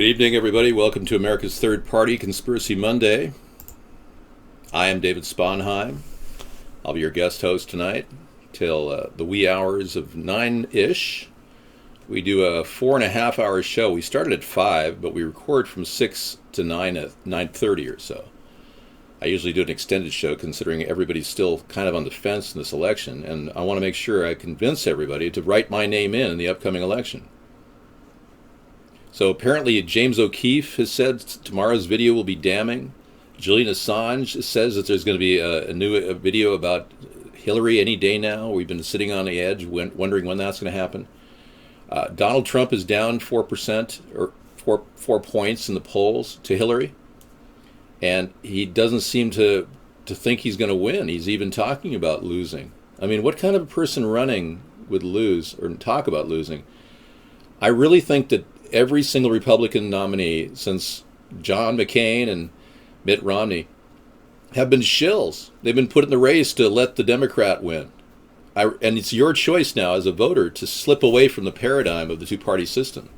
Good evening, everybody. Welcome to America's Third Party Conspiracy Monday. I am David Sponheim. I'll be your guest host tonight till the wee hours of 9-ish. We do a 4.5-hour show. We started at 5, but we record from 6 to 9 at 9:30 or so. I usually do an extended show considering everybody's still kind of on the fence in this election, and I want to make sure I convince everybody to write my name in the upcoming election. So apparently James O'Keefe has said tomorrow's video will be damning. Julian Assange says that there's going to be a new video about Hillary any day now. We've been sitting on the edge wondering when that's going to happen. Donald Trump is down 4% or 4 points in the polls to Hillary. And he doesn't seem to think he's going to win. He's even talking about losing. I mean, what kind of a person running would lose or talk about losing? I really think that every single Republican nominee since John McCain and Mitt Romney have been shills. They've been put in the race to let the Democrat win. And it's your choice now as a voter to slip away from the paradigm of the two-party system.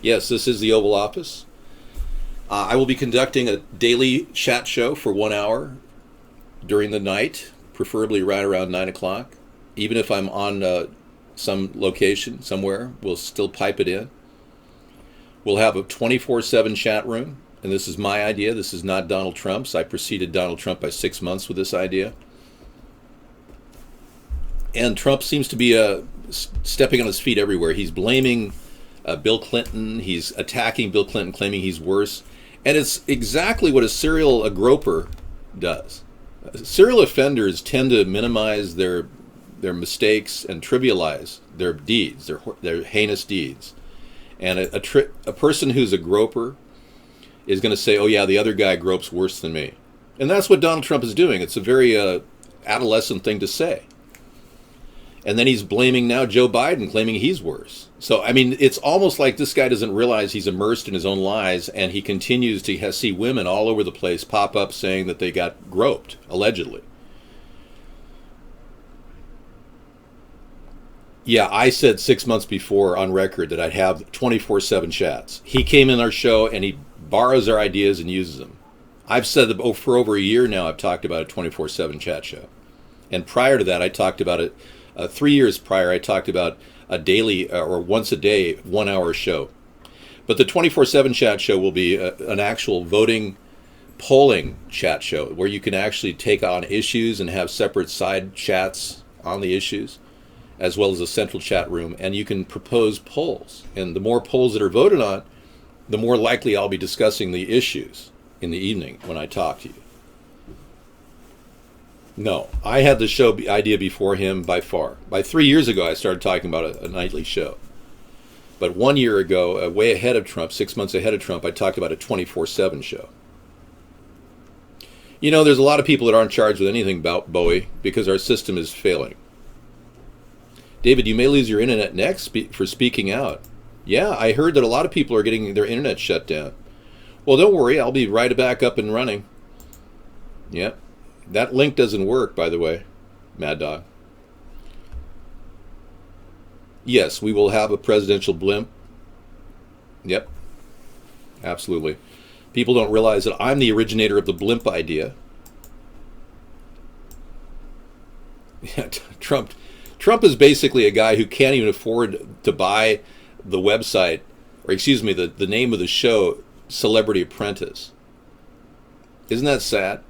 Yes, this is the Oval Office. I will be conducting a daily chat show for 1 hour during the night, preferably right around 9 o'clock. Even if I'm on some location somewhere, we'll still pipe it in. We'll have a 24/7 chat room, and this is my idea. This is not Donald Trump's. I preceded Donald Trump by 6 months with this idea. And Trump seems to be stepping on his feet everywhere. He's blaming Bill Clinton. He's attacking Bill Clinton, claiming he's worse. And it's exactly what a groper does. Serial offenders tend to minimize their mistakes and trivialize their deeds, their heinous deeds. And a person who's a groper is going to say, oh yeah, the other guy gropes worse than me. And that's what Donald Trump is doing. It's a very adolescent thing to say. And then he's blaming now Joe Biden, claiming he's worse. So, I mean, it's almost like this guy doesn't realize he's immersed in his own lies, and he continues to see women all over the place pop up saying that they got groped, allegedly. Yeah, I said 6 months before on record that I'd have 24/7 chats. He came in our show and he borrows our ideas and uses them. I've said that for over a year now I've talked about a 24/7 chat show. And prior to that, I talked about it. 3 years prior, I talked about a daily or once a day 1 hour show. But the 24/7 chat show will be an actual voting, polling chat show where you can actually take on issues and have separate side chats on the issues, as well as a central chat room, and you can propose polls. And the more polls that are voted on, the more likely I'll be discussing the issues in the evening when I talk to you. No, I had the show idea before him by far. By 3 years ago, I started talking about a nightly show. But 1 year ago, way ahead of Trump, 6 months ahead of Trump, I talked about a 24/7 show. You know, there's a lot of people that aren't charged with anything about Bowie because our system is failing. David, you may lose your internet next for speaking out. Yeah, I heard that a lot of people are getting their internet shut down. Well, don't worry, I'll be right back up and running. Yep. That link doesn't work, by the way, Mad Dog. Yes, we will have a presidential blimp. Yep, absolutely. People don't realize that I'm the originator of the blimp idea. Yeah, Trump is basically a guy who can't even afford to buy the website, or excuse me, the name of the show, Celebrity Apprentice. Isn't that sad?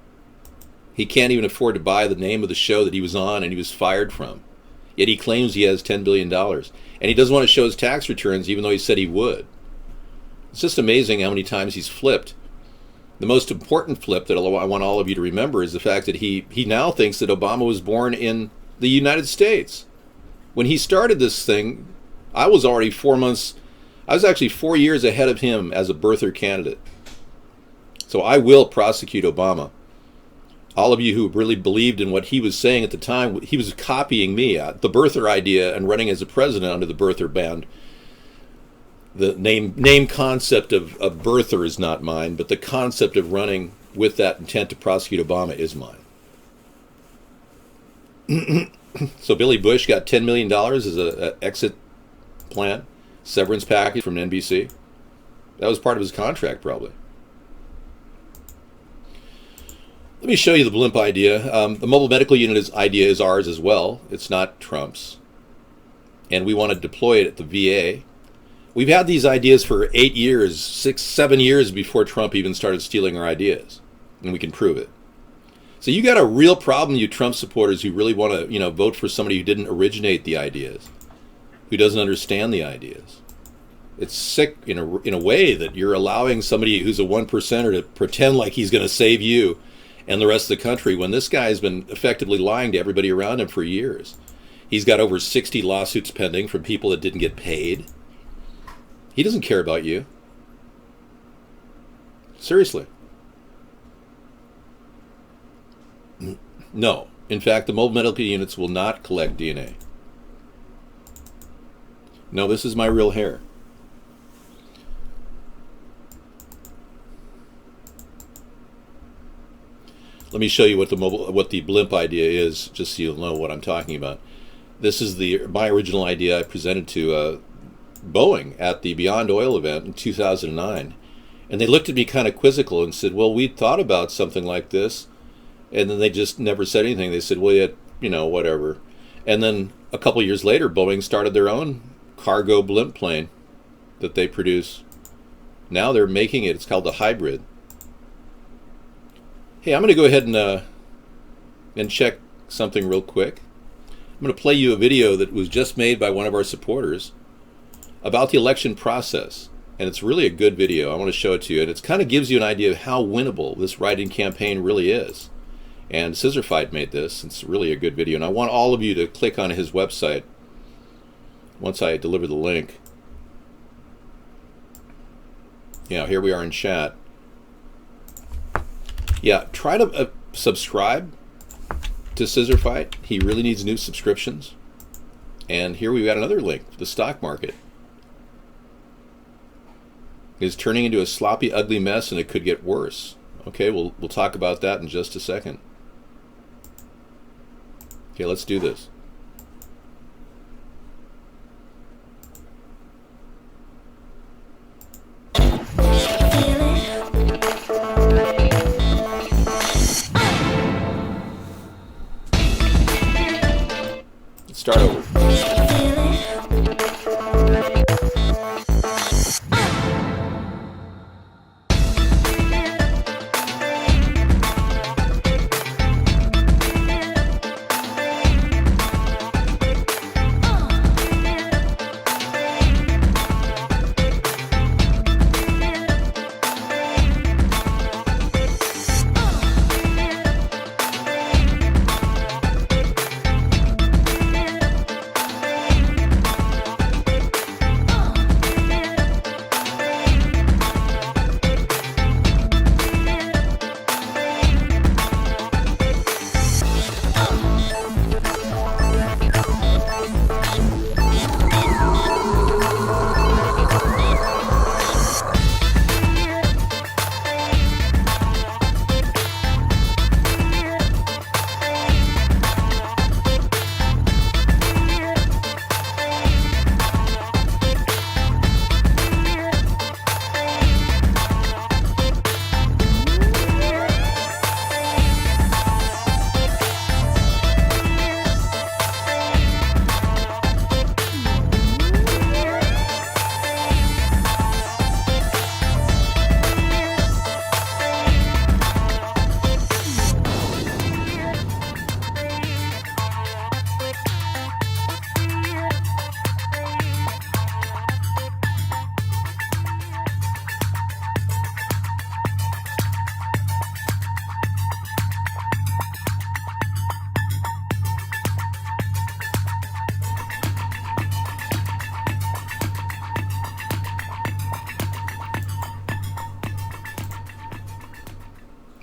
He can't even afford to buy the name of the show that he was on and he was fired from. Yet he claims he has $10 billion. And he doesn't want to show his tax returns even though he said he would. It's just amazing how many times he's flipped. The most important flip that I want all of you to remember is the fact that he now thinks that Obama was born in the United States. When he started this thing, I was actually 4 years ahead of him as a birther candidate. So I will prosecute Obama. All of you who really believed in what he was saying at the time, he was copying me, the birther idea, and running as a president under the birther band. The name concept of birther is not mine, but the concept of running with that intent to prosecute Obama is mine. So Billy Bush got $10 million as an exit plan, severance package from NBC. That was part of his contract, probably. Let me show you the blimp idea. The mobile medical unit idea is ours as well. It's not Trump's. And we want to deploy it at the VA. We've had these ideas for 8 years, 6, 7 years before Trump even started stealing our ideas. And we can prove it. So you got a real problem, you Trump supporters who really want to, vote for somebody who didn't originate the ideas, who doesn't understand the ideas. It's sick in a way that you're allowing somebody who's a 1%er to pretend like he's going to save you and the rest of the country when this guy has been effectively lying to everybody around him for years. He's got over 60 lawsuits pending from people that didn't get paid. He doesn't care about you. Seriously. No. In fact, the mobile medical units will not collect DNA. No, this is my real hair. Let me show you what the blimp idea is, just so you'll know what I'm talking about. This is my original idea I presented to Boeing at the Beyond Oil event in 2009. And they looked at me kind of quizzical and said, well, we thought about something like this. And then they just never said anything. They said, well, yeah, whatever. And then a couple years later, Boeing started their own cargo blimp plane that they produce. Now they're making it. It's called the hybrid. Hey, I'm going to go ahead and check something real quick. I'm going to play you a video that was just made by one of our supporters about the election process. And it's really a good video. I want to show it to you. And it kind of gives you an idea of how winnable this write-in campaign really is. And Scissorfight made this. It's really a good video. And I want all of you to click on his website once I deliver the link. Yeah, here we are in chat. Yeah, try to subscribe to Scissorfight. He really needs new subscriptions. And here we've got another link. The stock market is turning into a sloppy, ugly mess, and it could get worse. Okay, we'll talk about that in just a second. Okay, let's do this. Let's start over.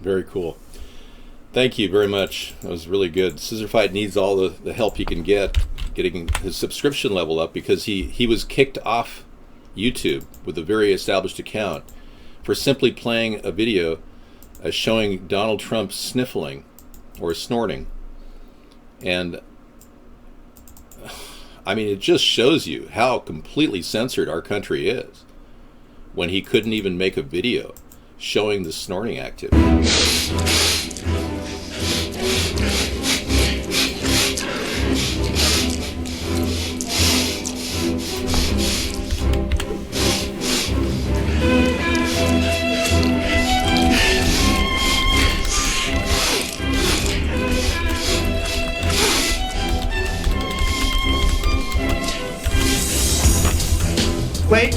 Very cool. Thank you very much. That was really good. Scissorfight needs all the help he can get getting his subscription level up, because he was kicked off YouTube with a very established account for simply playing a video showing Donald Trump sniffling or snorting. And I mean, it just shows you how completely censored our country is. when he couldn't even make a video showing the snorting activity. Wait.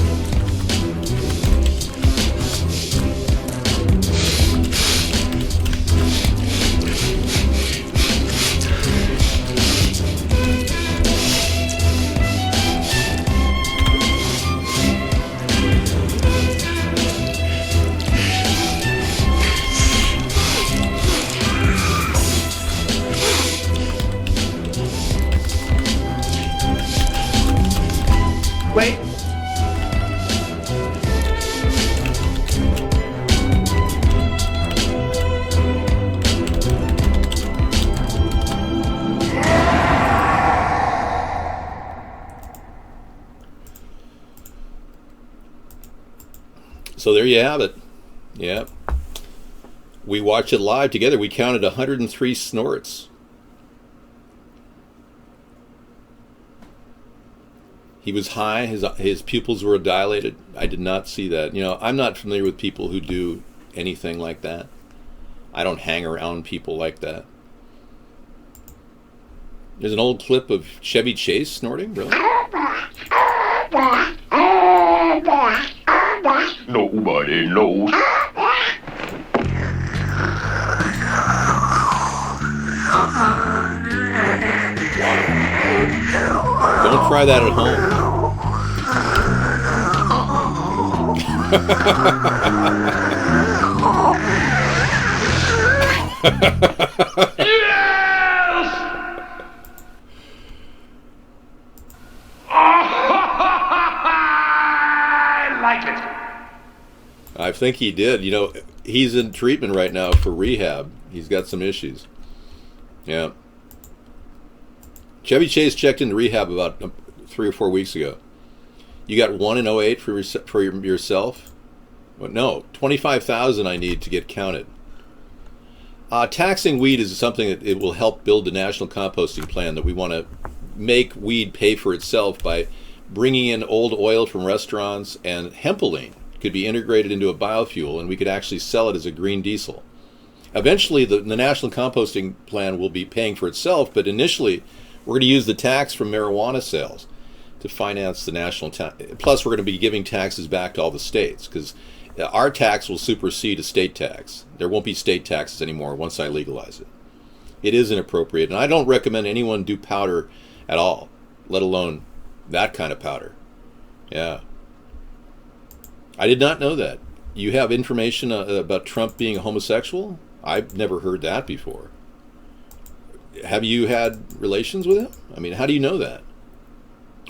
Wait. So there you have it. Yeah. We watched it live together. We counted 103 snorts. He was high. His pupils were dilated. I did not see that. You know, I'm not familiar with people who do anything like that. I don't hang around people like that. There's an old clip of Chevy Chase snorting, really? Nobody knows. Don't try that at home. I like it. I think he did. You know, he's in treatment right now for rehab. He's got some issues. Yeah. Chevy Chase checked into rehab about 3 or 4 weeks ago. You got 1 in 08 for yourself? Well, no, 25,000 I need to get counted. Taxing weed is something that it will help build the national composting plan that we want to make weed pay for itself by bringing in old oil from restaurants, and hempoline could be integrated into a biofuel, and we could actually sell it as a green diesel. Eventually, the national composting plan will be paying for itself, but initially, we're going to use the tax from marijuana sales to finance the national tax. Plus, we're going to be giving taxes back to all the states, because our tax will supersede a state tax. There won't be state taxes anymore once I legalize it. It is inappropriate, and I don't recommend anyone do powder at all, let alone that kind of powder. Yeah. I did not know that. You have information about Trump being a homosexual? I've never heard that before. Have you had relations with him? I mean, how do you know that?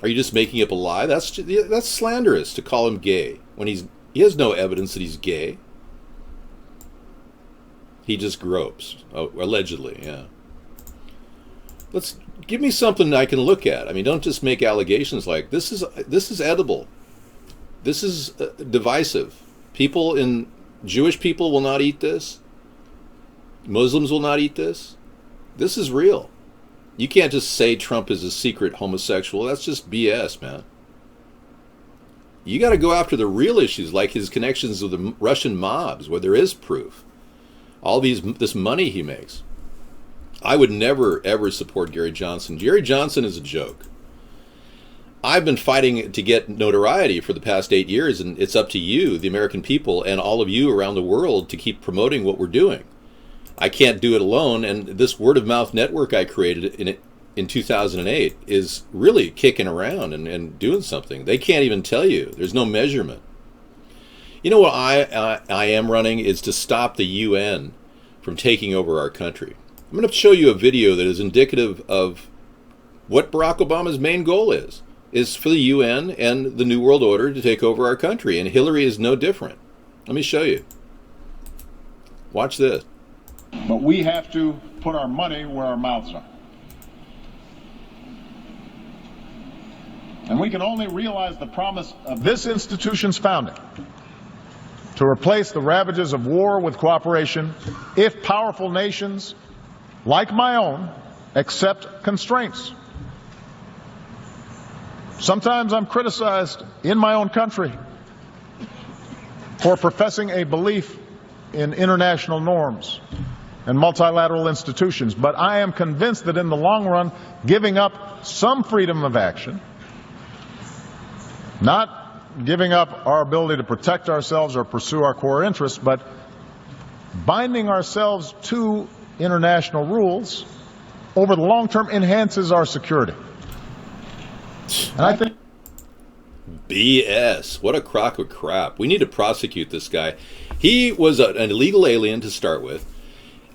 Are you just making up a lie? That's slanderous to call him gay when he has no evidence that he's gay. He just gropes, allegedly. Yeah. Let's give me something I can look at. I mean, don't just make allegations like this is edible. This is divisive. Jewish people will not eat this. Muslims will not eat this. This is real. You can't just say Trump is a secret homosexual. That's just BS, man. You got to go after the real issues, like his connections with the Russian mobs, where there is proof. This money he makes. I would never, ever support Gary Johnson. Gary Johnson is a joke. I've been fighting to get notoriety for the past 8 years, and it's up to you, the American people, and all of you around the world to keep promoting what we're doing. I can't do it alone, and this word-of-mouth network I created in 2008 is really kicking around and doing something. They can't even tell you. There's no measurement. You know what I am running is to stop the UN from taking over our country. I'm going to show you a video that is indicative of what Barack Obama's main goal is for the UN and the New World Order to take over our country, and Hillary is no different. Let me show you. Watch this. But we have to put our money where our mouths are. And we can only realize the promise of this institution's founding to replace the ravages of war with cooperation if powerful nations, like my own, accept constraints. Sometimes I'm criticized in my own country for professing a belief in international norms and multilateral institutions, but I am convinced that in the long run, giving up some freedom of action, not giving up our ability to protect ourselves or pursue our core interests, but binding ourselves to international rules over the long term enhances our security. And I think BS. What a crock of crap. We need to prosecute this guy. He was an illegal alien to start with.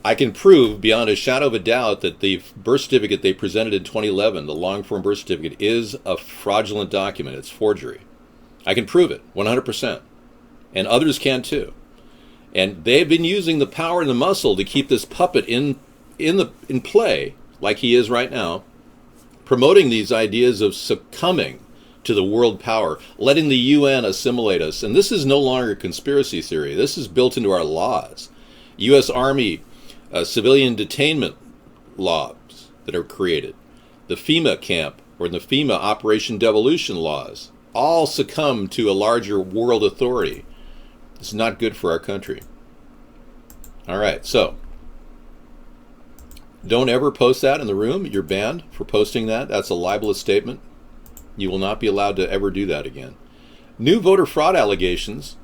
I can prove beyond a shadow of a doubt that the birth certificate they presented in 2011, the long-form birth certificate, is a fraudulent document. It's forgery. I can prove it 100%. And others can too. And they've been using the power and the muscle to keep this puppet in play, like he is right now, promoting these ideas of succumbing to the world power, letting the UN assimilate us. And this is no longer a conspiracy theory. This is built into our laws. U.S. Army civilian detainment laws that are created, the FEMA camp or the FEMA Operation Devolution laws, all succumb to a larger world authority. It's not good for our country. All right, so don't ever post that in the room. You're banned for posting that. That's a libelous statement. You will not be allowed to ever do that again. New voter fraud allegations.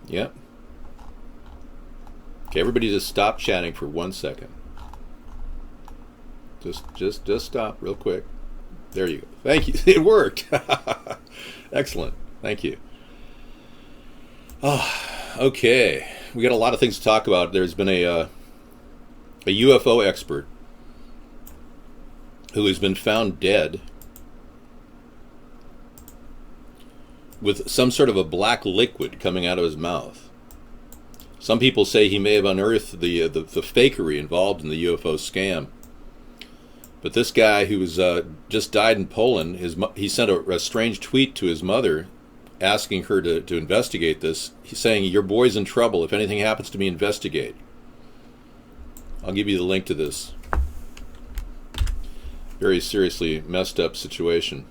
Yep. Okay, everybody just stop chatting for 1 second. Just stop real quick. There you go. Thank you. It worked. Excellent. Thank you. Oh, okay. We got a lot of things to talk about. There's been a UFO expert who has been found dead with some sort of a black liquid coming out of his mouth. Some people say he may have unearthed the fakery involved in the UFO scam. But this guy who was just died in Poland, he sent a strange tweet to his mother asking her to investigate this. He's saying, "Your boy's in trouble. If anything happens to me, investigate." I'll give you the link to this. Very seriously messed up situation.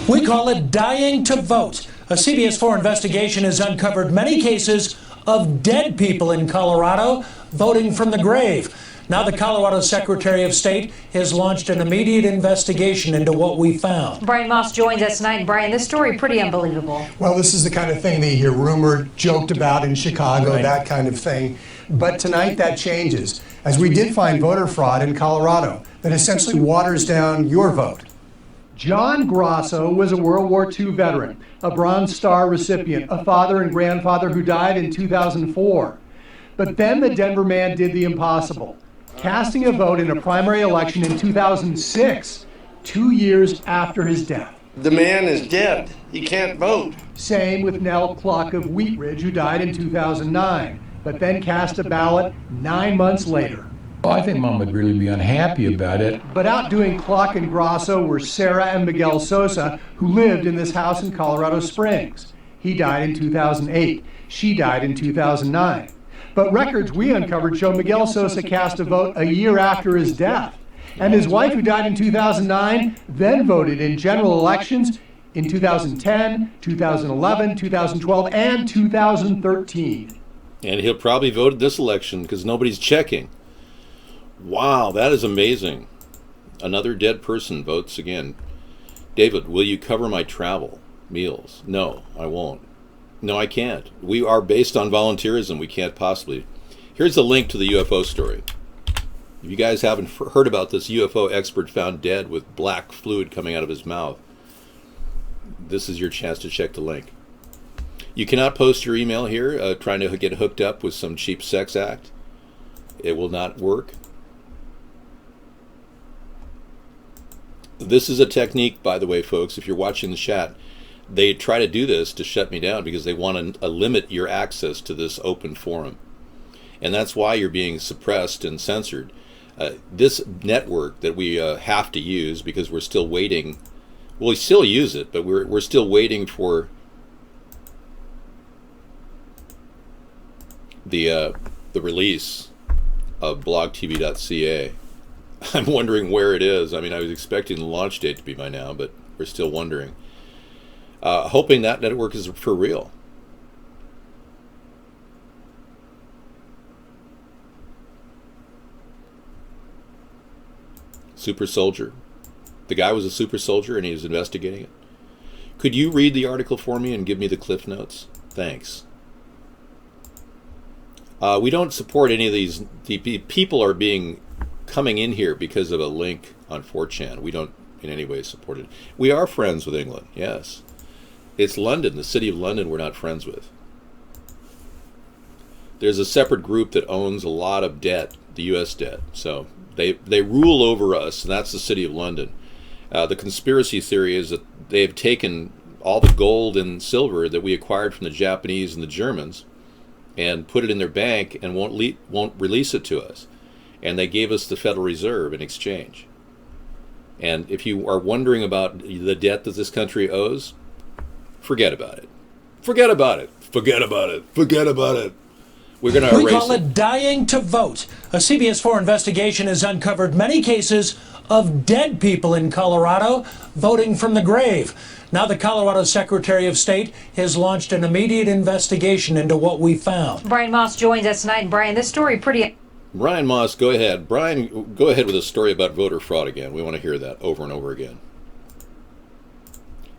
We call it dying to vote. A CBS 4 investigation has uncovered many cases of dead people in Colorado voting from the grave. Now the Colorado Secretary of State has launched an immediate investigation into what we found. Brian Moss joins us tonight. Brian, this story pretty unbelievable. Well, this is the kind of thing that you hear rumored, joked about in Chicago, right, that kind of thing. But tonight that changes, as we did find voter fraud in Colorado that essentially waters down your vote. John Grasso was a World War II veteran, a Bronze Star recipient, a father and grandfather who died in 2004. But then the Denver man did the impossible, casting a vote in a primary election in 2006, 2 years after his death. The man is dead. He can't vote. Same with Nell Cluck of Wheat Ridge, who died in 2009, but then cast a ballot 9 months later. Well, I think Mom would really be unhappy about it. But outdoing Cluck and Grasso were Sarah and Miguel Sosa, who lived in this house in Colorado Springs. He died in 2008. She died in 2009. But records we uncovered show Miguel Sosa cast a vote a year after his death. And his wife, who died in 2009, then voted in general elections in 2010, 2011, 2012, and 2013. And he'll probably vote this election because nobody's checking. Wow, that is amazing. Another dead person votes again. David, will you cover my travel, meals? No, I won't. No, I can't. We are based on volunteerism. We can't possibly. Here's a link to the UFO story. If you guys haven't heard about this UFO expert found dead with black fluid coming out of his mouth, this is your chance to check the link. You cannot post your email here trying to get hooked up with some cheap sex act. It will not work. This is a technique, by the way, folks. If you're watching the chat, they try to do this to shut me down because they want to limit your access to this open forum. And that's why you're being suppressed and censored. This network that we have to use because we're still waiting. Well, we still use it, but we're still waiting for the release of blogtv.ca. I'm wondering where it is. I mean, I was expecting the launch date to be by now, but we're still wondering. Hoping that network is for real. Super soldier. The guy was a super soldier and he was investigating it. Could you read the article for me and give me the cliff notes? Thanks. We don't support any of these. The people are coming in here because of a link on 4chan. We don't in any way support it. We are friends with England, yes. It's London, the city of London, we're not friends with. There's a separate group that owns a lot of debt, the U.S. debt. So they rule over us, and that's the city of London. The conspiracy theory is that they've taken all the gold and silver that we acquired from the Japanese and the Germans and put it in their bank and won't release it to us. And they gave us the Federal Reserve in exchange. And if you are wondering about the debt that this country owes, forget about it. Forget about it. Forget about it. Forget about it. We're going to erase it. We call it dying to vote. A CBS 4 investigation has uncovered many cases of dead people in Colorado voting from the grave. Now the Colorado Secretary of State has launched an immediate investigation into what we found. Brian Moss joins us tonight. And Brian, this story pretty... Brian Moss, go ahead. Brian, go ahead with a story about voter fraud again. We want to hear that over and over again.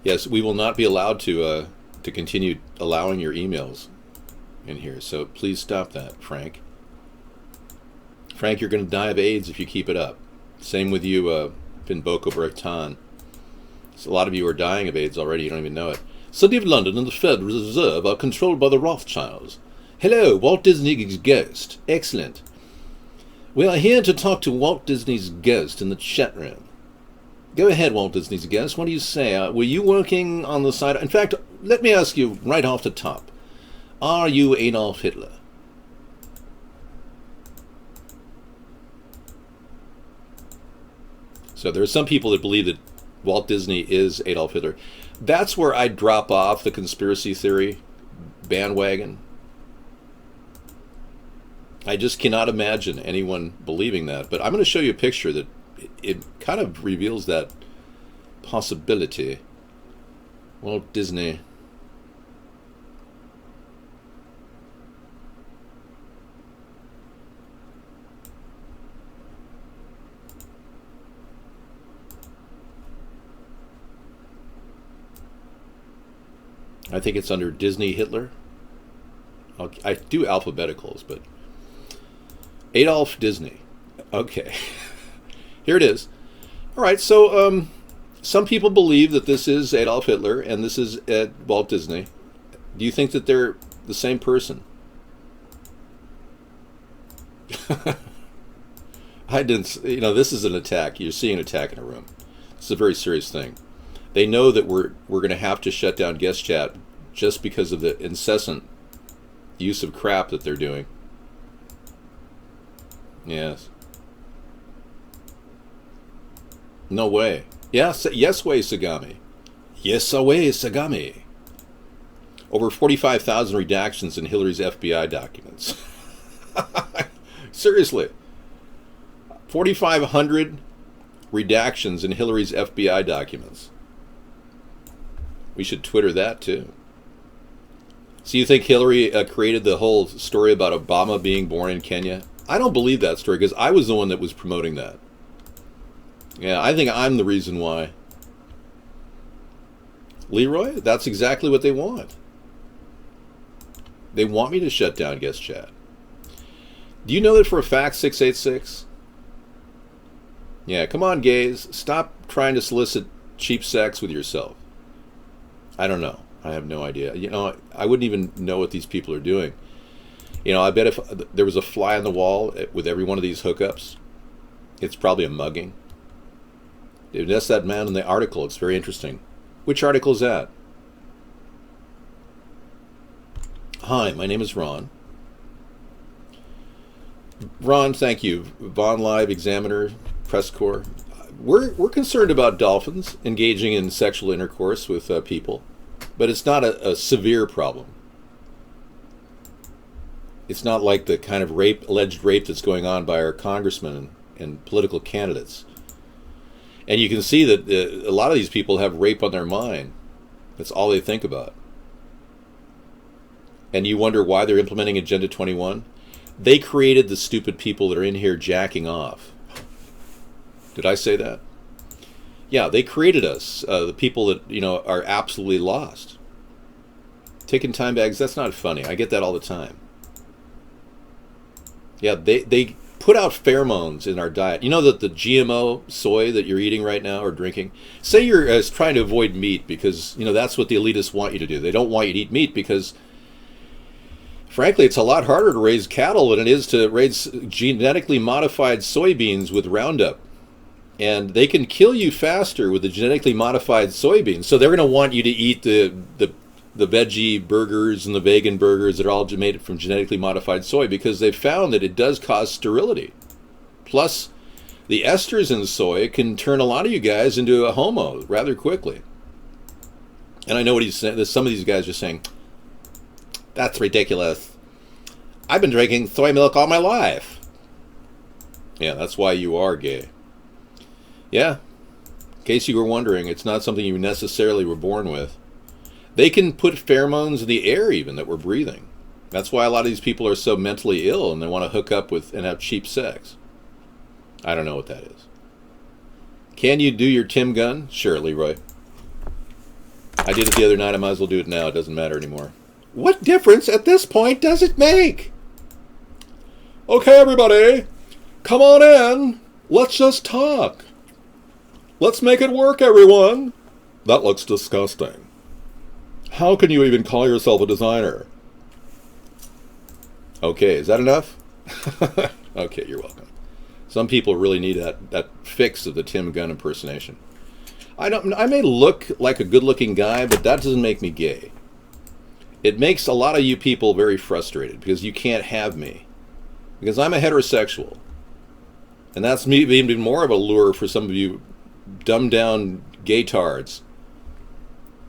Yes, we will not be allowed to continue allowing your emails in here, so please stop that, Frank. Frank, you're going to die of AIDS if you keep it up. Same with you, Finn Boko Breton. So a lot of you are dying of AIDS already, you don't even know it. City of London and the Federal Reserve are controlled by the Rothschilds. Hello, Walt Disney's ghost. Excellent. We are here to talk to Walt Disney's ghost in the chat room. Go ahead, Walt Disney's ghost. What do you say? Were you working on the side? In fact, let me ask you right off the top. Are you Adolf Hitler? So there are some people that believe that Walt Disney is Adolf Hitler. That's where I drop off the conspiracy theory bandwagon. I just cannot imagine anyone believing that. But I'm going to show you a picture that it kind of reveals that possibility. Walt Disney. I think it's under Disney Hitler. I do alphabeticals, but Adolf Disney. Okay. Here it is. All right, so some people believe that this is Adolf Hitler and this is Walt Disney. Do you think that they're the same person? I didn't, this is an attack. You're seeing an attack in a room. It's a very serious thing. They know that we're going to have to shut down guest chat just because of the incessant use of crap that they're doing. Yes. No way. Yes way, Sagami. Yes away, Sagami. Over 45,000 redactions in Hillary's FBI documents. Seriously. 4,500 redactions in Hillary's FBI documents. We should Twitter that too. So you think Hillary created the whole story about Obama being born in Kenya? I don't believe that story because I was the one that was promoting that. Yeah, I think I'm the reason why. Leroy, that's exactly what they want. They want me to shut down guest chat. Do you know that for a fact, 686? Yeah, come on, gays. Stop trying to solicit cheap sex with yourself. I don't know. I have no idea. I wouldn't even know what these people are doing. I bet if there was a fly on the wall with every one of these hookups, it's probably a mugging. That's that man in the article. It's very interesting. Which article is that? Hi, my name is Ron. Ron, thank you. Vaughn Live, Examiner, Press Corps. We're concerned about dolphins engaging in sexual intercourse with people, but it's not a severe problem. It's not like the kind of alleged rape that's going on by our congressmen and political candidates. And you can see that a lot of these people have rape on their mind. That's all they think about. And you wonder why they're implementing Agenda 21? They created the stupid people that are in here jacking off. Did I say that? Yeah, they created us, the people that, are absolutely lost. Taking time bags, that's not funny. I get that all the time. Yeah, they put out pheromones in our diet. You know that the GMO soy that you're eating right now or drinking, say you're trying to avoid meat because, that's what the elitists want you to do. They don't want you to eat meat because, frankly, it's a lot harder to raise cattle than it is to raise genetically modified soybeans with Roundup. And they can kill you faster with the genetically modified soybeans. So they're going to want you to eat the veggie burgers and the vegan burgers that are all made from genetically modified soy because they've found that it does cause sterility. Plus, the esters in soy can turn a lot of you guys into a homo rather quickly. And I know what he's saying. Some of these guys are saying, that's ridiculous. I've been drinking soy milk all my life. Yeah, that's why you are gay. Yeah, in case you were wondering, it's not something you necessarily were born with. They can put pheromones in the air even that we're breathing. That's why a lot of these people are so mentally ill and they want to hook up with and have cheap sex. I don't know what that is. Can you do your Tim gun? Sure, Leroy. I did it the other night. I might as well do it now. It doesn't matter anymore. What difference at this point does it make? Okay, everybody, come on in. Let's just talk. Let's make it work, everyone. That looks disgusting. How can you even call yourself a designer? Okay, is that enough? Okay, you're welcome. Some people really need that fix of the Tim Gunn impersonation. I may look like a good-looking guy, but that doesn't make me gay. It makes a lot of you people very frustrated because you can't have me. Because I'm a heterosexual. And that's even more of a lure for some of you dumbed-down gaytards.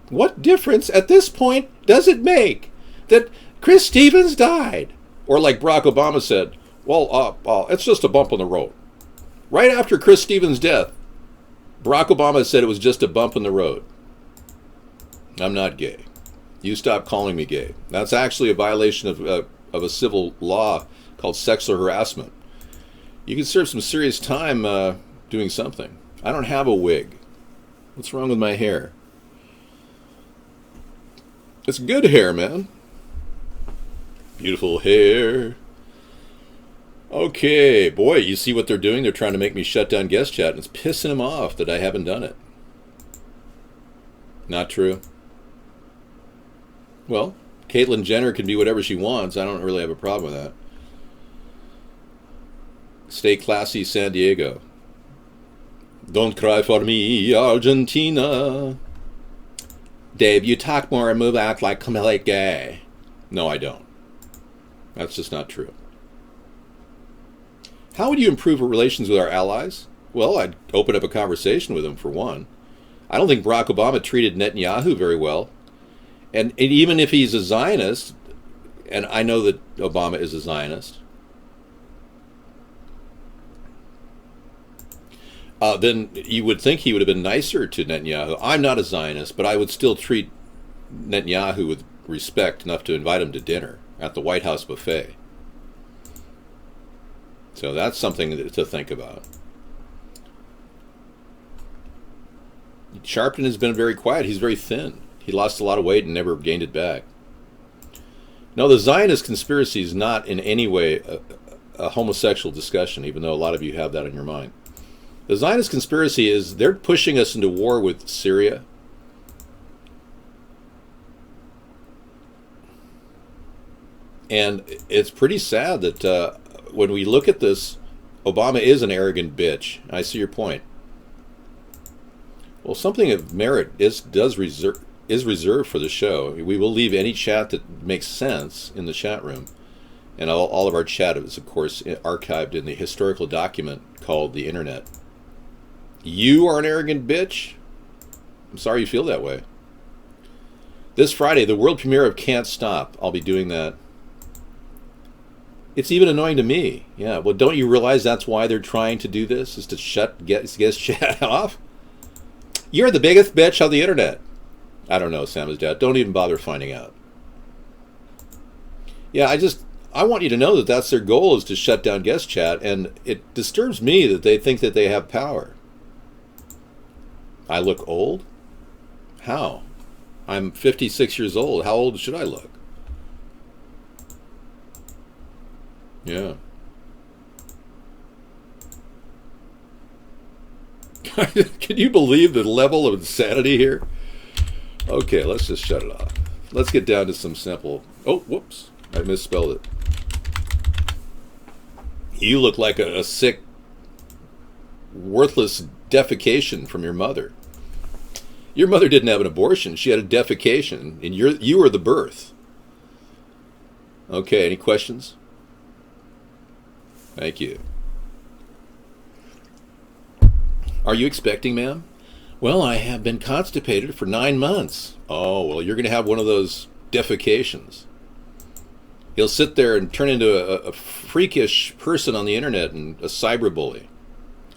What difference at this point does it make that Chris Stevens died? Or like Barack Obama said, well, it's just a bump on the road. Right after Chris Stevens' death, Barack Obama said it was just a bump in the road. I'm not gay. You stop calling me gay. That's actually a violation of a civil law called sexual harassment. You can serve some serious time doing something. I don't have a wig. What's wrong with my hair? It's good hair, man. Beautiful hair. Okay, boy, you see what they're doing? They're trying to make me shut down guest chat, and it's pissing them off that I haven't done it. Not true. Well, Caitlyn Jenner can be whatever she wants. I don't really have a problem with that. Stay classy, San Diego. Don't cry for me, Argentina. Dave, you talk more and move out like Camille Gay. No, I don't. That's just not true. How would you improve our relations with our allies? Well, I'd open up a conversation with them, for one. I don't think Barack Obama treated Netanyahu very well. And even if he's a Zionist, and I know that Obama is a Zionist, then you would think he would have been nicer to Netanyahu. I'm not a Zionist, but I would still treat Netanyahu with respect enough to invite him to dinner at the White House buffet. So that's something to think about. Sharpton has been very quiet. He's very thin. He lost a lot of weight and never gained it back. No, the Zionist conspiracy is not in any way a homosexual discussion, even though a lot of you have that in your mind. The Zionist conspiracy is they're pushing us into war with Syria. And it's pretty sad that when we look at this, Obama is an arrogant bitch. I see your point. Well, something of merit is reserved for the show. We will leave any chat that makes sense in the chat room. And all of our chat is, of course, archived in the historical document called the Internet. You are an arrogant bitch? I'm sorry you feel that way. This Friday, the world premiere of Can't Stop. I'll be doing that. It's even annoying to me. Yeah, well, don't you realize that's why they're trying to do this, is to shut guest chat off? You're the biggest bitch on the internet. I don't know, Sam is dead. Don't even bother finding out. Yeah, I want you to know that that's their goal, is to shut down guest chat, and it disturbs me that they think that they have power. I look old? How? I'm 56 years old. How old should I look? Yeah. Can you believe the level of insanity here? Okay, let's just shut it off. Let's get down to some simple... Oh, whoops. I misspelled it. You look like a sick, worthless defecation from your mother. Your mother didn't have an abortion. She had a defecation, and you were the birth. Okay, any questions? Thank you. Are you expecting, ma'am? Well, I have been constipated for 9 months. Oh, well, you're going to have one of those defecations. He'll sit there and turn into a freakish person on the internet and a cyberbully.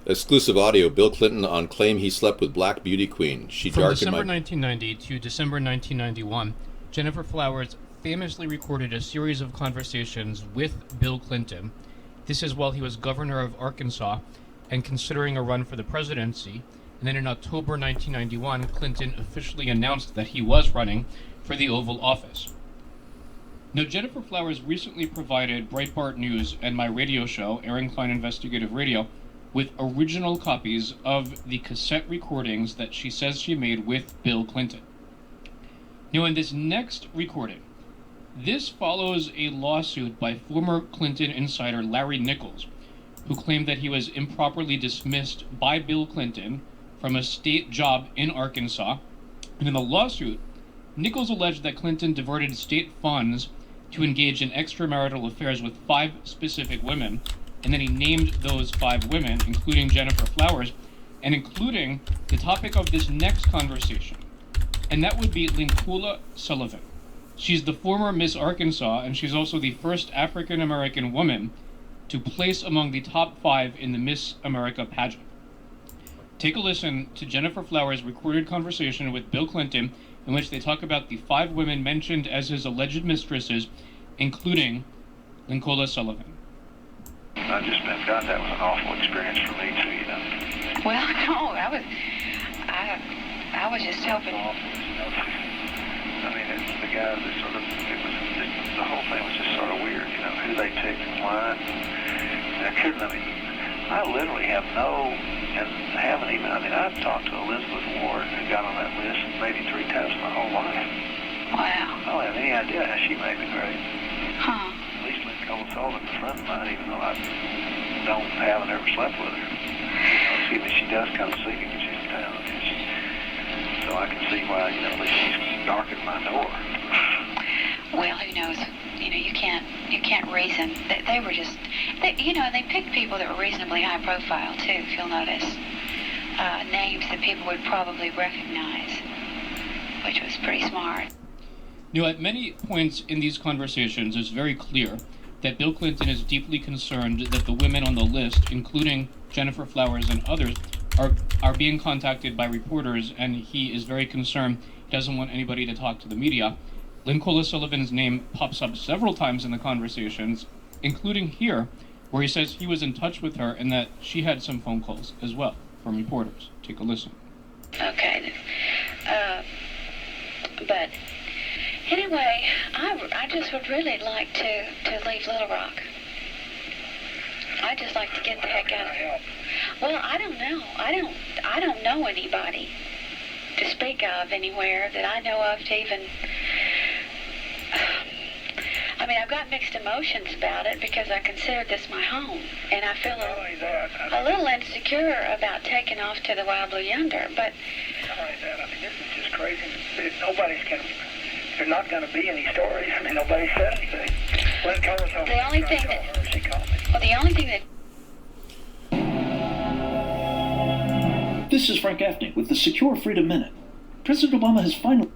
Exclusive audio, Bill Clinton on claim he slept with Black Beauty Queen. She From darkened December my... 1990 to December 1991, Jennifer Flowers famously recorded a series of conversations with Bill Clinton. This is while he was governor of Arkansas and considering a run for the presidency. And then in October 1991, Clinton officially announced that he was running for the Oval Office. Now, Jennifer Flowers recently provided Breitbart News and my radio show, Aaron Klein Investigative Radio, with original copies of the cassette recordings that she says she made with Bill Clinton. Now, in this next recording, this follows a lawsuit by former Clinton insider Larry Nichols, who claimed that he was improperly dismissed by Bill Clinton from a state job in Arkansas. And in the lawsuit, Nichols alleged that Clinton diverted state funds to engage in extramarital affairs with 5 specific women, and then he named those 5 women, including Jennifer Flowers, and including the topic of this next conversation, and that would be Lincola Sullivan. She's the former Miss Arkansas, and she's also the first African-American woman to place among the top 5 in the Miss America pageant. Take a listen to Jennifer Flowers' recorded conversation with Bill Clinton, in which they talk about the 5 women mentioned as his alleged mistresses, including Lincola Sullivan. I just meant, God, that was an awful experience for me too, you know. Well, no, I was just hoping. I mean, the guys that sort of, the whole thing was just sort of weird, you know, who they picked and why. I literally have haven't even, I've talked to Elizabeth Ward, who got on that list maybe 3 times my whole life. Wow. I don't have any idea how she made the grade. Huh. At least Lincola Sullivan's a friend of mine, even though I haven't ever slept with her. You know, she does come see me when she's in town. So I can see why, you know, at least she's darkened my door. Well, who knows? You know, you can't reason. They were just, you know, they picked people that were reasonably high profile too, if you'll notice. Names that people would probably recognize, which was pretty smart. You know, at many points in these conversations, it's very clear that Bill Clinton is deeply concerned that the women on the list, including Jennifer Flowers and others, are being contacted by reporters, and he is very concerned. He doesn't want anybody to talk to the media. Lincola Sullivan's name pops up several times in the conversations, including here, where he says he was in touch with her and that she had some phone calls as well from reporters. Take a listen. Okay. But anyway, I just would really like to leave Little Rock. I'd just like to get the heck out of here. Well, I don't know. I don't know anybody to speak of anywhere that I know of to even... I mean, I've got mixed emotions about it because I consider this my home, and I feel a little insecure about taking off to the Wild Blue Yonder, but... Not only that, I mean, this is just crazy. There's not going to be any stories. I mean, nobody said anything. The only thing that... This is Frank Gaffney with the Secure Freedom Minute. President Obama has finally...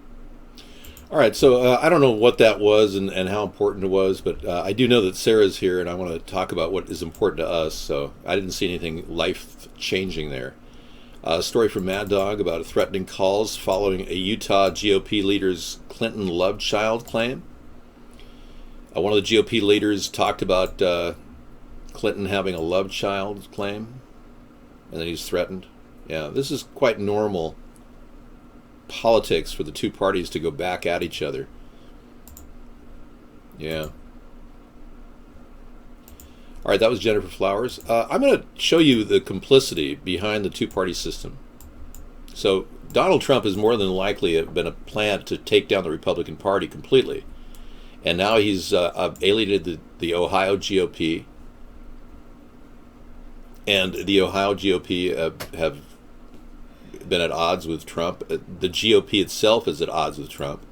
All right, so I don't know what that was and how important it was, but I do know that Sarah's here, and I want to talk about what is important to us. So I didn't see anything life-changing there. A story from Mad Dog about threatening calls following a Utah GOP leader's Clinton love child claim. One of the GOP leaders talked about Clinton having a love child claim, and then he's threatened. Yeah, this is quite normal politics for the two parties to go back at each other. Yeah. All right, that was Jennifer Flowers. I'm going to show you the complicity behind the two-party system. So Donald Trump is more than likely been a plan to take down the Republican Party completely. And now he's alienated the Ohio GOP. And the Ohio GOP have been at odds with Trump. The GOP itself is at odds with Trump.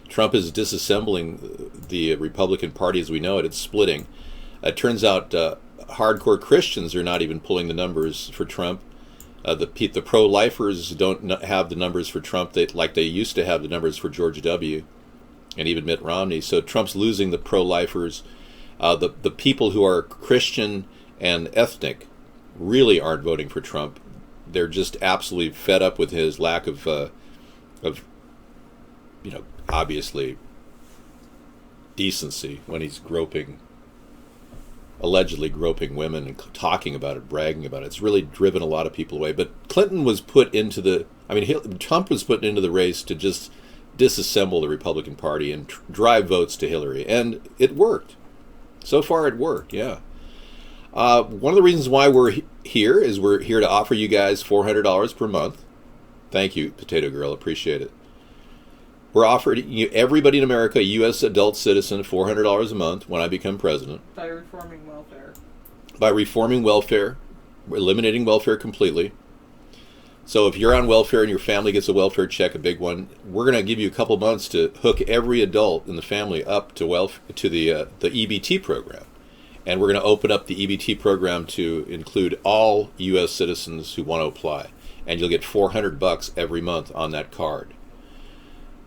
Trump is disassembling the Republican Party as we know it. It's splitting. It turns out hardcore Christians are not even pulling the numbers for Trump. The pro-lifers don't have the numbers for Trump like they used to have the numbers for George W. and even Mitt Romney. So Trump's losing the pro-lifers. The people who are Christian and ethnic really aren't voting for Trump. They're just absolutely fed up with his lack of obviously decency when he's allegedly groping women and talking about it, bragging about it. It's really driven a lot of people away. But Clinton was put into Trump was put into the race to just disassemble the Republican Party and drive votes to Hillary. And it worked. So far it worked, yeah. One of the reasons why we're here is we're here to offer you guys $400 per month. Thank you, Potato Girl. Appreciate it. We're offering everybody in America, a U.S. adult citizen, $400 a month when I become president. By reforming welfare. By reforming welfare. We're eliminating welfare completely. So if you're on welfare and your family gets a welfare check, a big one, we're going to give you a couple months to hook every adult in the family up to the EBT program. And we're going to open up the EBT program to include all U.S. citizens who want to apply. And you'll get $400 every month on that card.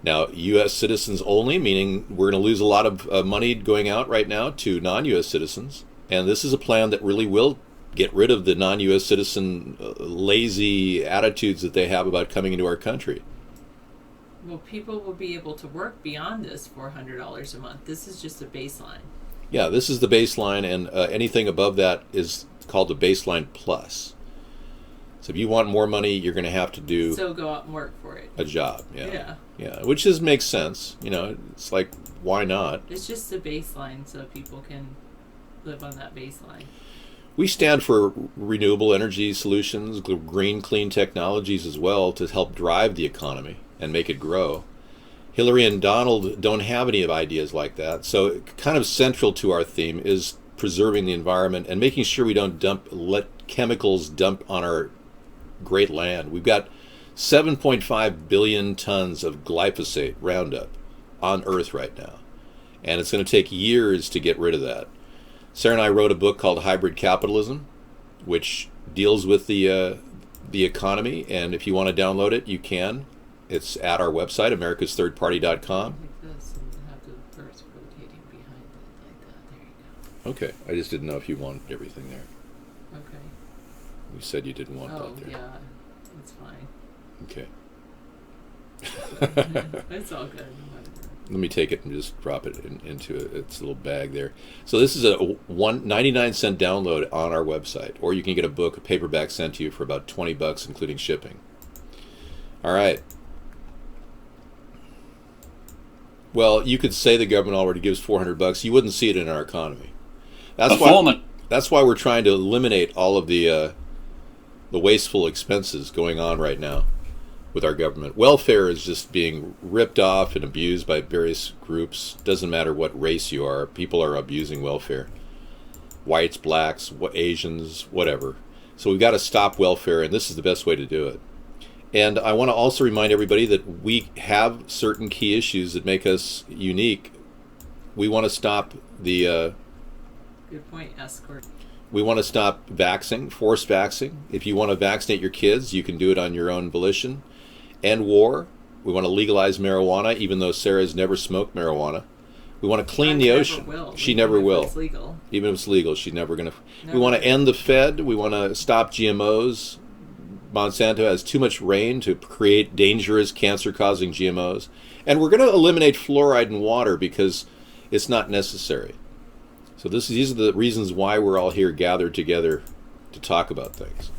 Now, U.S. citizens only, meaning we're going to lose a lot of money going out right now to non-U.S. citizens. And this is a plan that really will get rid of the non-U.S. citizen lazy attitudes that they have about coming into our country. Well, people will be able to work beyond this $400 a month. This is just a baseline. Yeah, this is the baseline, and anything above that is called the baseline plus. So if you want more money, you're going to have to do so go out and work for it. A job. Yeah, which makes sense. It's like, why not? It's just a baseline so people can live on that baseline. We stand for renewable energy solutions, green, clean technologies as well to help drive the economy and make it grow. Hillary and Donald don't have any ideas like that. So kind of central to our theme is preserving the environment and making sure we don't let chemicals dump on our great land. We've got 7.5 billion tons of glyphosate Roundup on Earth right now. And it's going to take years to get rid of that. Sarah and I wrote a book called Hybrid Capitalism, which deals with the economy. And if you want to download it, you can. It's at our website, AmericasThirdParty.com. Okay, I just didn't know if you wanted everything there. Okay. You said you didn't want that there. Oh, yeah, it's fine. Okay. It's all good. Let me take it and just drop it into its little bag there. So this is a 99-cent download on our website, or you can get a book, a paperback sent to you for about $20, including shipping. All right. Well, you could say the government already gives $400. You wouldn't see it in our economy. That's why we're trying to eliminate all of the wasteful expenses going on right now with our government. Welfare is just being ripped off and abused by various groups. Doesn't matter what race you are. People are abusing welfare. Whites, blacks, Asians, whatever. So we've got to stop welfare, and this is the best way to do it. And I want to also remind everybody that we have certain key issues that make us unique. We want to stop the... Good point, escort. We want to stop vaxxing, forced vaxxing. If you want to vaccinate your kids, you can do it on your own volition. End war. We want to legalize marijuana, even though Sarah's never smoked marijuana. We want to clean the ocean. She never will. It's legal. Even if it's legal, she's never going to. We want to end the Fed. We want to stop GMOs. Monsanto has too much rain to create dangerous cancer-causing GMOs. And we're going to eliminate fluoride in water because it's not necessary. So these are the reasons why we're all here gathered together to talk about things.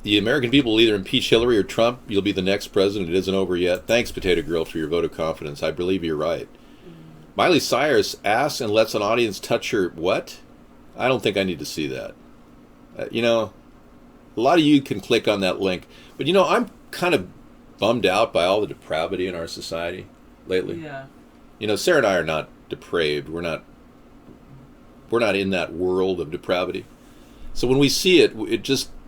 The American people will either impeach Hillary or Trump. You'll be the next president. It isn't over yet. Thanks, Potato Girl, for your vote of confidence. I believe you're right. Miley Cyrus asks and lets an audience touch her. What? I don't think I need to see that. A lot of you can click on that link. But, I'm kind of bummed out by all the depravity in our society lately. Yeah. Sarah and I are not depraved. We're not in that world of depravity. So when we see it,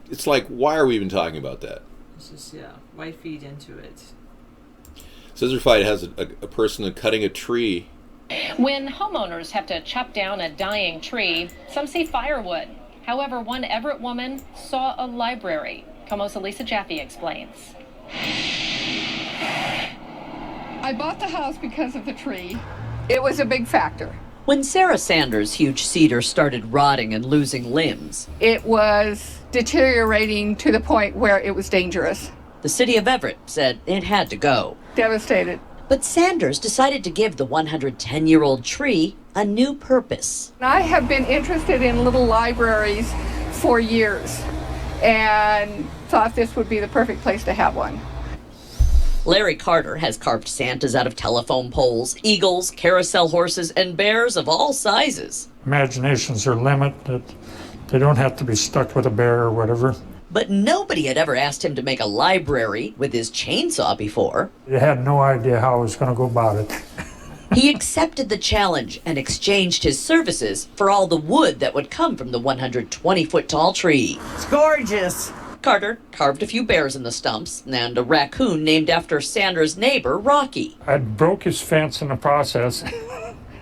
it's like, why are we even talking about that? It's just, why feed into it? Scissor Fight has a person cutting a tree. When homeowners have to chop down a dying tree, some see firewood. However, one Everett woman saw a library. KOMO's Elisa Jaffe explains. I bought the house because of the tree. It was a big factor. When Sarah Sanders' huge cedar started rotting and losing limbs, it was deteriorating to the point where it was dangerous. The city of Everett said it had to go. Devastated. But Sanders decided to give the 110-year-old tree a new purpose. I have been interested in little libraries for years and thought this would be the perfect place to have one. Larry Carter has carved Santas out of telephone poles, eagles, carousel horses, and bears of all sizes. Imaginations are limited. They don't have to be stuck with a bear or whatever. But nobody had ever asked him to make a library with his chainsaw before. He had no idea how I was going to go about it. He accepted the challenge and exchanged his services for all the wood that would come from the 120-foot-tall tree. It's gorgeous. Carter carved a few bears in the stumps and a raccoon named after Sanders' neighbor, Rocky. I broke his fence in the process.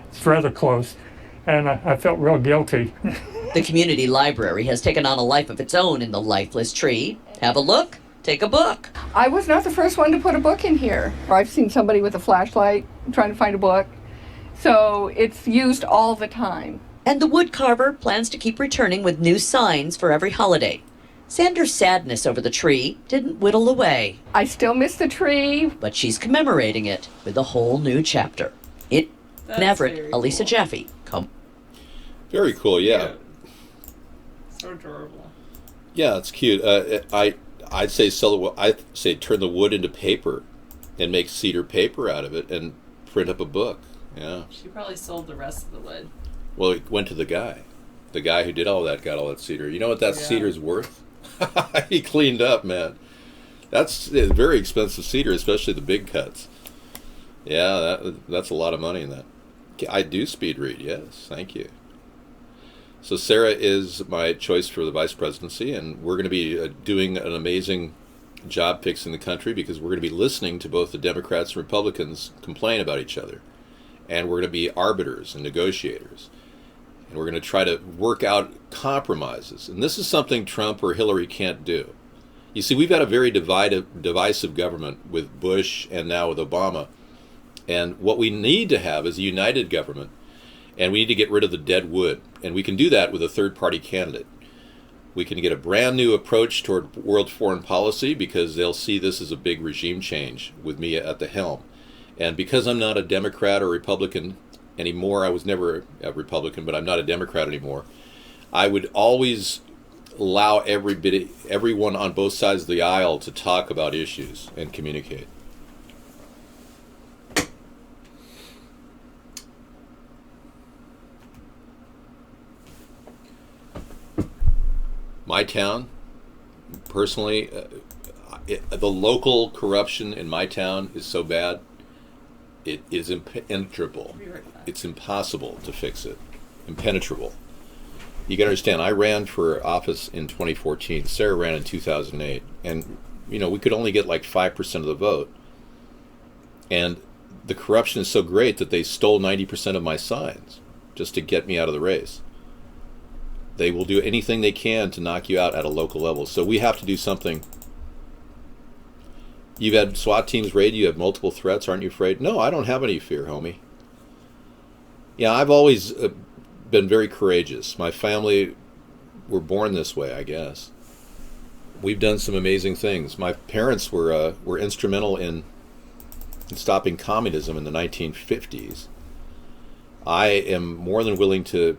It's rather close, and I felt real guilty. The community library has taken on a life of its own in the lifeless tree. Have a look, take a book. I was not the first one to put a book in here. I've seen somebody with a flashlight trying to find a book, so it's used all the time. And the woodcarver plans to keep returning with new signs for every holiday. Sanders' sadness over the tree didn't whittle away. I still miss the tree. But she's commemorating it with a whole new chapter. In Everett, Elisa Jaffe. Very cool, yeah. So adorable. Yeah, it's cute. I'd say I'd say turn the wood into paper and make cedar paper out of it and print up a book. Yeah. She probably sold the rest of the wood. Well, it went to the guy. The guy who did all that got all that cedar. You know what that cedar's worth? He cleaned up, man. That's very expensive cedar, especially the big cuts. Yeah, that's a lot of money in that. I do speed read, yes. Thank you. So Sarah is my choice for the vice presidency, and we're going to be doing an amazing job fixing the country because we're going to be listening to both the Democrats and Republicans complain about each other. And we're going to be arbiters and negotiators. And we're going to try to work out compromises. And this is something Trump or Hillary can't do. You see, we've got a very divisive government with Bush and now with Obama. And what we need to have is a united government. And we need to get rid of the dead wood. And we can do that with a third-party candidate. We can get a brand new approach toward world foreign policy because they'll see this as a big regime change with me at the helm. And because I'm not a Democrat or Republican anymore, I was never a Republican, but I'm not a Democrat anymore, I would always allow everyone on both sides of the aisle to talk about issues and communicate. My town, personally, the local corruption in my town is so bad, it is impenetrable. It's impossible to fix it. Impenetrable. You can understand, I ran for office in 2014. Sarah ran in 2008. And, we could only get like 5% of the vote. And the corruption is so great that they stole 90% of my signs just to get me out of the race. They will do anything they can to knock you out at a local level. So we have to do something You've had SWAT teams raid you, have multiple threats, aren't you afraid? No, I don't have any fear, homie. Yeah, I've always been very courageous. My family were born this way, I guess. We've done some amazing things. My parents were instrumental in stopping communism in the 1950s. I am more than willing to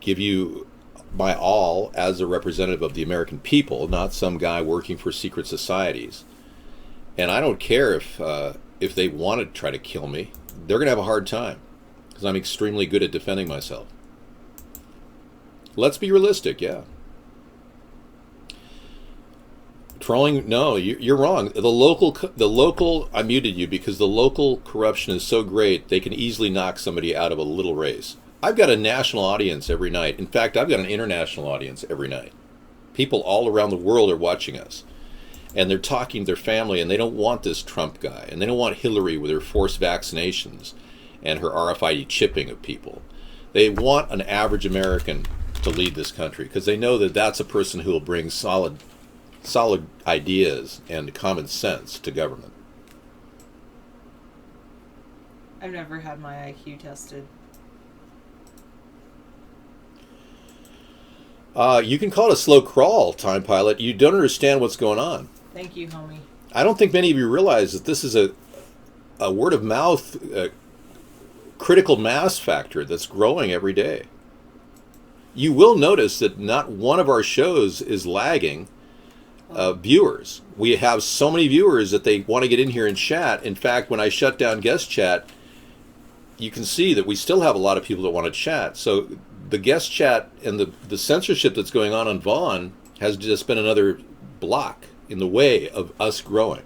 give you my all as a representative of the American people, not some guy working for secret societies. And I don't care if they want to try to kill me. They're going to have a hard time because I'm extremely good at defending myself. Let's be realistic, yeah. Trolling? No, you're wrong. The local. I muted you because the local corruption is so great they can easily knock somebody out of a little race. I've got a national audience every night. In fact, I've got an international audience every night. People all around the world are watching us, and they're talking to their family, and they don't want this Trump guy, and they don't want Hillary with her forced vaccinations and her RFID chipping of people. They want an average American to lead this country because they know that that's a person who will bring solid ideas and common sense to government. I've never had my IQ tested. You can call it a slow crawl, Time Pilot. You don't understand what's going on. Thank you, homie. I don't think many of you realize that this is a word of mouth critical mass factor that's growing every day. You will notice that not one of our shows is lagging viewers. We have so many viewers that they want to get in here and chat. In fact, when I shut down guest chat, you can see that we still have a lot of people that want to chat. So the guest chat and the censorship that's going on Vaughn has just been another block in the way of us growing.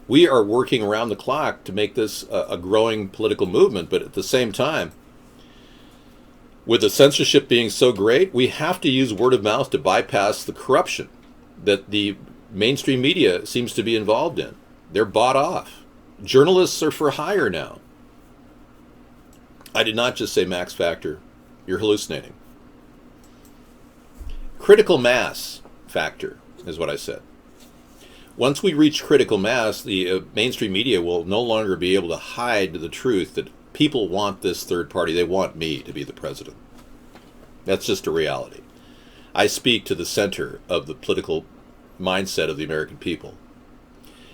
We are working around the clock to make this a growing political movement, but at the same time, with the censorship being so great, we have to use word of mouth to bypass the corruption that the mainstream media seems to be involved in. They're bought off. Journalists are for hire now. I did not just say max factor. You're hallucinating. Critical mass factor is what I said. Once we reach critical mass, the mainstream media will no longer be able to hide the truth that people want this third party. They want me to be the president. That's just a reality. I speak to the center of the political mindset of the American people.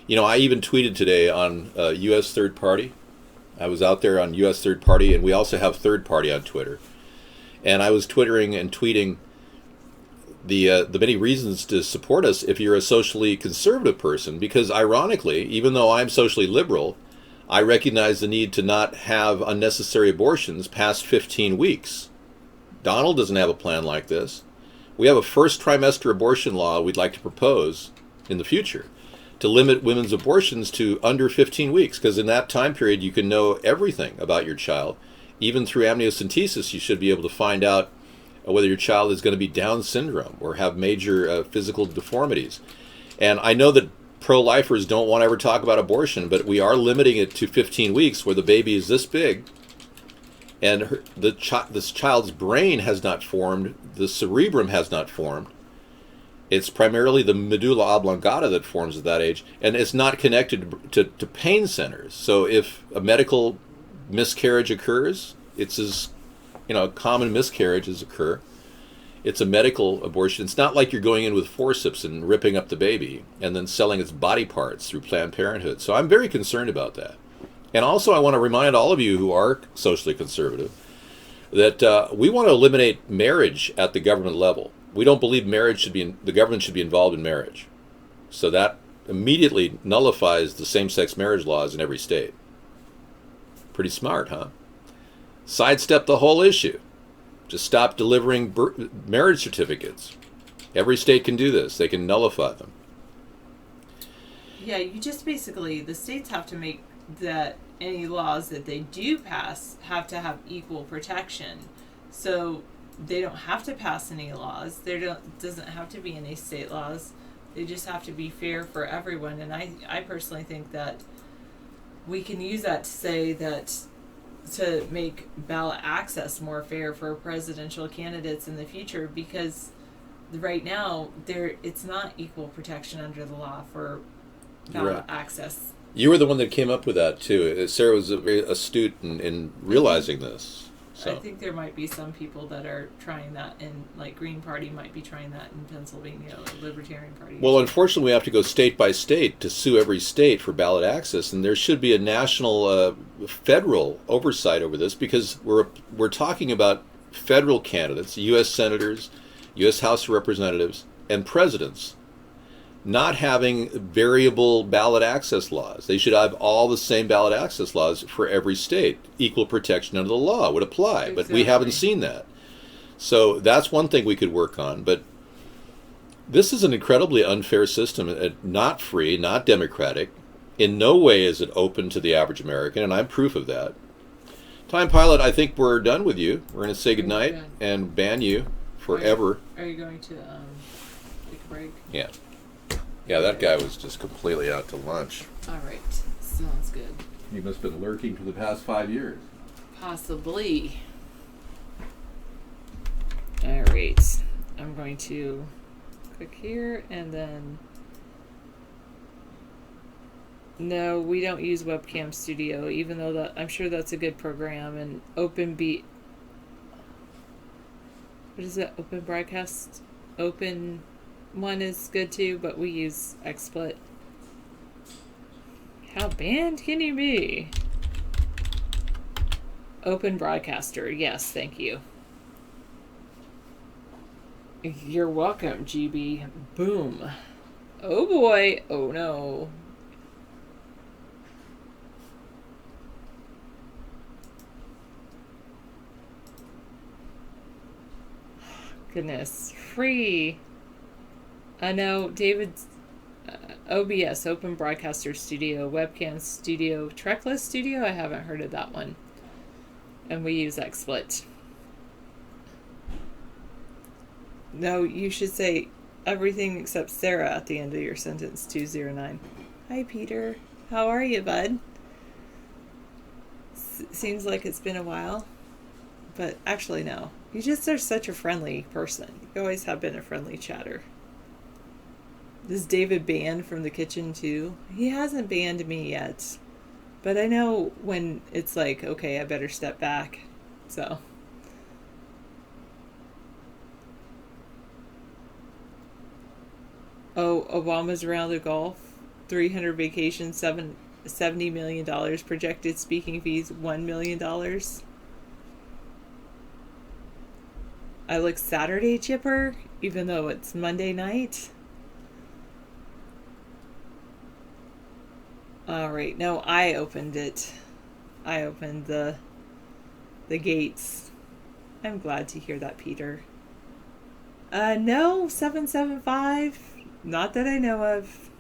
You know, I even tweeted today on U.S. Third Party. I was out there on U.S. Third Party, and we also have Third Party on Twitter. And I was twittering and tweeting the many reasons to support us if you're a socially conservative person, because ironically, even though I'm socially liberal, I recognize the need to not have unnecessary abortions past 15 weeks. Donald doesn't have a plan like this. We have a first trimester abortion law we'd like to propose in the future to limit women's abortions to under 15 weeks, because in that time period you can know everything about your child. Even through amniocentesis, you should be able to find out whether your child is going to be Down syndrome or have major physical deformities. And I know that pro-lifers don't want to ever talk about abortion, but we are limiting it to 15 weeks where the baby is this big and this child's brain has not formed, the cerebrum has not formed. It's primarily the medulla oblongata that forms at that age, and it's not connected to pain centers. So if a medical miscarriage occurs, it's as common miscarriages occur. It's a medical abortion. It's not like you're going in with forceps and ripping up the baby and then selling its body parts through Planned Parenthood. So I'm very concerned about that. And also I want to remind all of you who are socially conservative that we want to eliminate marriage at the government level. We don't believe the government should be involved in marriage. So that immediately nullifies the same-sex marriage laws in every state. Pretty smart, huh? Sidestep the whole issue. Just stop delivering marriage certificates. Every state can do this. They can nullify them. Yeah, you just basically, the states have to make that any laws that they do pass have to have equal protection. So they don't have to pass any laws. Doesn't have to be any state laws. They just have to be fair for everyone. And I personally think that we can use that to say that to make ballot access more fair for presidential candidates in the future, because right now it's not equal protection under the law for ballot access. You were the one that came up with that too. Sarah was very astute in realizing this. So I think there might be some people that are trying that, and like Green Party might be trying that in Pennsylvania, or Libertarian Party. Well, unfortunately, we have to go state by state to sue every state for ballot access, and there should be a national, federal oversight over this, because we're talking about federal candidates, U.S. senators, U.S. House of Representatives, and presidents not having variable ballot access laws. They should have all the same ballot access laws for every state. Equal protection under the law would apply, Exactly. but we haven't seen that. So that's one thing we could work on, but this is an incredibly unfair system, not free, not democratic. In no way is it open to the average American, and I'm proof of that. Time Pilot, I think we're done with you. We're going to say goodnight and ban you forever. Are you going to take a break? Yeah. Yeah, that guy was just completely out to lunch. All right. Sounds good. He must have been lurking for the past 5 years. Possibly. All right. I'm going to click here and then... No, we don't use Webcam Studio, even though I'm sure that's a good program. And what is it? Open Broadcast? Open one is good too, but we use XSplit. How banned can you be? Open Broadcaster. Yes, thank you. You're welcome, GB. Boom. Oh boy. Oh no. Goodness. Free. No, David's OBS, Open Broadcaster Studio, Webcam Studio, Tracklist Studio. I haven't heard of that one. And we use XSplit. No, you should say everything except Sarah at the end of your sentence. 209. Hi, Peter. How are you, bud? Seems like it's been a while. But actually, no. You just are such a friendly person. You always have been a friendly chatter. Is David banned from the kitchen too? He hasn't banned me yet. But I know when it's like, okay, I better step back. So. Oh, Obama's round of golf. 300 vacations, $70 million. Projected speaking fees, $1 million. I look Saturday chipper, even though it's Monday night. Alright, no, I opened it. I opened the gates. I'm glad to hear that, Peter. No, 775. Not that I know of.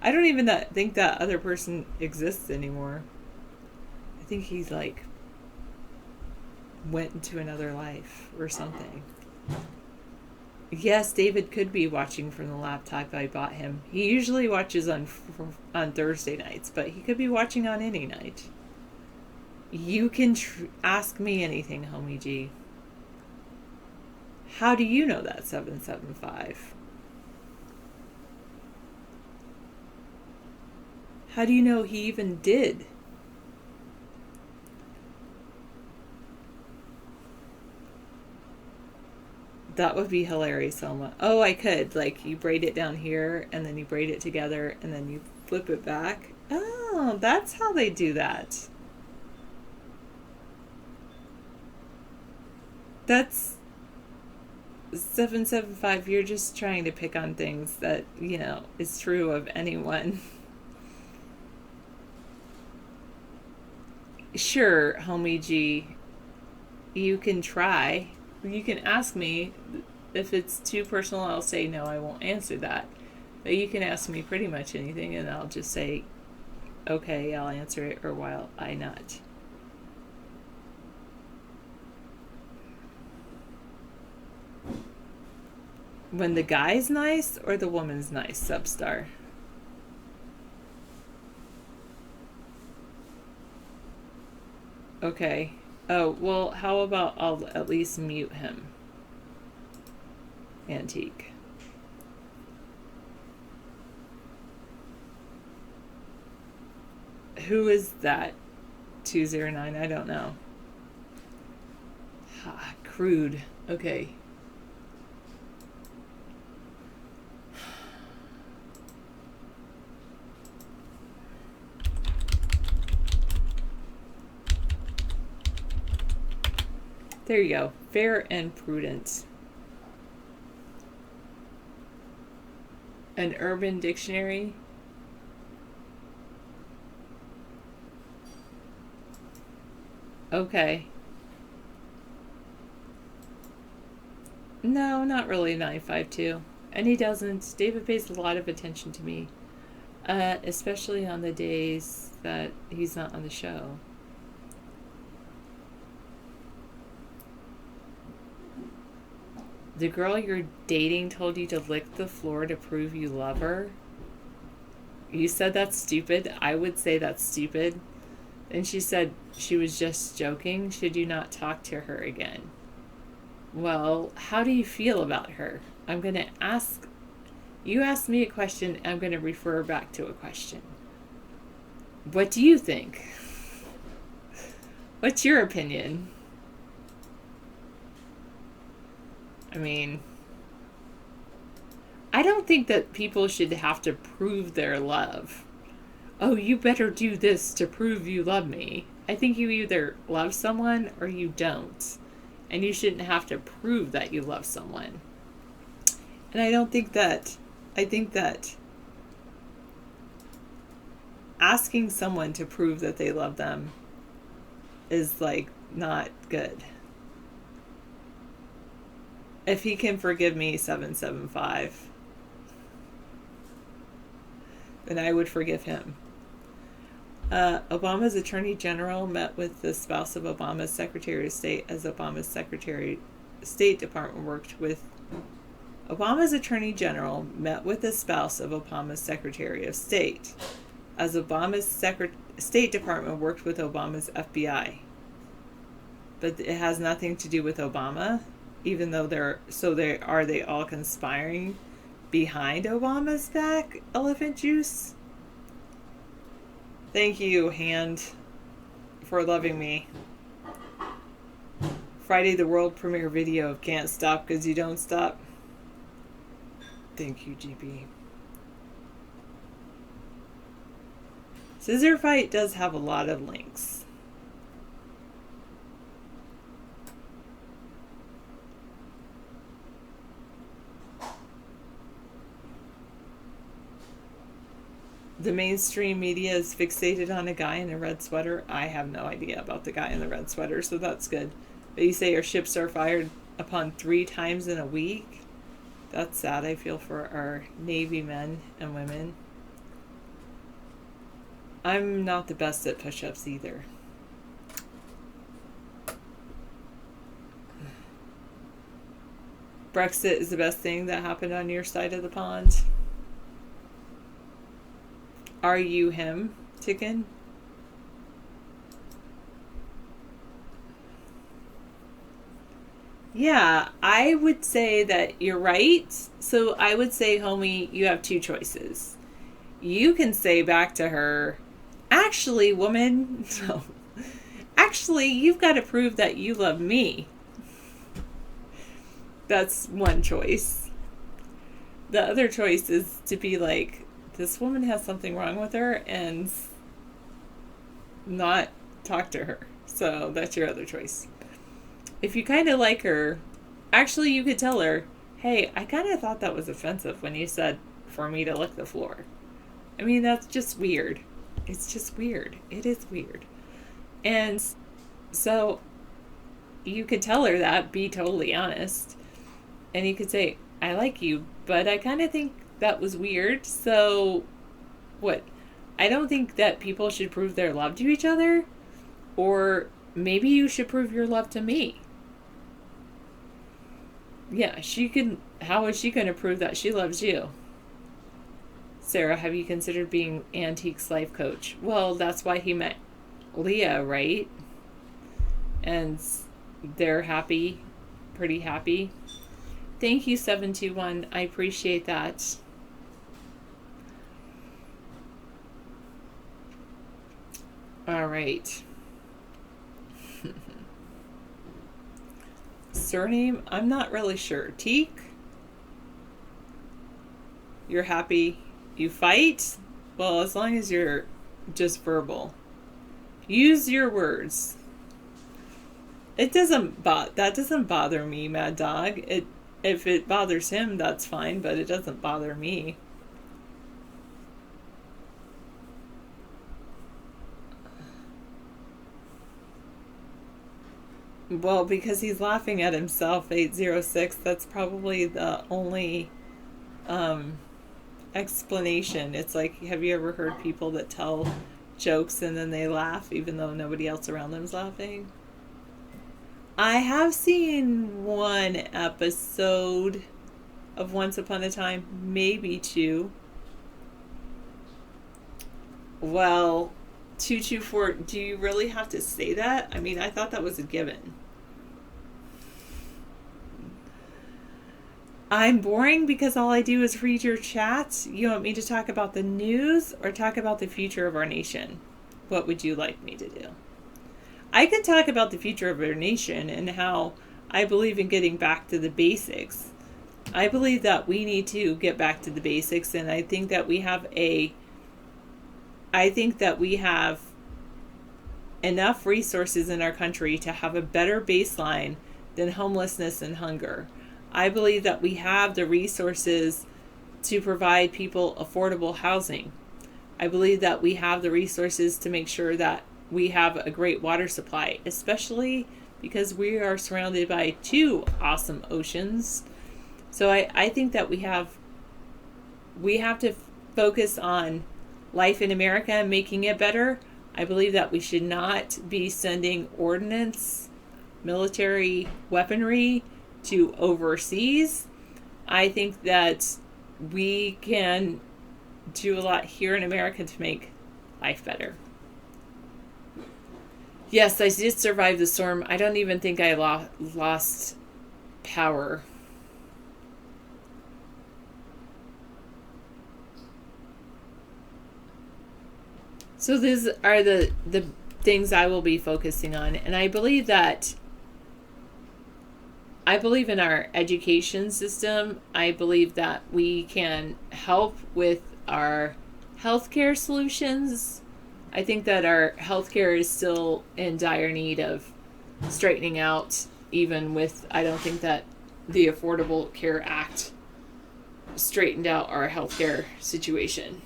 I don't even think that other person exists anymore. I think he's like went into another life or something. Yes, David could be watching from the laptop I bought him. He usually watches on Thursday nights, but he could be watching on any night. You can ask me anything, homie G. How do you know that 775? How do you know he even did? That would be hilarious, Selma. Oh, I could. Like, you braid it down here, and then you braid it together, and then you flip it back. Oh, that's how they do that. That's 775. You're just trying to pick on things that, you know, is true of anyone. Sure, homie G. You can try. You can ask me. If it's too personal, I'll say no, I won't answer that. But you can ask me pretty much anything, and I'll just say, okay, I'll answer it, or why I not. When the guy's nice or the woman's nice, Substar? Okay. Oh, well, how about I'll at least mute him? Antique. Who is that? 209, I don't know. Crude. Okay. There you go. Fair and prudent. An Urban Dictionary. Okay. No, not really 952. And he doesn't. David pays a lot of attention to me. Especially on the days that he's not on the show. The girl you're dating told you to lick the floor to prove you love her? You said that's stupid. I would say that's stupid. And she said she was just joking. Should you not talk to her again? Well, how do you feel about her? I'm going to ask... You asked me a question. I'm going to refer back to a question. What do you think? What's your opinion? I mean, I don't think that people should have to prove their love. Oh, you better do this to prove you love me. I think you either love someone or you don't. And you shouldn't have to prove that you love someone. And I think that asking someone to prove that they love them is like not good. If he can forgive me 775, then I would forgive him. Obama's Attorney General met with the spouse of Obama's Secretary of State as Obama's State Department worked with... Obama's Attorney General met with the spouse of Obama's Secretary of State as Obama's State Department worked with Obama's FBI. But it has nothing to do with Obama, even though are they all conspiring behind Obama's back, Elephant Juice? Thank you, Hand, for loving me. Friday, the world premiere video of Can't Stop Because You Don't Stop. Thank you, GB. Scissor Fight does have a lot of links. The mainstream media is fixated on a guy in a red sweater. I have no idea about the guy in the red sweater, so that's good. But you say our ships are fired upon 3 times in a week? That's sad. I feel for our Navy men and women. I'm not the best at push-ups either. Brexit is the best thing that happened on your side of the pond. Are you him, Chicken? Yeah, I would say that you're right. So I would say, homie, you have 2 choices. You can say back to her, actually, woman, no. Actually, you've got to prove that you love me. That's one choice. The other choice is to be like, this woman has something wrong with her, and not talk to her. So that's your other choice. If you kind of like her, actually you could tell her, hey, I kind of thought that was offensive when you said for me to lick the floor. I mean, that's just weird. It's just weird. It is weird. And so you could tell her that, be totally honest. And you could say, I like you, but I kind of think that was weird. So what? I don't think that people should prove their love to each other. Or maybe you should prove your love to me. Yeah, she can. How is she going to prove that she loves you? Sarah, have you considered being Antique's life coach? Well, that's why he met Leah, right? And they're happy, pretty happy. Thank you, 721. I appreciate that. All right. Surname, I'm not really sure. Teak? You're happy you fight? Well, as long as you're just verbal. Use your words. That doesn't bother me, Mad Dog. If it bothers him, that's fine, but it doesn't bother me. Well, because he's laughing at himself, 806, that's probably the only explanation. It's like, have you ever heard people that tell jokes and then they laugh even though nobody else around them's laughing? I have seen one episode of Once Upon a Time, maybe two. Well, 224, do you really have to say that? I mean, I thought that was a given. I'm boring because all I do is read your chats. You want me to talk about the news or talk about the future of our nation? What would you like me to do? I could talk about the future of our nation and how I believe in getting back to the basics. I believe that we need to get back to the basics, and I think that we have enough resources in our country to have a better baseline than homelessness and hunger. I believe that we have the resources to provide people affordable housing. I believe that we have the resources to make sure that we have a great water supply, especially because we are surrounded by two awesome oceans. So I think that we have to focus on life in America and making it better. I believe that we should not be sending ordnance, military weaponry to overseas. I think that we can do a lot here in America to make life better. Yes, I did survive the storm. I don't even think I lost power. So these are the things I will be focusing on. And I believe in our education system. I believe that we can help with our healthcare solutions. I think that our healthcare is still in dire need of straightening out, even with, I don't think that the Affordable Care Act straightened out our healthcare situation.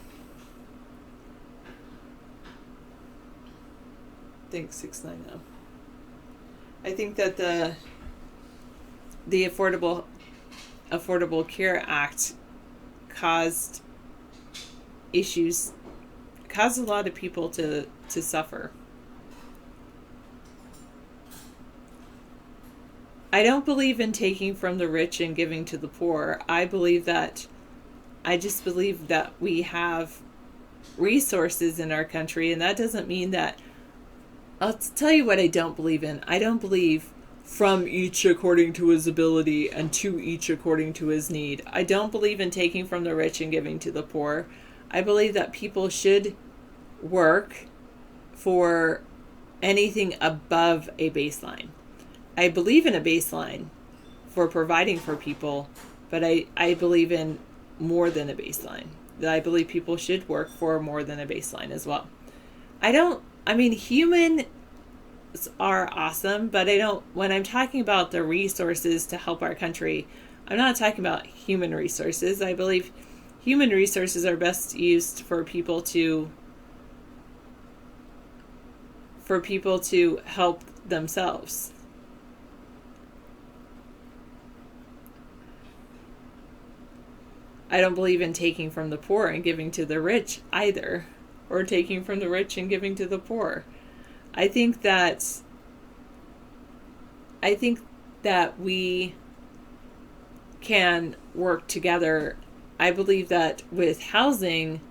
Thanks, 690. I think that the Affordable Care Act caused a lot of people to suffer. I don't believe in taking from the rich and giving to the poor. I just believe that we have resources in our country, and that doesn't mean that. I'll tell you what I don't believe in. I don't believe from each according to his ability and to each according to his need. I don't believe in taking from the rich and giving to the poor. I believe that people should work for anything above a baseline. I believe in a baseline for providing for people, but I believe in more than a baseline. I believe people should work for more than a baseline as well. Humans are awesome, but when I'm talking about the resources to help our country, I'm not talking about human resources. I believe human resources are best used for people to help themselves. I don't believe in taking from the poor and giving to the rich either, or taking from the rich and giving to the poor. I think that we can work together. I believe that with housing,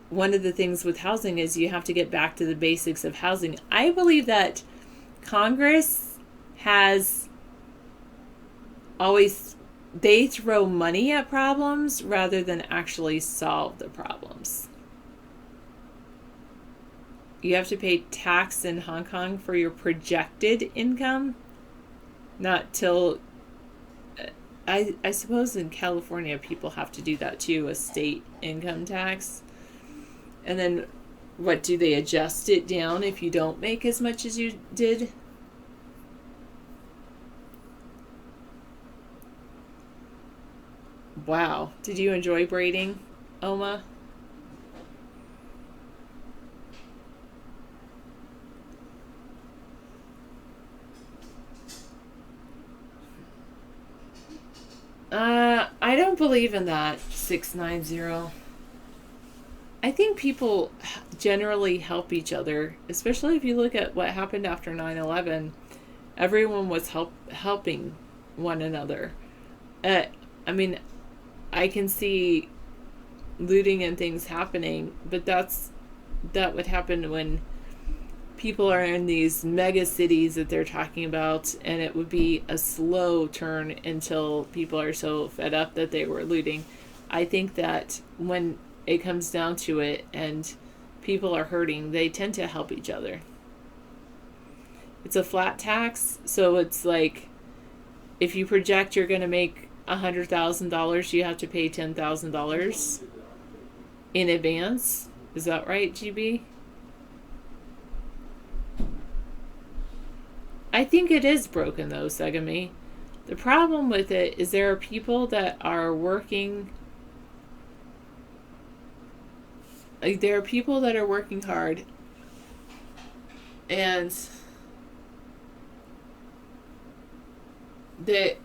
one of the things with housing is you have to get back to the basics of housing. I believe that Congress has always, they throw money at problems rather than actually solve the problems. you have to pay tax in Hong Kong for your projected income, not till I suppose in California people have to do that too, a state income tax. And then what, do they adjust it down if you don't make as much as you did? Wow. Did you enjoy braiding, Oma? I don't believe in that, 690. I think people generally help each other, especially if you look at what happened after 9/11. Everyone was helping one another. I mean, I can see looting and things happening, but that would happen when people are in these mega cities that they're talking about, and it would be a slow turn until people are so fed up that they were looting. I think that when it comes down to it and people are hurting, they tend to help each other. It's a flat tax, so it's like if you project you're going to make $100,000, you have to pay $10,000 in advance. Is that right, GB? I think it is broken though, Segami. The problem with it is there are people that are working. There are people that are working hard, and the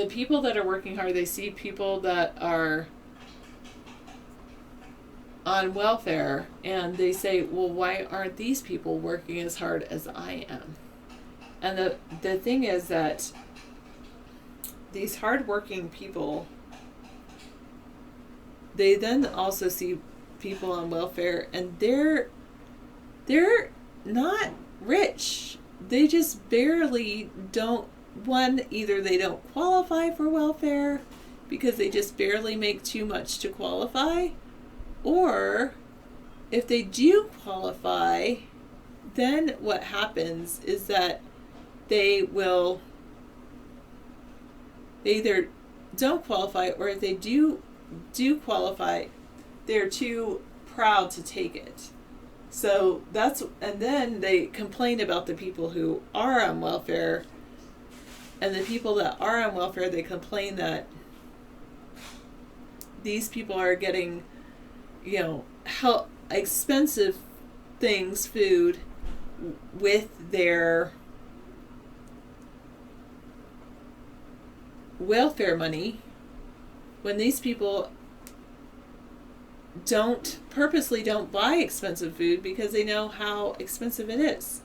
people that are working hard, they see people that are on welfare, and they say, well, why aren't these people working as hard as I am? And the thing is that these hardworking people, they then also see people on welfare, and they're not rich. They just barely don't, either they don't qualify for welfare because they just barely make too much to qualify, or if they do qualify, then what happens is that they either don't qualify, or if they do qualify, they're too proud to take it. So and then they complain about the people who are on welfare, and the people that are on welfare, they complain that these people are getting, expensive things, food, with their welfare money, when these people purposely don't buy expensive food because they know how expensive it is.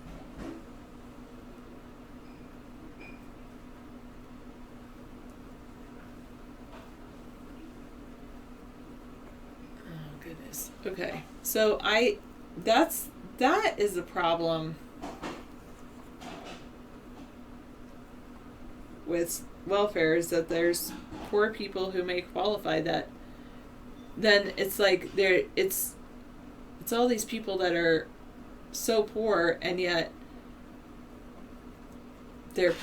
Oh goodness. Okay. So that is a problem with welfare, is that there's poor people who may qualify, that then it's like it's all these people that are so poor, and yet they're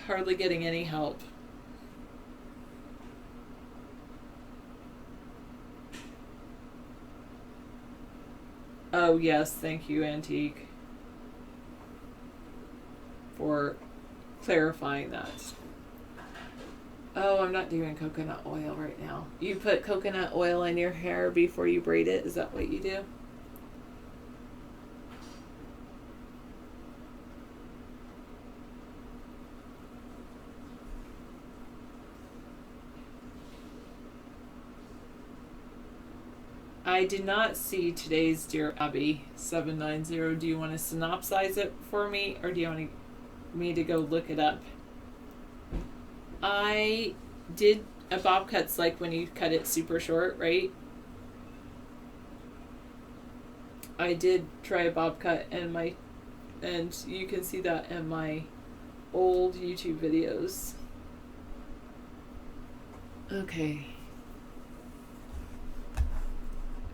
hardly getting any help. Oh yes, thank you, Antique, for clarifying that. Oh, I'm not doing coconut oil right now. You put coconut oil in your hair before you braid it? Is that what you do? I did not see today's Dear Abby 790. Do you want to synopsize it for me, or do you want me to go look it up? I did a bob cut's like when you cut it super short, right? I did try a bob cut, and you can see that in my old YouTube videos. Okay.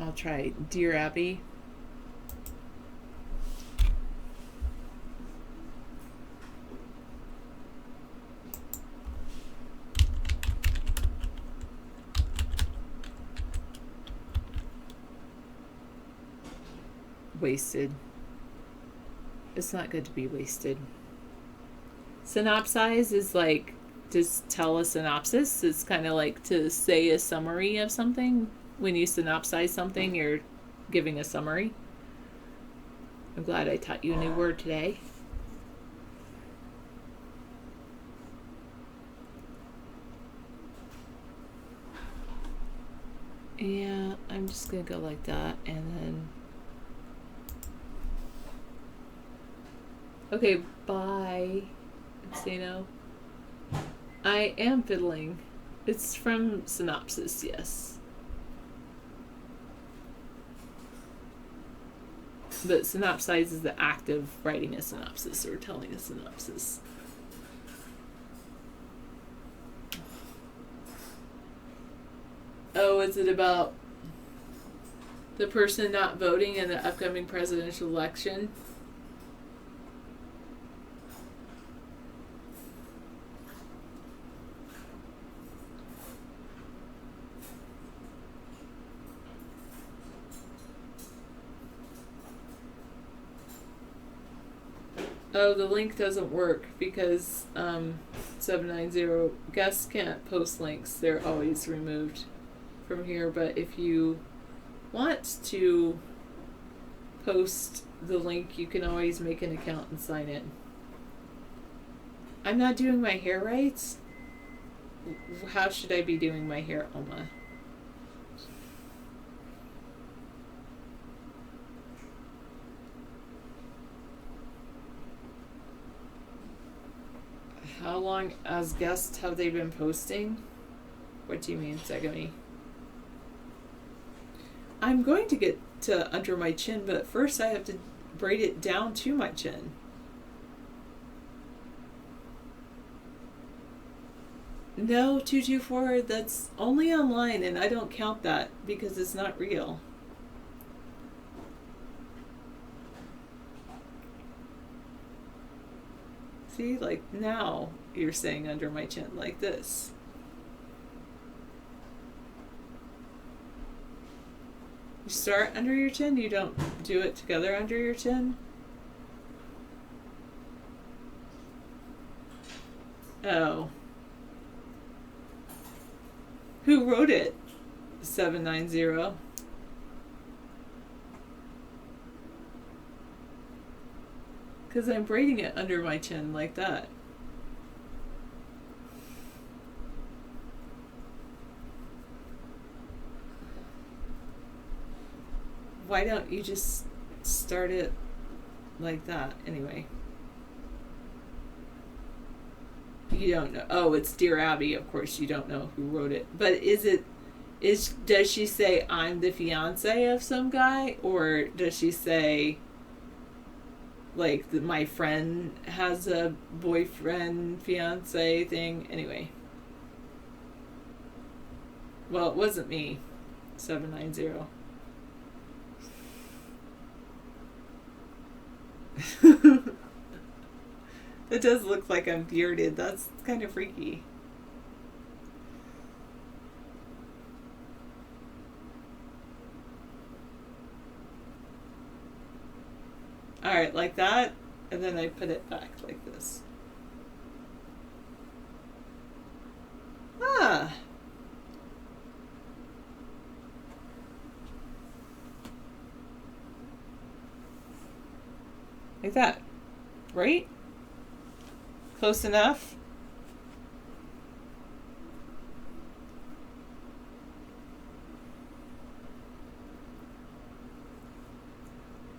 I'll try Dear Abby. wasted. It's not good to be wasted. Synopsize is like just tell a synopsis. It's kind of like to say a summary of something. When you synopsize something, you're giving a summary. I'm glad I taught you a new word today. Yeah, I'm just gonna go like that, and then okay, bye, Absano. I am fiddling. It's from synopsis, yes. But synopsize is the act of writing a synopsis or telling a synopsis. Oh, is it about the person not voting in the upcoming presidential election? Oh, the link doesn't work because 790 guests can't post links. They're always removed from here. But if you want to post the link, you can always make an account and sign in. I'm not doing my hair right. How should I be doing my hair, Alma? How long as guests have they been posting? What do you mean, Segami? I'm going to get to under my chin, but first I have to braid it down to my chin. No, 224, that's only online, and I don't count that because it's not real. See, like now you're saying under my chin like this. You start under your chin, you don't do it together under your chin? Oh. Who wrote it? 790. Because I'm braiding it under my chin like that. Why don't you just start it like that? Anyway. You don't know. Oh, it's Dear Abby. Of course you don't know who wrote it. But does she say I'm the fiance of some guy? Or does she say like my friend has a boyfriend fiance thing? Anyway. Well, it wasn't me. 790. It does look like I'm bearded. That's kind of freaky. Alright, like that, and then I put it back like this. Ah! Like that. Right? Close enough?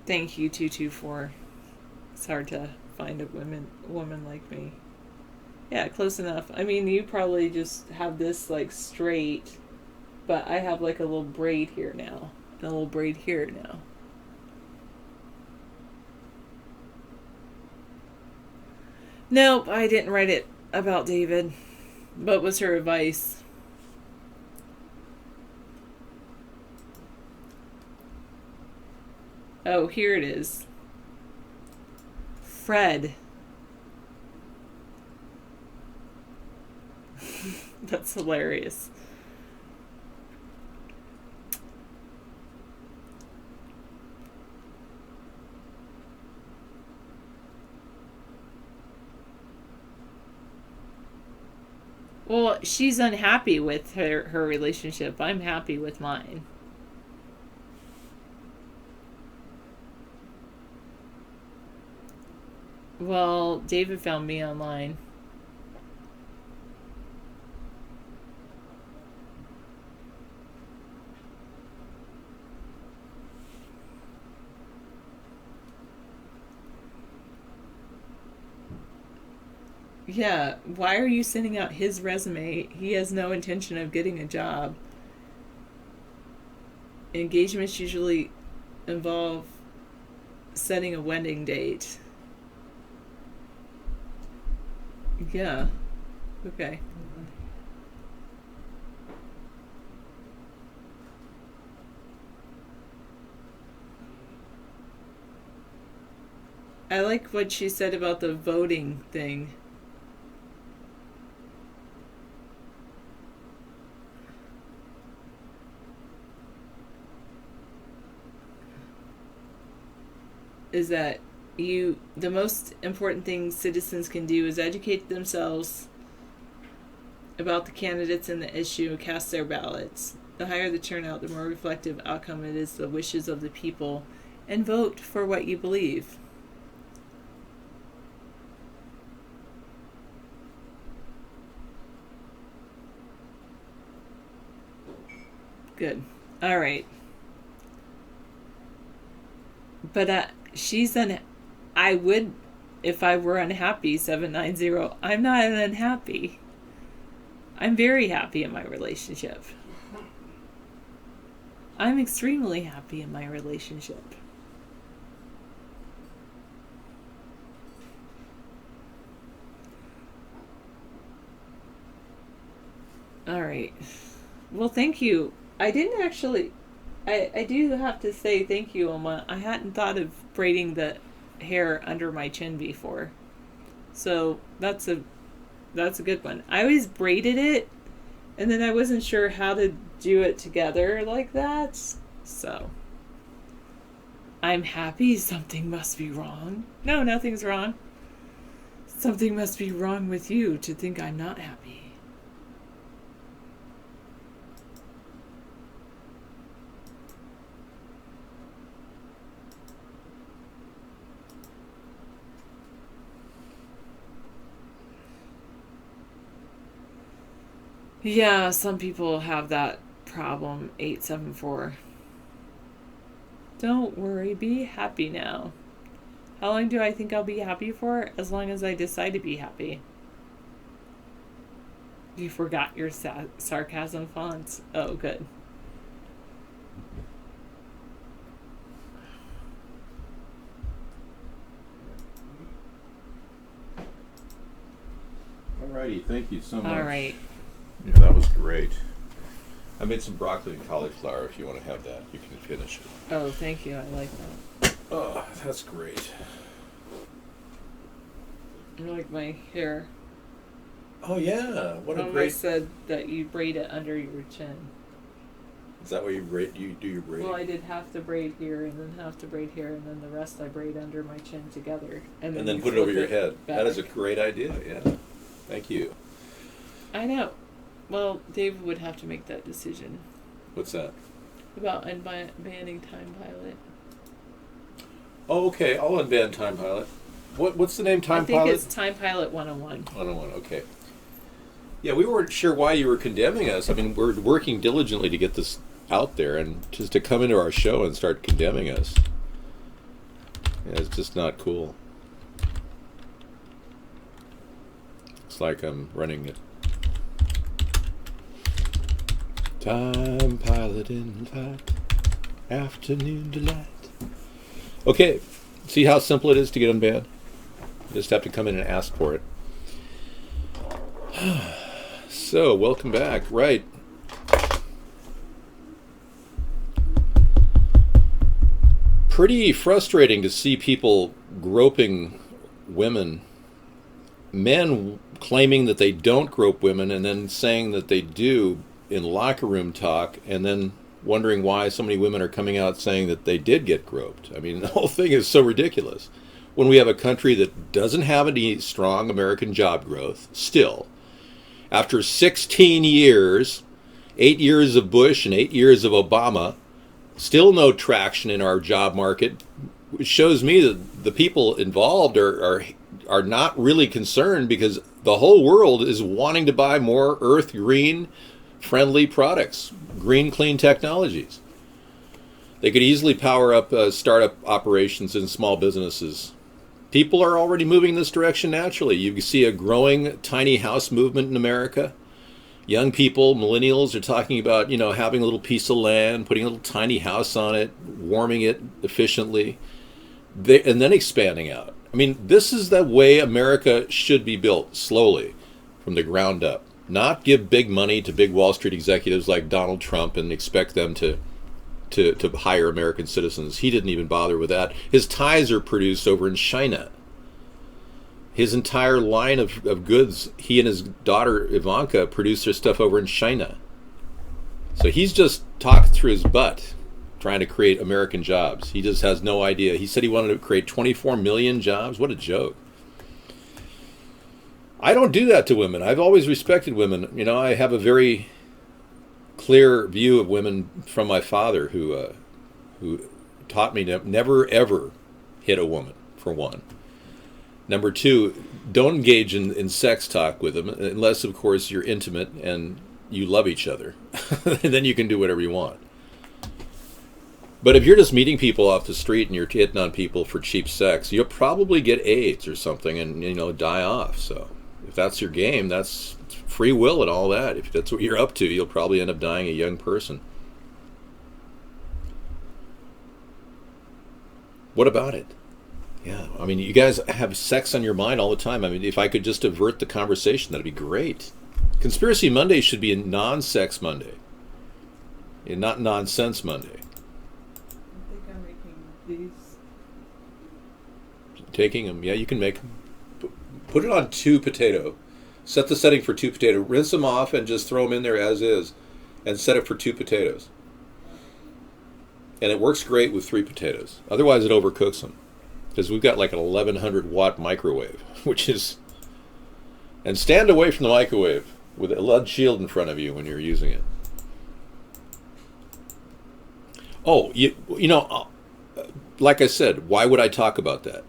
Thank you, 224. It's hard to find a woman like me. Yeah, close enough. I mean, you probably just have this like straight, but I have like a little braid here now, and a little braid here now. Nope, I didn't write it about David. What was her advice? Oh, here it is. Fred. That's hilarious. Well, she's unhappy with her relationship. I'm happy with mine. Well, David found me online. Yeah, why are you sending out his resume? He has no intention of getting a job. Engagements usually involve setting a wedding date. Yeah. Okay. I like what she said about the voting thing. Is that the most important thing citizens can do is educate themselves about the candidates and the issue, cast their ballots. The higher the turnout, the more reflective outcome it is the wishes of the people, and vote for what you believe. Good. All right. But she's I would, if I were unhappy, 790. I'm not unhappy. I'm very happy in my relationship. I'm extremely happy in my relationship. All right. Well, thank you. I didn't actually... I do have to say thank you, Oma. I hadn't thought of braiding the hair under my chin before. So that's a good one. I always braided it, and then I wasn't sure how to do it together like that. So I'm happy. Something must be wrong. No, nothing's wrong. Something must be wrong with you to think I'm not happy. Yeah, some people have that problem. 874. Don't worry, be happy now. How long do I think I'll be happy for? As long as I decide to be happy. You forgot your sarcasm fonts. Oh, good. Alrighty, thank you so much. All right. Yeah, that was great. I made some broccoli and cauliflower. If you want to have that, you can finish it. Oh, thank you. I like that. Oh, that's great. I like my hair. Oh yeah, what a Mama great. said that you braid it under your chin. Is that where you do your braiding? Well, I did half the braid here and then half the braid here, and then the rest I braid under my chin together. And then you put it over flip your head. back. That is a great idea. Yeah. Thank you. I know. Well, Dave would have to make that decision. What's that? About banning Time Pilot. Oh, okay. I'll unban Time Pilot. What's the name? Time Pilot? I think it's Time Pilot 101. 101. Okay. Yeah, we weren't sure why you were condemning us. I mean, we're working diligently to get this out there, and just to come into our show and start condemning us. Yeah, it's just not cool. It's like I'm running it. Time Pilot in fact, afternoon delight. Okay, see how simple it is to get unbanned? You just have to come in and ask for it. So, welcome back. Right. Pretty frustrating to see people groping women. Men claiming that they don't grope women and then saying that they do in locker room talk, and then wondering why so many women are coming out saying that they did get groped. I mean, the whole thing is so ridiculous. When we have a country that doesn't have any strong American job growth, still, After 16 years, 8 years of Bush and 8 years of Obama, still no traction in our job market, which shows me that the people involved are not really concerned, because the whole world is wanting to buy more earth green friendly products, green clean technologies. They could easily power up startup operations and small businesses. People are already moving in this direction naturally. You see a growing tiny house movement in America. Young people, millennials, are talking about, having a little piece of land, putting a little tiny house on it, warming it efficiently, and then expanding out. I mean, this is the way America should be built, slowly, from the ground up. Not give big money to big Wall Street executives like Donald Trump and expect them to hire American citizens. He didn't even bother with that. His ties are produced over in China. His entire line of goods, he and his daughter Ivanka produce their stuff over in China. So he's just talked through his butt trying to create American jobs. He just has no idea. He said he wanted to create 24 million jobs. What a joke. I don't do that to women. I've always respected women. I have a very clear view of women from my father, who taught me to never ever hit a woman, for one. Number two, don't engage in sex talk with them unless, of course, you're intimate and you love each other. Then you can do whatever you want. But if you're just meeting people off the street and you're hitting on people for cheap sex, you'll probably get AIDS or something and die off. So if that's your game, that's free will and all that. If that's what you're up to, you'll probably end up dying a young person. What about it? Yeah, I mean, you guys have sex on your mind all the time. I mean, if I could just avert the conversation, that'd be great. Conspiracy Monday should be a non-sex Monday, and not nonsense Monday. I think I'm making these. Taking them, yeah, you can make them. Put it on 2 potato. Set the setting for 2 potato. Rinse them off and just throw them in there as is, and set it for 2 potatoes. And it works great with 3 potatoes. Otherwise, it overcooks them. Because we've got like an 1100 watt microwave, which is... And stand away from the microwave with a lead shield in front of you when you're using it. Oh, like I said, why would I talk about that?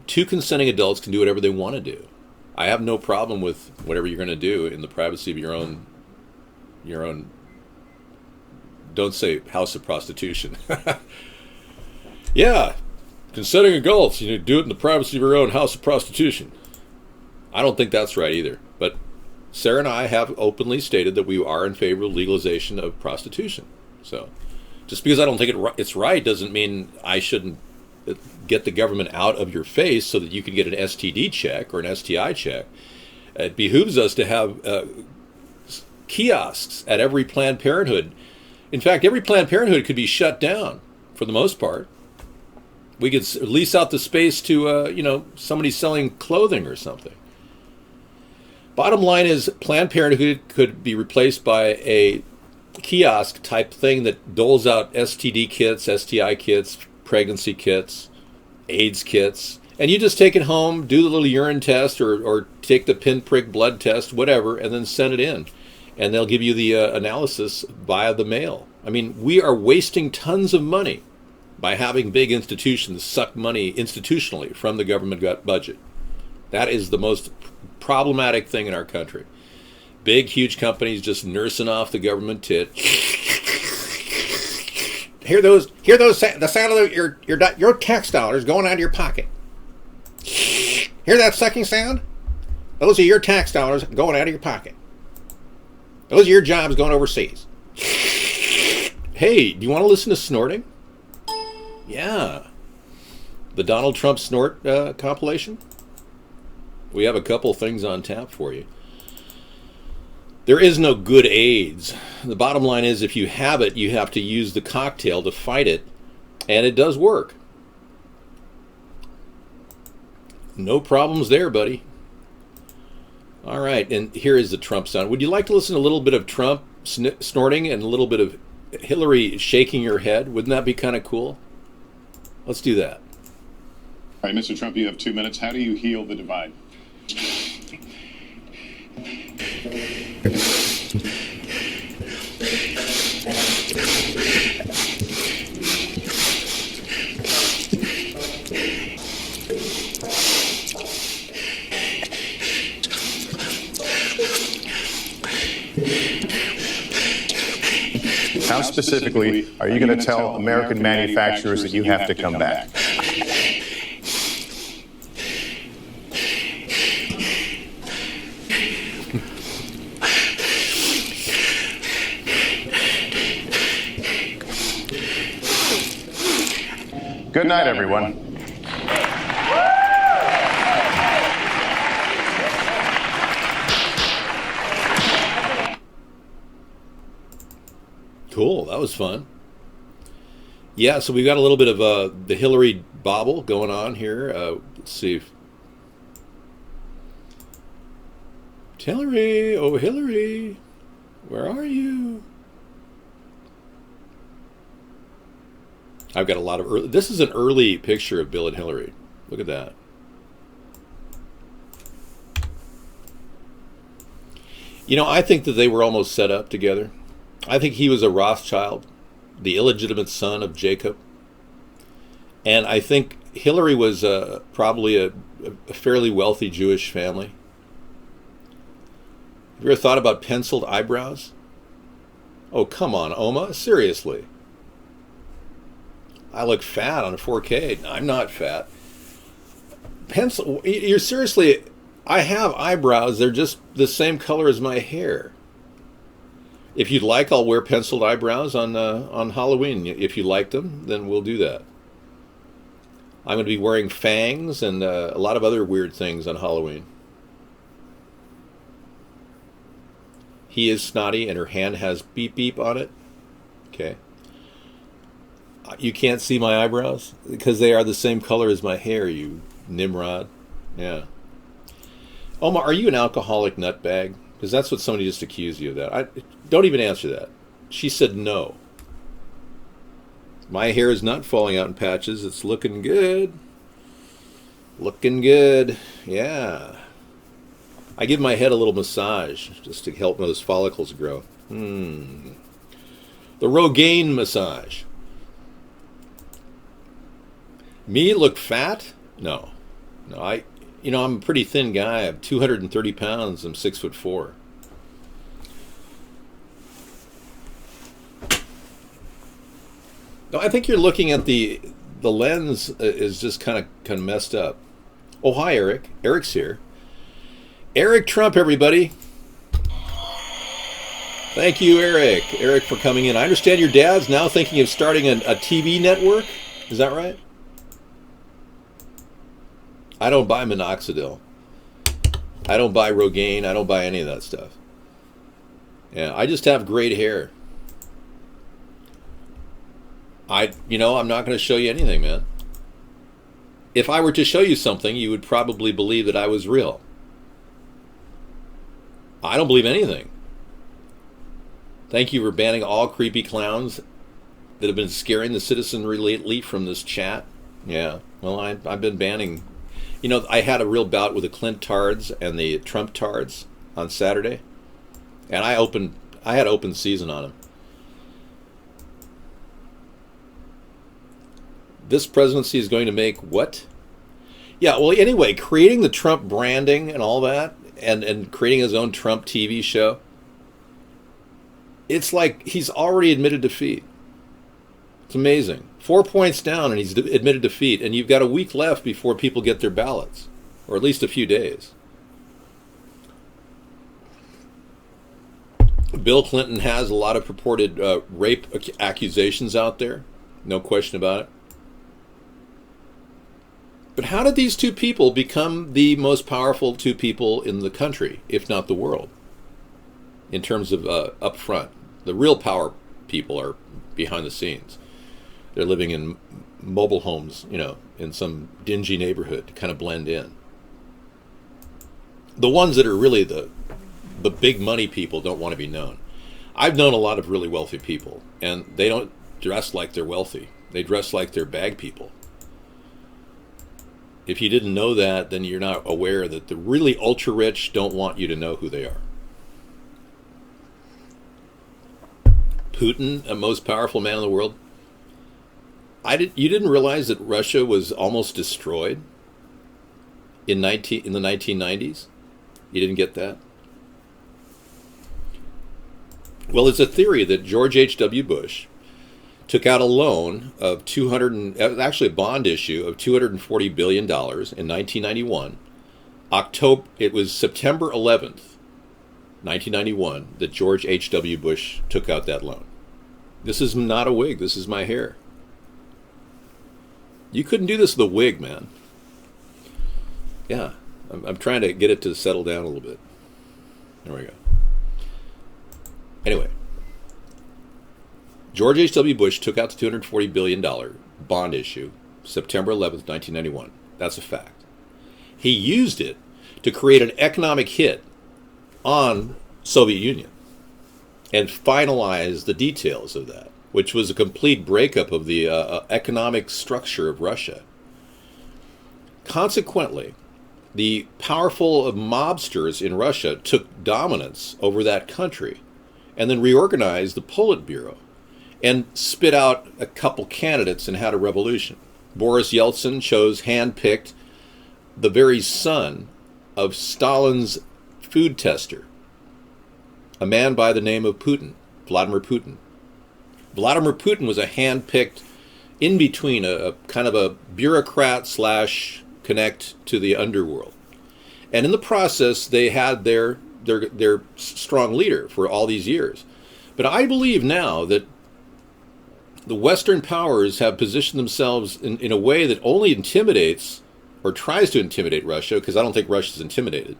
2 consenting adults can do whatever they want to do. I have no problem with whatever you're going to do in the privacy of your own, don't say house of prostitution. Yeah, consenting adults, do it in the privacy of your own house of prostitution. I don't think that's right either. But Sarah and I have openly stated that we are in favor of legalization of prostitution. So just because I don't think it's right doesn't mean I shouldn't get the government out of your face so that you can get an STD check or an STI check. It behooves us to have kiosks at every Planned Parenthood. In fact, every Planned Parenthood could be shut down for the most part. We could lease out the space to, somebody selling clothing or something. Bottom line is Planned Parenthood could be replaced by a kiosk type thing that doles out STD kits, STI kits, pregnancy kits, AIDS kits, and you just take it home, do the little urine test or take the pinprick blood test, whatever, and then send it in. And they'll give you the analysis via the mail. I mean, we are wasting tons of money by having big institutions suck money institutionally from the government budget. That is the most problematic thing in our country. Big, huge companies just nursing off the government tit. Hear those the sound of your tax dollars going out of your pocket. Hear that sucking sound? Those are your tax dollars going out of your pocket. Those are your jobs going overseas. Hey, do you want to listen to snorting? Yeah. The Donald Trump snort compilation? We have a couple things on tap for you. There is no good AIDS. The bottom line is if you have it, you have to use the cocktail to fight it, and it does work. No problems there, buddy. All right, and here is the Trump sound. Would you like to listen to a little bit of Trump snorting and a little bit of Hillary shaking her head? Wouldn't that be kind of cool? Let's do that. All right, Mr. Trump, you have 2 minutes. How do you heal the divide? How specifically are you going to tell American manufacturers that you have to come back? Good night, everyone. Cool, that was fun. Yeah, so we've got a little bit of the Hillary bobble going on here. Let's see. Hillary, oh Hillary, where are you? I've got a lot of early. This is an early picture of Bill and Hillary. Look at that. You know, I think that they were almost set up together. I think he was a Rothschild, the illegitimate son of Jacob. And I think Hillary was probably a fairly wealthy Jewish family. Have you ever thought about penciled eyebrows? Oh, come on, Oma, seriously. I look fat on a 4K. I'm not fat. Pencil, you're seriously, I have eyebrows. They're just the same color as my hair. If you'd like, I'll wear penciled eyebrows on Halloween. If you like them, then we'll do that. I'm going to be wearing fangs and a lot of other weird things on Halloween. He is snotty and her hand has beep beep on it. Okay. You can't see my eyebrows because they are the same color as my hair, you Nimrod. Yeah. Oma, are you an alcoholic nutbag? Because that's what somebody just accused you of that. Don't even answer that. She said no. My hair is not falling out in patches. It's looking good. Looking good. Yeah. I give my head a little massage just to help those follicles grow. The Rogaine massage. Me look fat? No. No, I'm a pretty thin guy. I'm 230 pounds. I'm 6'4". No, I think you're looking at the lens is just kind of messed up. Oh, hi, Eric. Eric's here. Eric Trump, everybody. Thank you, Eric. Eric, for coming in. I understand your dad's now thinking of starting a TV network. Is that right? I don't buy minoxidil. I don't buy Rogaine. I don't buy any of that stuff. Yeah, I just have great hair. I'm not going to show you anything, man. If I were to show you something, you would probably believe that I was real. I don't believe anything. Thank you for banning all creepy clowns that have been scaring the citizenry lately from this chat. Yeah, well, I've been banning. I had a real bout with the Clint Tards and the Trump Tards on Saturday, and I had open season on them. This presidency is going to make what? Yeah, well, anyway, creating the Trump branding and all that, and creating his own Trump TV show, it's like he's already admitted defeat. It's amazing. 4 points down and he's admitted defeat, and you've got a week left before people get their ballots, or at least a few days. Bill Clinton has a lot of purported rape accusations out there, no question about it. But how did these two people become the most powerful two people in the country, if not the world, in terms of up front? The real power people are behind the scenes. They're living in mobile homes, in some dingy neighborhood to kind of blend in. The ones that are really the big money people don't want to be known. I've known a lot of really wealthy people, and they don't dress like they're wealthy. They dress like they're bag people. If you didn't know that, then you're not aware that the really ultra-rich don't want you to know who they are. Putin a most powerful man in the world? You didn't realize that Russia was almost destroyed in the 1990s? You didn't get that? Well, it's a theory that George H.W. Bush took out a loan of actually a bond issue of $240 billion in 1991. It was September 11th, 1991, that George H.W. Bush took out that loan. This is not a wig. This is my hair. You couldn't do this with a wig, man. Yeah, I'm trying to get it to settle down a little bit. There we go. Anyway, George H.W. Bush took out the $240 billion bond issue September 11th, 1991. That's a fact. He used it to create an economic hit on Soviet Union and finalize the details of that, which was a complete breakup of the economic structure of Russia. Consequently, the powerful mobsters in Russia took dominance over that country and then reorganized the Politburo and spit out a couple candidates and had a revolution. Boris Yeltsin handpicked the very son of Stalin's food tester, a man by the name of Putin, Vladimir Putin. Vladimir Putin was a handpicked in-between, a kind of a bureaucrat / connect to the underworld. And in the process, they had their strong leader for all these years. But I believe now that the Western powers have positioned themselves in a way that only intimidates or tries to intimidate Russia, because I don't think Russia's intimidated.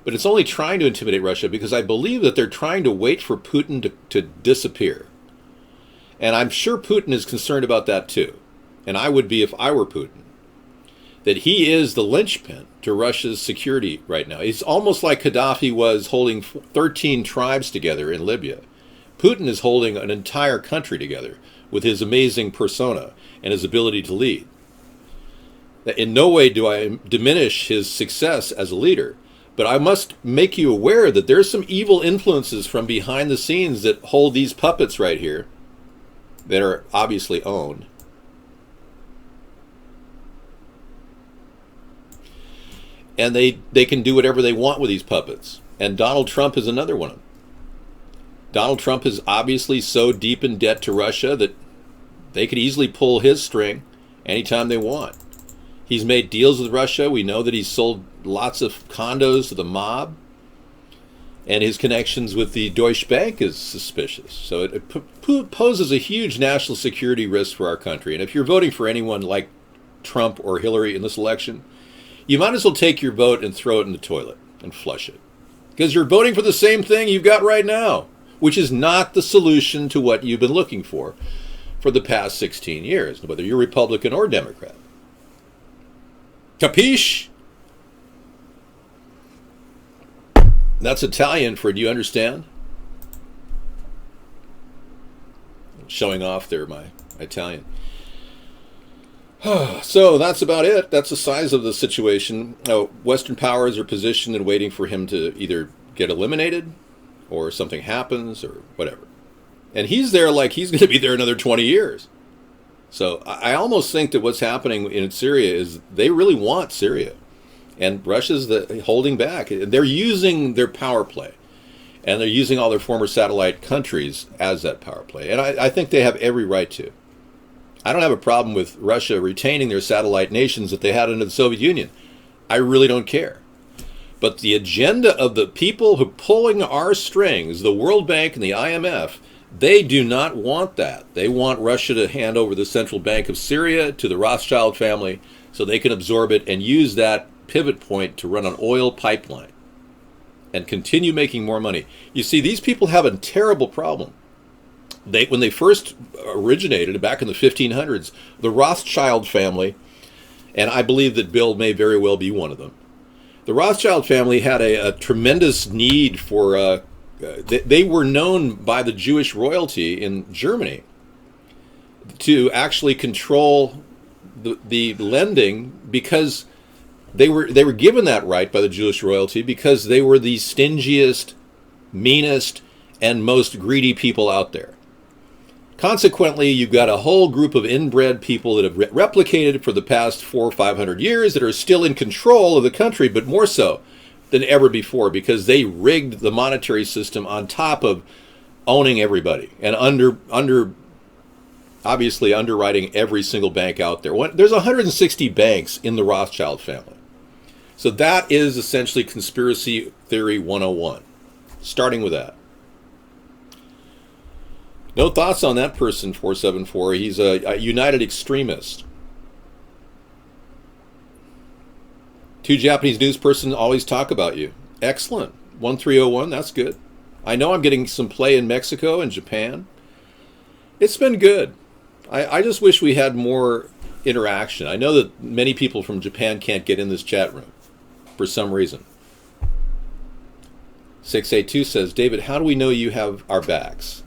But it's only trying to intimidate Russia because I believe that they're trying to wait for Putin to disappear. And I'm sure Putin is concerned about that too. And I would be if I were Putin. That he is the linchpin to Russia's security right now. It's almost like Gaddafi was holding 13 tribes together in Libya. Putin is holding an entire country together with his amazing persona and his ability to lead. In no way do I diminish his success as a leader, but I must make you aware that there's some evil influences from behind the scenes that hold these puppets right here that are obviously owned. And they can do whatever they want with these puppets. And Donald Trump is another one of them. Donald Trump is obviously so deep in debt to Russia that they could easily pull his string anytime they want. He's made deals with Russia. We know that he's sold lots of condos to the mob. And his connections with the Deutsche Bank is suspicious. So it poses a huge national security risk for our country. And if you're voting for anyone like Trump or Hillary in this election, you might as well take your vote and throw it in the toilet and flush it. Because you're voting for the same thing you've got right now, which is not the solution to what you've been looking for the past 16 years, whether you're Republican or Democrat. Capiche? That's Italian for, do you understand? Showing off there my Italian. So that's about it. That's the size of the situation. Western powers are positioned and waiting for him to either get eliminated or something happens or whatever. And he's there like he's going to be there another 20 years. So I almost think that what's happening in Syria is they really want Syria. And Russia's holding back. They're using their power play. And they're using all their former satellite countries as that power play. And I think they have every right to. I don't have a problem with Russia retaining their satellite nations that they had under the Soviet Union. I really don't care. But the agenda of the people who are pulling our strings, the World Bank and the IMF, they do not want that. They want Russia to hand over the Central Bank of Syria to the Rothschild family so they can absorb it and use that pivot point to run an oil pipeline and continue making more money. You see, these people have a terrible problem. When they first originated back in the 1500s, the Rothschild family, and I believe that Bill may very well be one of them, the Rothschild family had a tremendous need for, they were known by the Jewish royalty in Germany to actually control the lending because they were given that right by the Jewish royalty because they were the stingiest, meanest, and most greedy people out there. Consequently, you've got a whole group of inbred people that have replicated for the past 400 or 500 years that are still in control of the country, but more so than ever before because they rigged the monetary system on top of owning everybody and obviously underwriting every single bank out there. There's 160 banks in the Rothschild family. So that is essentially conspiracy theory 101, starting with that. No thoughts on that person, 474. He's a united extremist. Two Japanese news persons always talk about you. Excellent. 1301, that's good. I know I'm getting some play in Mexico and Japan. It's been good. I just wish we had more interaction. I know that many people from Japan can't get in this chat room for some reason. 682 says, David, how do we know you have our backs?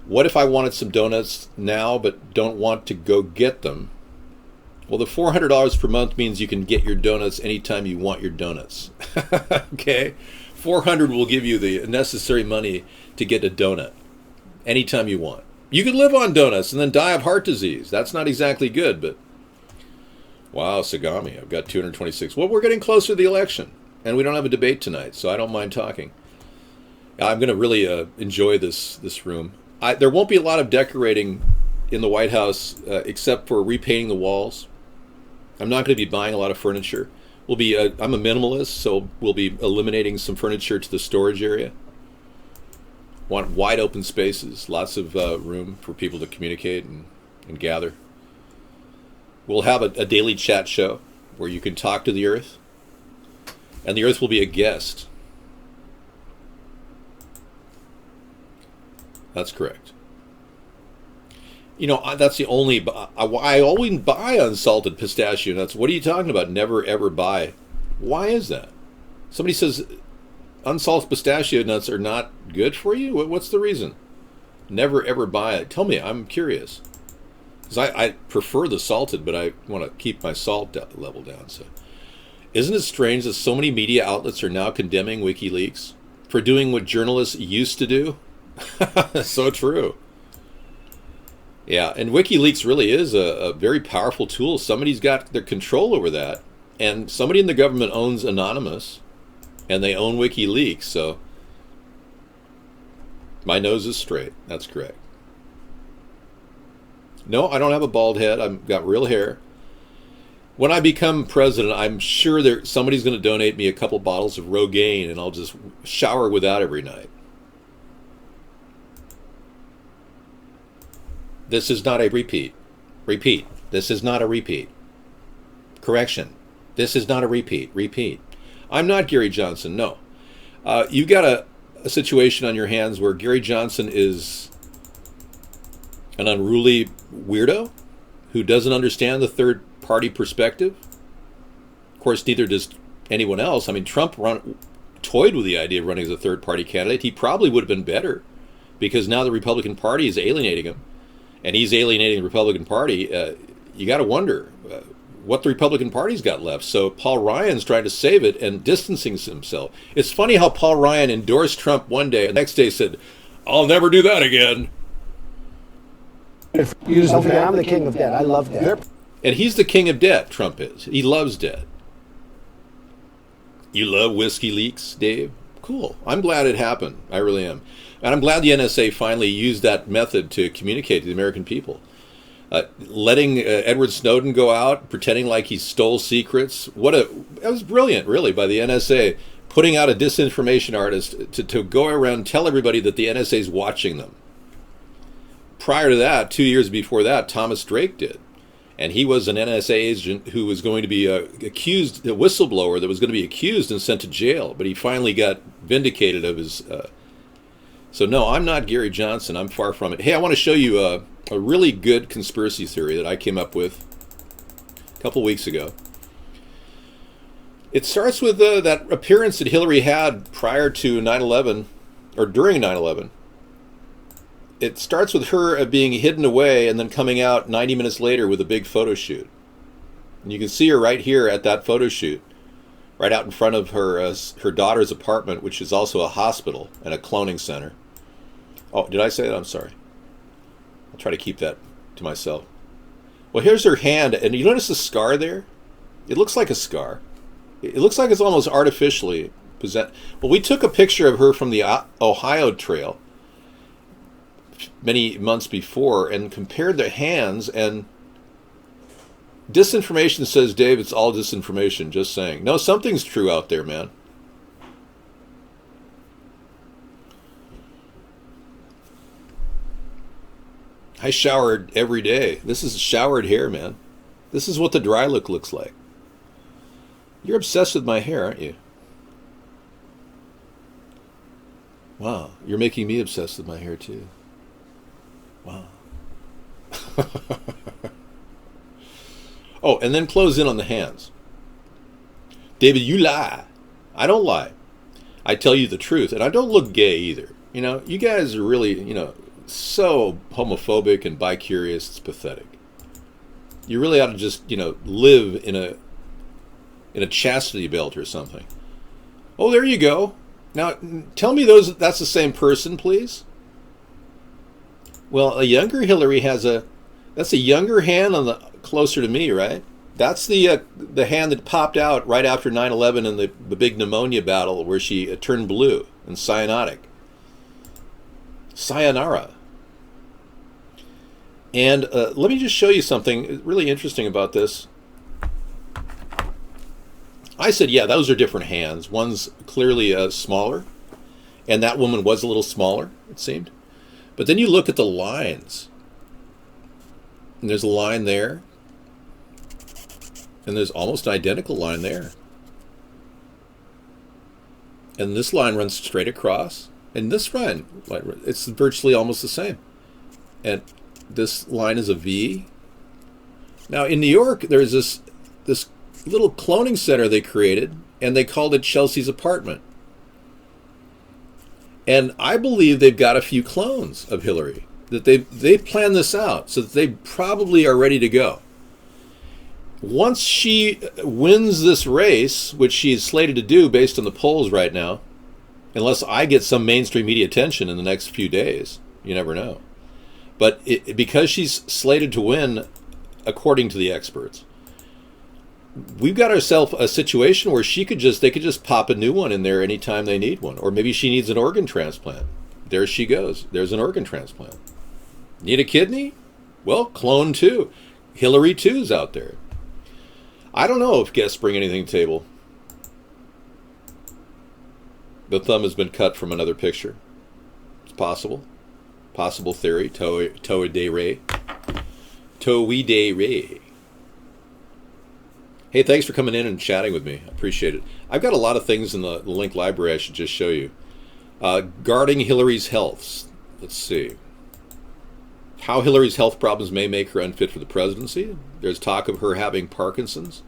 What if I wanted some donuts now but don't want to go get them? Well, the $400 per month means you can get your donuts anytime you want your donuts. Okay? $400 will give you the necessary money to get a donut anytime you want. You could live on donuts and then die of heart disease. That's not exactly good, but wow, Sagami, I've got 226. Well, we're getting closer to the election, and we don't have a debate tonight, so I don't mind talking. I'm going to really enjoy this room. There won't be a lot of decorating in the White House except for repainting the walls. I'm not going to be buying a lot of furniture. I'm a minimalist, so we'll be eliminating some furniture to the storage area. Want wide open spaces, lots of room for people to communicate and gather. We'll have a daily chat show where you can talk to the Earth, and the Earth will be a guest. That's correct. You know, that's the only... I always buy unsalted pistachio nuts. What are you talking about? Never, ever buy. Why is that? Somebody says unsalted pistachio nuts are not good for you? What's the reason? Never, ever buy it. Tell me, I'm curious. Because I prefer the salted, but I want to keep my salt level down. So, isn't it strange that so many media outlets are now condemning WikiLeaks for doing what journalists used to do? So true. Yeah, and WikiLeaks really is a very powerful tool. Somebody's got their control over that, and somebody in the government owns Anonymous, and they own WikiLeaks, so my nose is straight. That's correct. No, I don't have a bald head. I've got real hair. When I become president, I'm sure somebody's going to donate me a couple bottles of Rogaine, and I'll just shower with that every night. This is not a repeat. Repeat. This is not a repeat. Correction. This is not a repeat. Repeat. I'm not Gary Johnson. No. You've got a situation on your hands where Gary Johnson is an unruly weirdo who doesn't understand the third party perspective. Of course, neither does anyone else. I mean, Trump toyed with the idea of running as a third party candidate. He probably would have been better because now the Republican Party is alienating him. And he's alienating the Republican Party. You got to wonder what the Republican Party's got left. So Paul Ryan's trying to save it and distancing himself. It's funny how Paul Ryan endorsed Trump one day and the next day said, I'll never do that again. Don't forget, I'm the king of debt. I love debt. And he's the king of debt, Trump is. He loves debt. You love whiskey leaks, Dave? Cool. I'm glad it happened. I really am. And I'm glad the NSA finally used that method to communicate to the American people. Letting Edward Snowden go out, pretending like he stole secrets. That was brilliant, really, by the NSA, putting out a disinformation artist to go around and tell everybody that the NSA is watching them. Prior to that, 2 years before that, Thomas Drake did. And he was an NSA agent who was going to be accused, a whistleblower that was going to be accused and sent to jail. But he finally got vindicated of his... So no, I'm not Gary Johnson. I'm far from it. Hey, I want to show you a really good conspiracy theory that I came up with a couple weeks ago. It starts with that appearance that Hillary had prior to 9/11, or during 9/11. It starts with her being hidden away and then coming out 90 minutes later with a big photo shoot. And you can see her right here at that photo shoot right out in front of her daughter's apartment, which is also a hospital and a cloning center. Oh, did I say that? I'm sorry. I'll try to keep that to myself. Well, here's her hand, and you notice the scar there? It looks like a scar. It looks like it's almost artificially present. Well, we took a picture of her from the Ohio Trail many months before and compared the hands, and disinformation says, Dave, it's all disinformation, just saying. No, something's true out there, man. I showered every day. This is showered hair, man. This is what the dry look looks like. You're obsessed with my hair, aren't you? Wow, you're making me obsessed with my hair too. Wow. Oh, and then close in on the hands. David, you lie. I don't lie. I tell you the truth, and I don't look gay either. You know, you guys are really, so homophobic and bi-curious, it's pathetic. You really ought to just, live in a chastity belt or something. Oh, there you go. Now, tell me that's the same person, please. Well, a younger Hillary that's a younger hand closer to me, right? That's the hand that popped out right after 9/11 and the big pneumonia battle where she turned blue and cyanotic. Sayonara. And let me just show you something really interesting about this. I said, yeah, those are different hands. One's clearly smaller, and that woman was a little smaller, it seemed. But then you look at the lines, and there's a line there, and there's almost an identical line there. And this line runs straight across, and this line, it's virtually almost the same. And this line is a V. Now, in New York, there's this little cloning center they created, and they called it Chelsea's apartment. And I believe they've got a few clones of Hillary, that they planned this out so that they probably are ready to go. Once she wins this race, which she's slated to do based on the polls right now, unless I get some mainstream media attention in the next few days, you never know. But because she's slated to win, according to the experts, we've got ourselves a situation where they could just pop a new one in there anytime they need one. Or maybe she needs an organ transplant. There she goes. There's an organ transplant. Need a kidney? Well, clone 2. Hillary 2's out there. I don't know if guests bring anything to the table. The thumb has been cut from another picture. It's possible. Possible theory. Toe de re. Hey, thanks for coming in and chatting with me. I appreciate it. I've got a lot of things in the link library I should just show you. Guarding Hillary's health. Let's see. How Hillary's health problems may make her unfit for the presidency. There's talk of her having Parkinson's.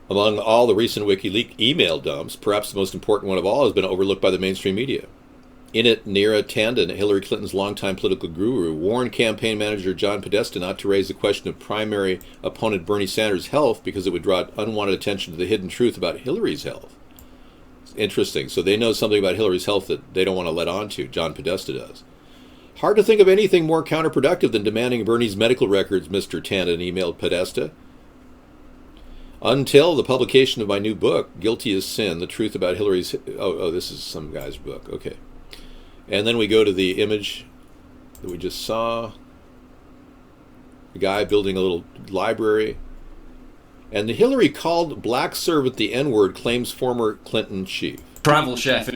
Among all the recent WikiLeaks email dumps, perhaps the most important one of all has been overlooked by the mainstream media. In it, Neera Tanden, Hillary Clinton's longtime political guru, warned campaign manager John Podesta not to raise the question of primary opponent Bernie Sanders' health because it would draw unwanted attention to the hidden truth about Hillary's health. It's interesting. So they know something about Hillary's health that they don't want to let on to. John Podesta does. Hard to think of anything more counterproductive than demanding Bernie's medical records, Mr. Tanden emailed Podesta. Until the publication of my new book, Guilty as Sin, the truth about Hillary's... Oh, this is some guy's book. Okay. And then we go to the image that we just saw. The guy building a little library. And the Hillary called black servant the N-word, claims former Clinton chief. Travel chef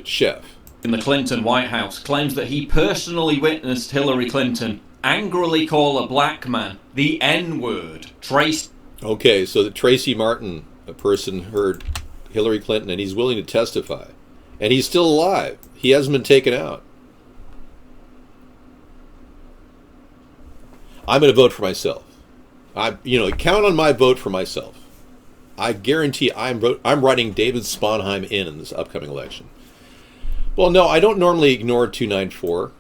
in the Clinton White House claims that he personally witnessed Hillary Clinton angrily call a black man the N-word. Okay, so that Tracy Martin, a person, heard Hillary Clinton, and he's willing to testify. And he's still alive. He hasn't been taken out. I'm going to vote for myself. Count on my vote for myself. I guarantee I'm writing David Sponheim in this upcoming election. Well, no, I don't normally ignore 294.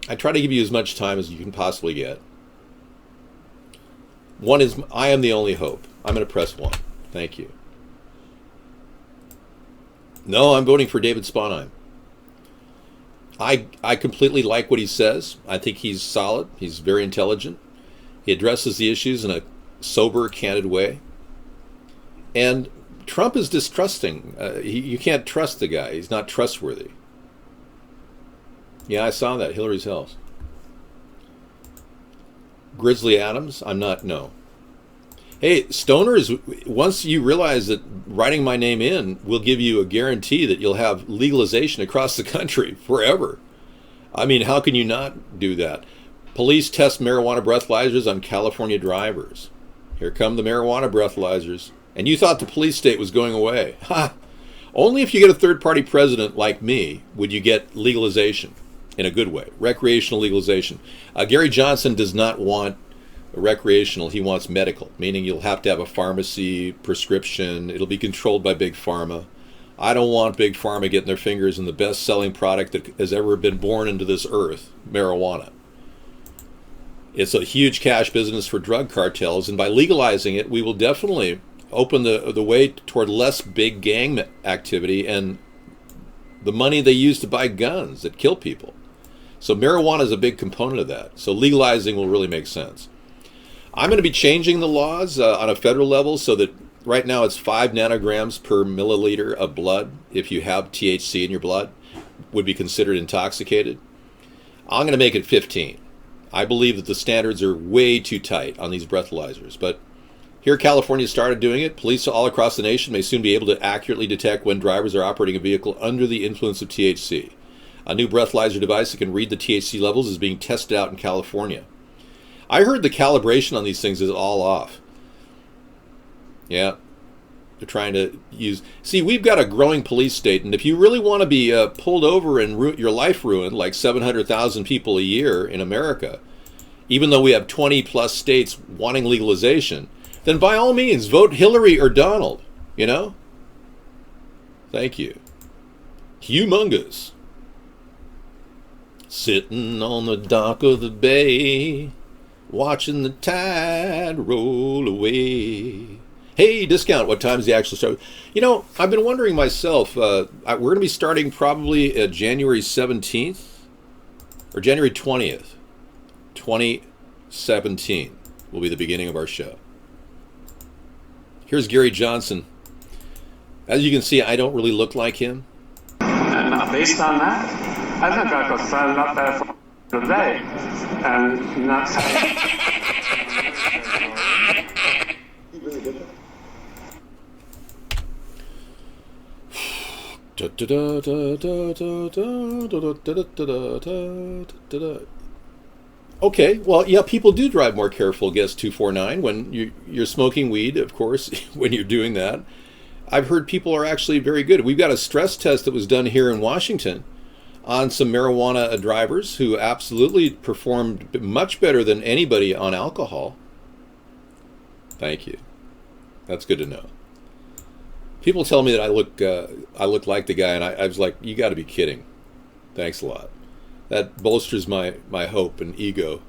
I try to give you as much time as you can possibly get. One is, I am the only hope. I'm going to press 1. Thank you. No, I'm voting for David Sponheim. I completely like what he says. I think he's solid. He's very intelligent. He addresses the issues in a sober, candid way. And Trump is distrusting. You can't trust the guy. He's not trustworthy. Yeah, I saw that. Hillary's house. Grizzly Adams, I'm not, no. Hey, stoners, once you realize that writing my name in will give you a guarantee that you'll have legalization across the country forever. I mean, how can you not do that? Police test marijuana breathalyzers on California drivers. Here come the marijuana breathalyzers. And you thought the police state was going away. Ha! Only if you get a third-party president like me would you get legalization in a good way, recreational legalization. Gary Johnson does not want recreational, he wants medical, meaning you'll have to have a pharmacy prescription. It'll be controlled by Big Pharma. I don't want Big Pharma getting their fingers in the best-selling product that has ever been born into this earth, marijuana. It's a huge cash business for drug cartels, and by legalizing it, we will definitely open the way toward less big gang activity and the money they use to buy guns that kill people. So marijuana is a big component of that. So legalizing will really make sense. I'm going to be changing the laws on a federal level so that right now it's 5 nanograms per milliliter of blood. If you have THC in your blood, would be considered intoxicated. I'm going to make it 15. I believe that the standards are way too tight on these breathalyzers. But here California started doing it. Police all across the nation may soon be able to accurately detect when drivers are operating a vehicle under the influence of THC. A new breathalyzer device that can read the THC levels is being tested out in California. I heard the calibration on these things is all off. Yeah, they're trying to use... See, we've got a growing police state, and if you really want to be pulled over and your life ruined, like 700,000 people a year in America, even though we have 20-plus states wanting legalization, then by all means, vote Hillary or Donald, you know? Thank you. Humongous. Sitting on the dock of the bay, watching the tide roll away. Hey, discount, what time's the actual show? You know, I've been wondering myself, we're going to be starting probably January 17th or January 20th. 2017 will be the beginning of our show. Here's Gary Johnson. As you can see, I don't really look like him. And based on that, I think I could stand up there for today and not Okay, well, yeah, people do drive more careful, guess 249, when you're smoking weed, of course, when you're doing that. I've heard people are actually very good. We've got a stress test that was done here in Washington on some marijuana drivers who absolutely performed much better than anybody on alcohol. Thank you. That's good to know. People tell me that I look like the guy, and I was like, you got to be kidding. Thanks a lot. That bolsters my hope and ego.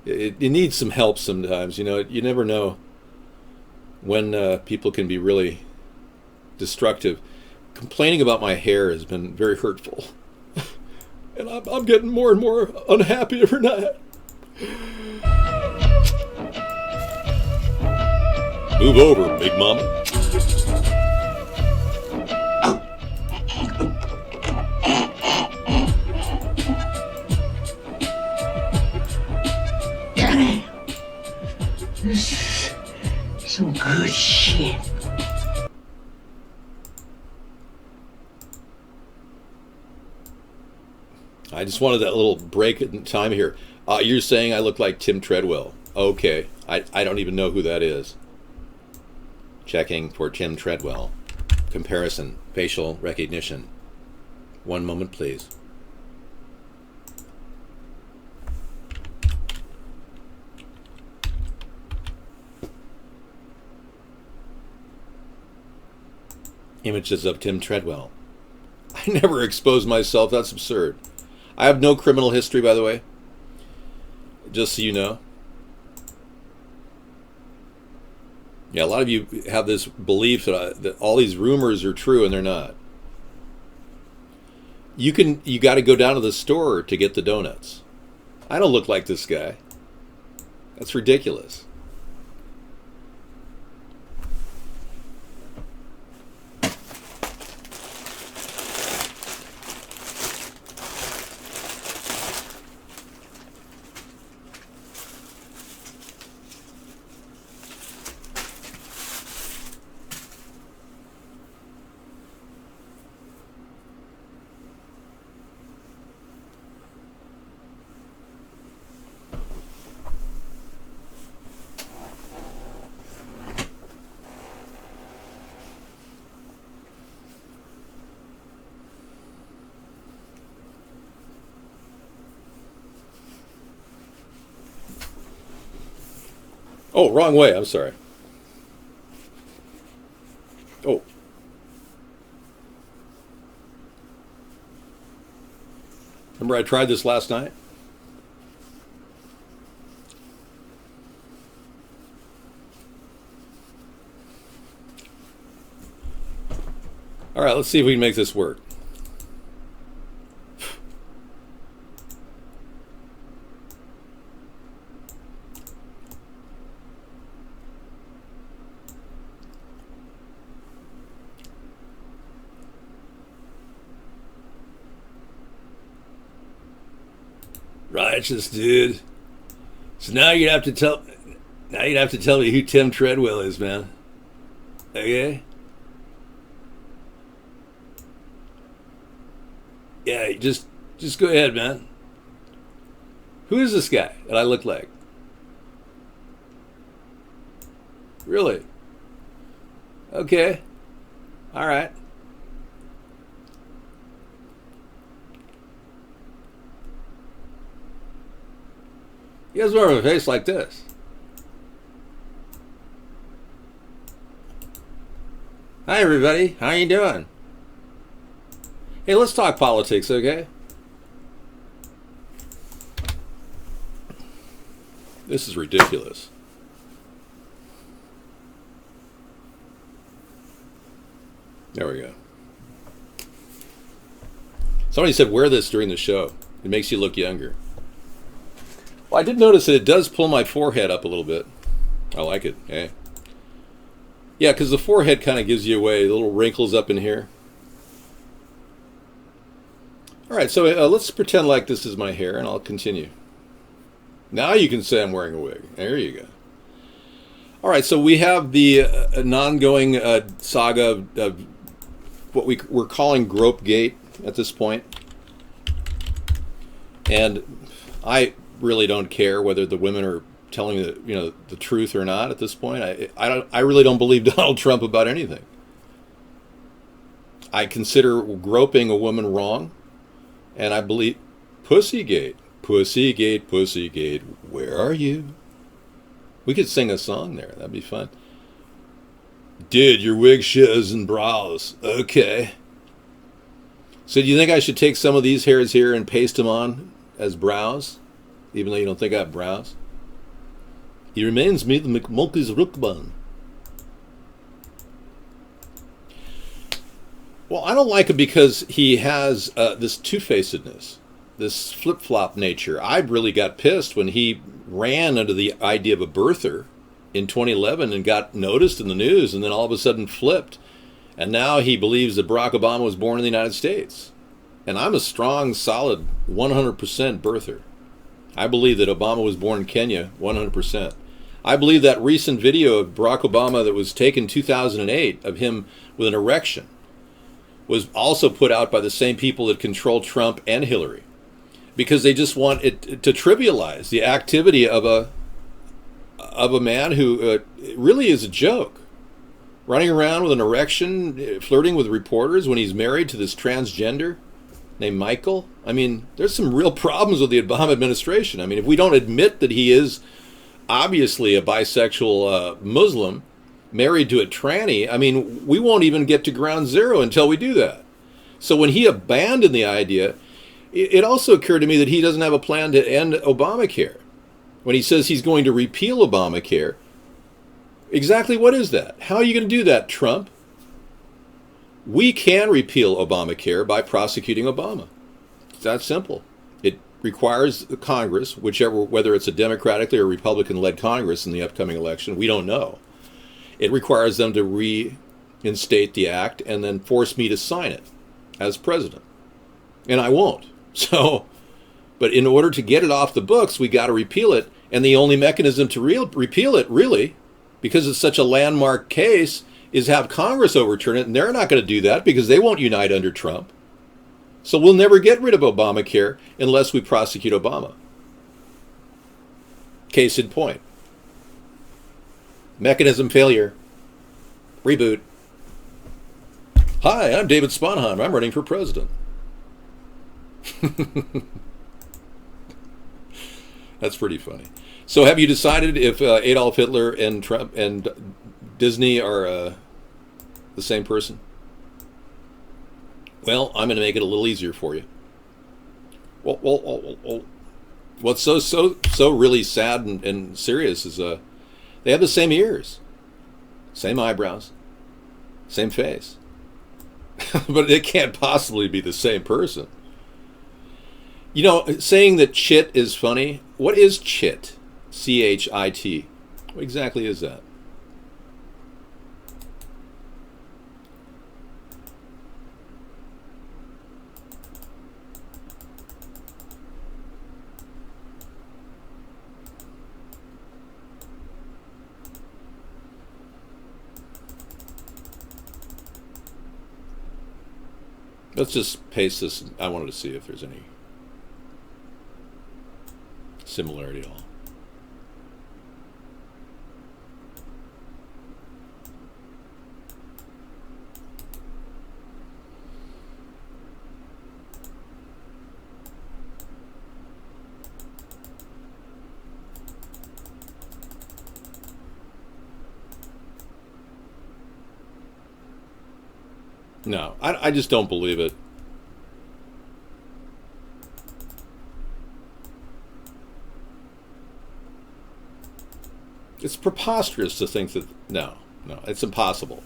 It needs some help sometimes, you know. You never know when people can be really destructive. Complaining about my hair has been very hurtful. And I'm getting more and more unhappy every night. Move over, big mama. This is some good shit. I just wanted that little break in time here. You're saying I look like Tim Treadwell. Okay. I don't even know who that is. Checking for Tim Treadwell. Comparison. Facial recognition. One moment, please. Images of Tim Treadwell. I never exposed myself. That's absurd. I have no criminal history, by the way. Just so you know. Yeah, a lot of you have this belief that all these rumors are true, and they're not. You got to go down to the store to get the donuts. I don't look like this guy. That's ridiculous. Oh, wrong way. I'm sorry. Oh. Remember I tried this last night? All right, let's see if we can make this work. Righteous, dude. So now you'd have to tell me who Tim Treadwell is, man. Okay? Yeah, just go ahead, man. Who is this guy that I look like? Really? Okay. All right. You guys wear a face like this. Hi, everybody. How you doing? Hey, let's talk politics, okay? This is ridiculous. There we go. Somebody said wear this during the show. It makes you look younger. Well, I did notice that it does pull my forehead up a little bit. I like it, eh? Yeah, because the forehead kind of gives you away, the little wrinkles up in here. All right, so let's pretend like this is my hair, and I'll continue. Now you can say I'm wearing a wig. There you go. All right, so we have the an ongoing saga of what we're calling Gropegate at this point. And I really don't care whether the women are telling the truth or not at this point. I really don't believe Donald Trump about anything. I consider groping a woman wrong, and I believe Pussygate, Pussygate, Pussygate, where are you? We could sing a song there. That'd be fun. Dude, your wig shows and brows. Okay. So do you think I should take some of these hairs here and paste them on as brows? Even though you don't think I have brows? He reminds me of the McMulkey's Rookbun. Well, I don't like him because he has this two-facedness, this flip-flop nature. I really got pissed when he ran under the idea of a birther in 2011 and got noticed in the news, and then all of a sudden flipped. And now he believes that Barack Obama was born in the United States. And I'm a strong, solid 100% birther. I believe that Obama was born in Kenya, 100%. I believe that recent video of Barack Obama that was taken in 2008 of him with an erection was also put out by the same people that control Trump and Hillary, because they just want it to trivialize the activity of a man who really is a joke, running around with an erection, flirting with reporters when he's married to this transgender named Michael. I mean, there's some real problems with the Obama administration. I mean, if we don't admit that he is obviously a bisexual Muslim married to a tranny, I mean, we won't even get to ground zero until we do that. So when he abandoned the idea, it also occurred to me that he doesn't have a plan to end Obamacare. When he says he's going to repeal Obamacare, Exactly what is that? How are you going to do that, Trump? We can repeal Obamacare by prosecuting Obama. It's that simple. It requires the Congress, whether it's a Democratically or Republican-led Congress in the upcoming election, we don't know. It requires them to reinstate the act and then force me to sign it as president. And I won't. But in order to get it off the books, we got to repeal it. And the only mechanism to repeal it, really, because it's such a landmark case, is have Congress overturn it. And they're not going to do that because they won't unite under Trump. So we'll never get rid of Obamacare unless we prosecute Obama. Case in point. Mechanism failure. Reboot. Hi, I'm David Sponheim. I'm running for president. That's pretty funny. So have you decided if Adolf Hitler and Trump and Disney are the same person? Well, I'm going to make it a little easier for you. Well, what's so really sad and serious is they have the same ears, same eyebrows, same face. But it can't possibly be the same person. You know, saying that chit is funny, what is chit? C-H-I-T. What exactly is that? Let's just paste this. I wanted to see if there's any similarity at all. No, I just don't believe it. It's preposterous to think that, no, it's impossible.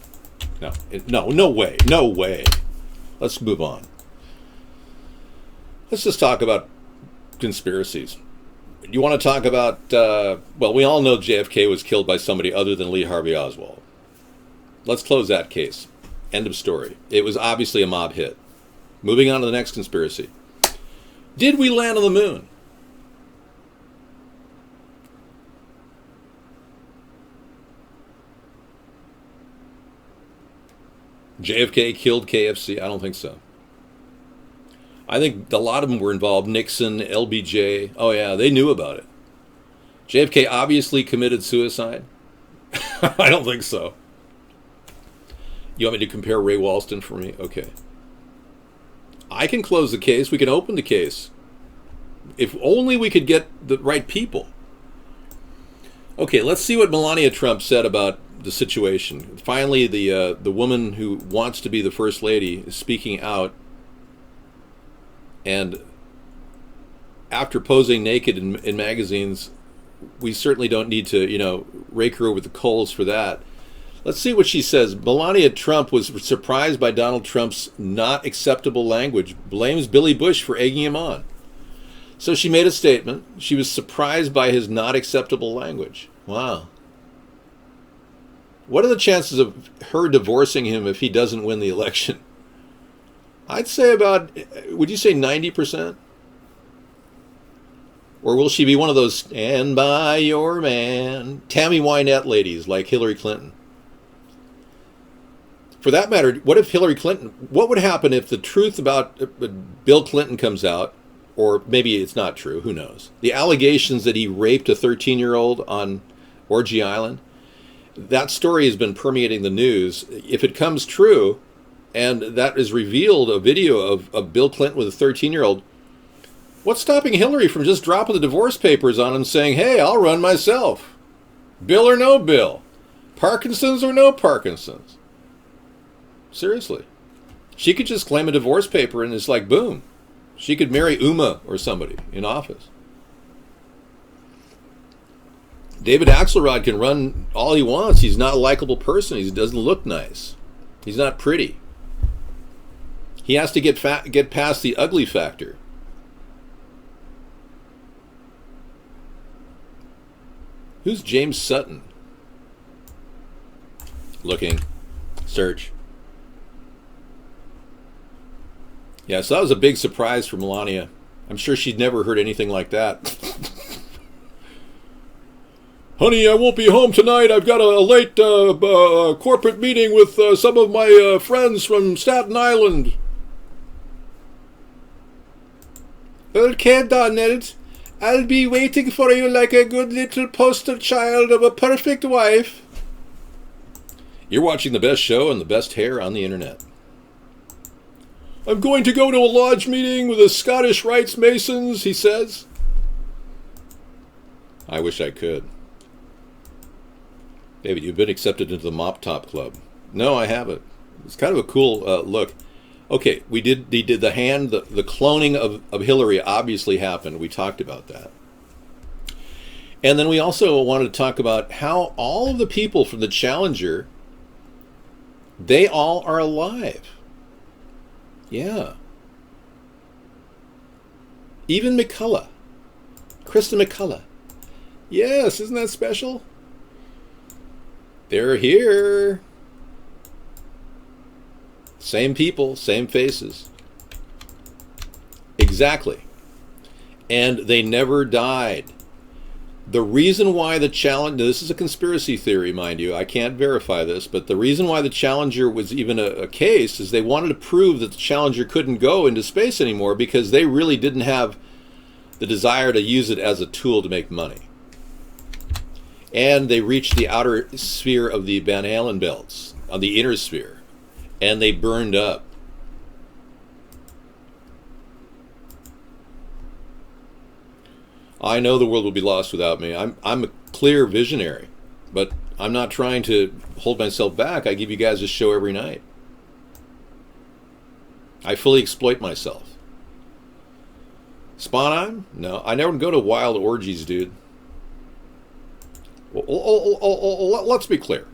No way. Let's move on. Let's just talk about conspiracies. You want to talk about, well, we all know JFK was killed by somebody other than Lee Harvey Oswald. Let's close that case. End of story. It was obviously a mob hit. Moving on to the next conspiracy. Did we land on the moon? JFK killed KFC? I don't think so. I think a lot of them were involved. Nixon, LBJ. Oh yeah, they knew about it. JFK obviously committed suicide? I don't think so. You want me to compare Ray Walston for me? Okay. I can close the case. We can open the case. If only we could get the right people. Okay, let's see what Melania Trump said about the situation. Finally, the woman who wants to be the first lady is speaking out. And after posing naked in magazines, we certainly don't need to, rake her over the coals for that. Let's see what she says. Melania Trump was surprised by Donald Trump's not acceptable language, blames Billy Bush for egging him on. So she made a statement. She was surprised by his not acceptable language. Wow. What are the chances of her divorcing him if he doesn't win the election? I'd say about, would you say 90%? Or will she be one of those stand by your man, Tammy Wynette ladies like Hillary Clinton? For that matter, what would happen if the truth about Bill Clinton comes out, or maybe it's not true, who knows? The allegations that he raped a 13-year-old on Orgy Island, that story has been permeating the news. If it comes true, and that is revealed, a video of Bill Clinton with a 13-year-old, what's stopping Hillary from just dropping the divorce papers on him saying, hey, I'll run myself. Bill or no Bill. Parkinson's or no Parkinson's. Seriously. She could just claim a divorce paper and it's like, boom. She could marry Uma or somebody in office. David Axelrod can run all he wants. He's not a likable person. He doesn't look nice. He's not pretty. He has to get past the ugly factor. Who's James Sutton? Looking. Search. Yeah, so that was a big surprise for Melania. I'm sure she'd never heard anything like that. Honey, I won't be home tonight. I've got a late corporate meeting with some of my friends from Staten Island. Okay, Donald. I'll be waiting for you like a good little poster child of a perfect wife. You're watching the best show and the best hair on the internet. I'm going to go to a lodge meeting with the Scottish Rites Masons, he says. I wish I could. David, you've been accepted into the Mop Top Club. No, I haven't. It's kind of a cool look. Okay, they did the hand, the cloning of Hillary obviously happened. We talked about that. And then we also wanted to talk about how all of the people from the Challenger, they all are alive. Yeah. Even McCullough. Krista McCullough. Yes, isn't that special? They're here. Same people, same faces. Exactly. And they never died. The reason why the Challenger, this is a conspiracy theory, mind you, I can't verify this, but the reason why the Challenger was even a case is they wanted to prove that the Challenger couldn't go into space anymore because they really didn't have the desire to use it as a tool to make money. And they reached the outer sphere of the Van Allen belts, on the inner sphere, and they burned up. I know the world will be lost without me. I'm a clear visionary, but I'm not trying to hold myself back. I give you guys a show every night. I fully exploit myself. Sponheim? No, I never go to wild orgies, dude. Let's be clear.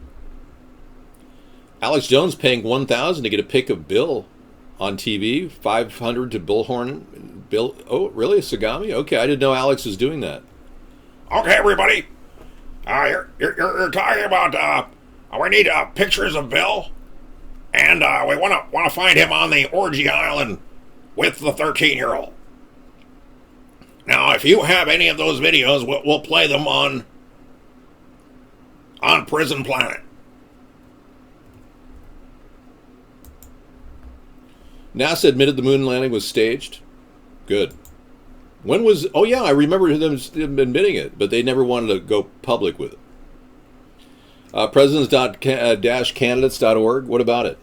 Alex Jones paying $1,000 to get a pic of Bill on TV, $500 to Bullhorn. Bill, oh, really? Sagami? Okay, I didn't know Alex was doing that. Okay, everybody. You're talking about we need pictures of Bill, and we want to find him on the orgy island with the 13-year-old. Now, if you have any of those videos, we'll play them on Prison Planet. NASA admitted the moon landing was staged. Good. When was... Oh, yeah, I remember them admitting it, but they never wanted to go public with it. Presidents-candidates.org, what about it?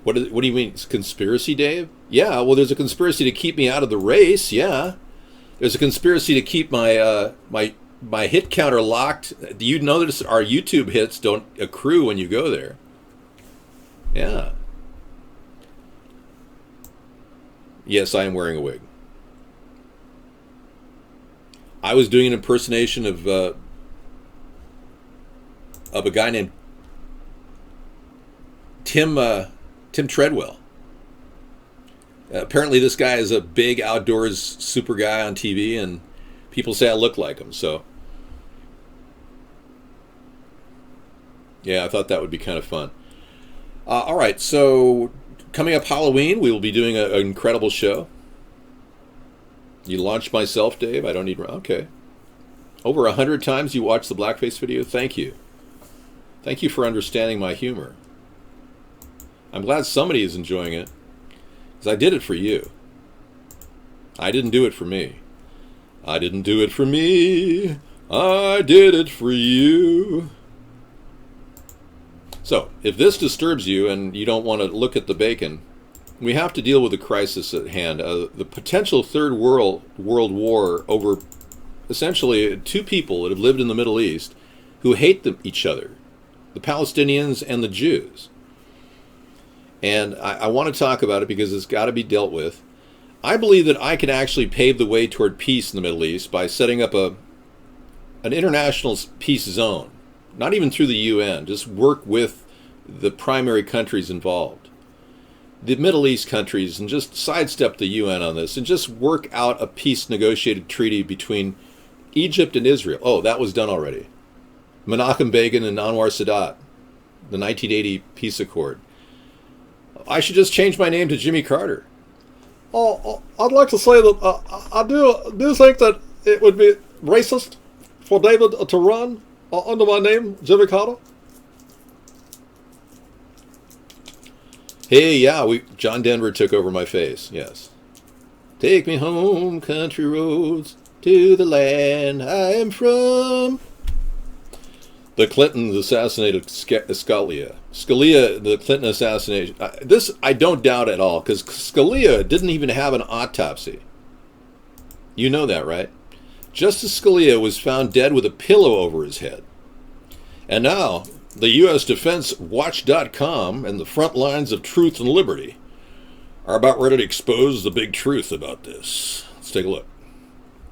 What do you mean? It's conspiracy, Dave? Yeah, well, there's a conspiracy to keep me out of the race, yeah. There's a conspiracy to keep my my hit counter locked. Do you notice our YouTube hits don't accrue when you go there? Yeah. Yes, I am wearing a wig. I was doing an impersonation of a guy named Tim Treadwell. Apparently this guy is a big outdoors super guy on TV, and people say I look like him, so yeah, I thought that would be kind of fun. All right, so coming up Halloween, we will be doing an incredible show. You launched myself, Dave? I don't need... Okay. Over 100 times you watched the blackface video? Thank you. Thank you for understanding my humor. I'm glad somebody is enjoying it, because I did it for you. I didn't do it for me. I didn't do it for me. I did it for you. So, if this disturbs you and you don't want to look at the bacon, we have to deal with the crisis at hand. The potential third world war over essentially two people that have lived in the Middle East who hate each other, the Palestinians and the Jews. And I want to talk about it because it's got to be dealt with. I believe that I can actually pave the way toward peace in the Middle East by setting up an international peace zone, not even through the UN, just work with the primary countries involved, the Middle East countries, and just sidestep the UN on this and just work out a peace negotiated treaty between Egypt and Israel. Oh, that was done already. Menachem Begin and Anwar Sadat, the 1980 peace accord. I should just change my name to Jimmy Carter. Oh, I'd like to say that I do think that it would be racist for David to run under my name, Jimmy Carter. Hey, yeah, John Denver took over my face, yes. Take me home, country roads, to the land I am from. The Clintons assassinated Scalia. The Clinton assassination. This I don't doubt at all, because Scalia didn't even have an autopsy. You know that, right? Justice Scalia was found dead with a pillow over his head. And now, the U.S. Defense Watch.com and the front lines of truth and liberty are about ready to expose the big truth about this. Let's take a look.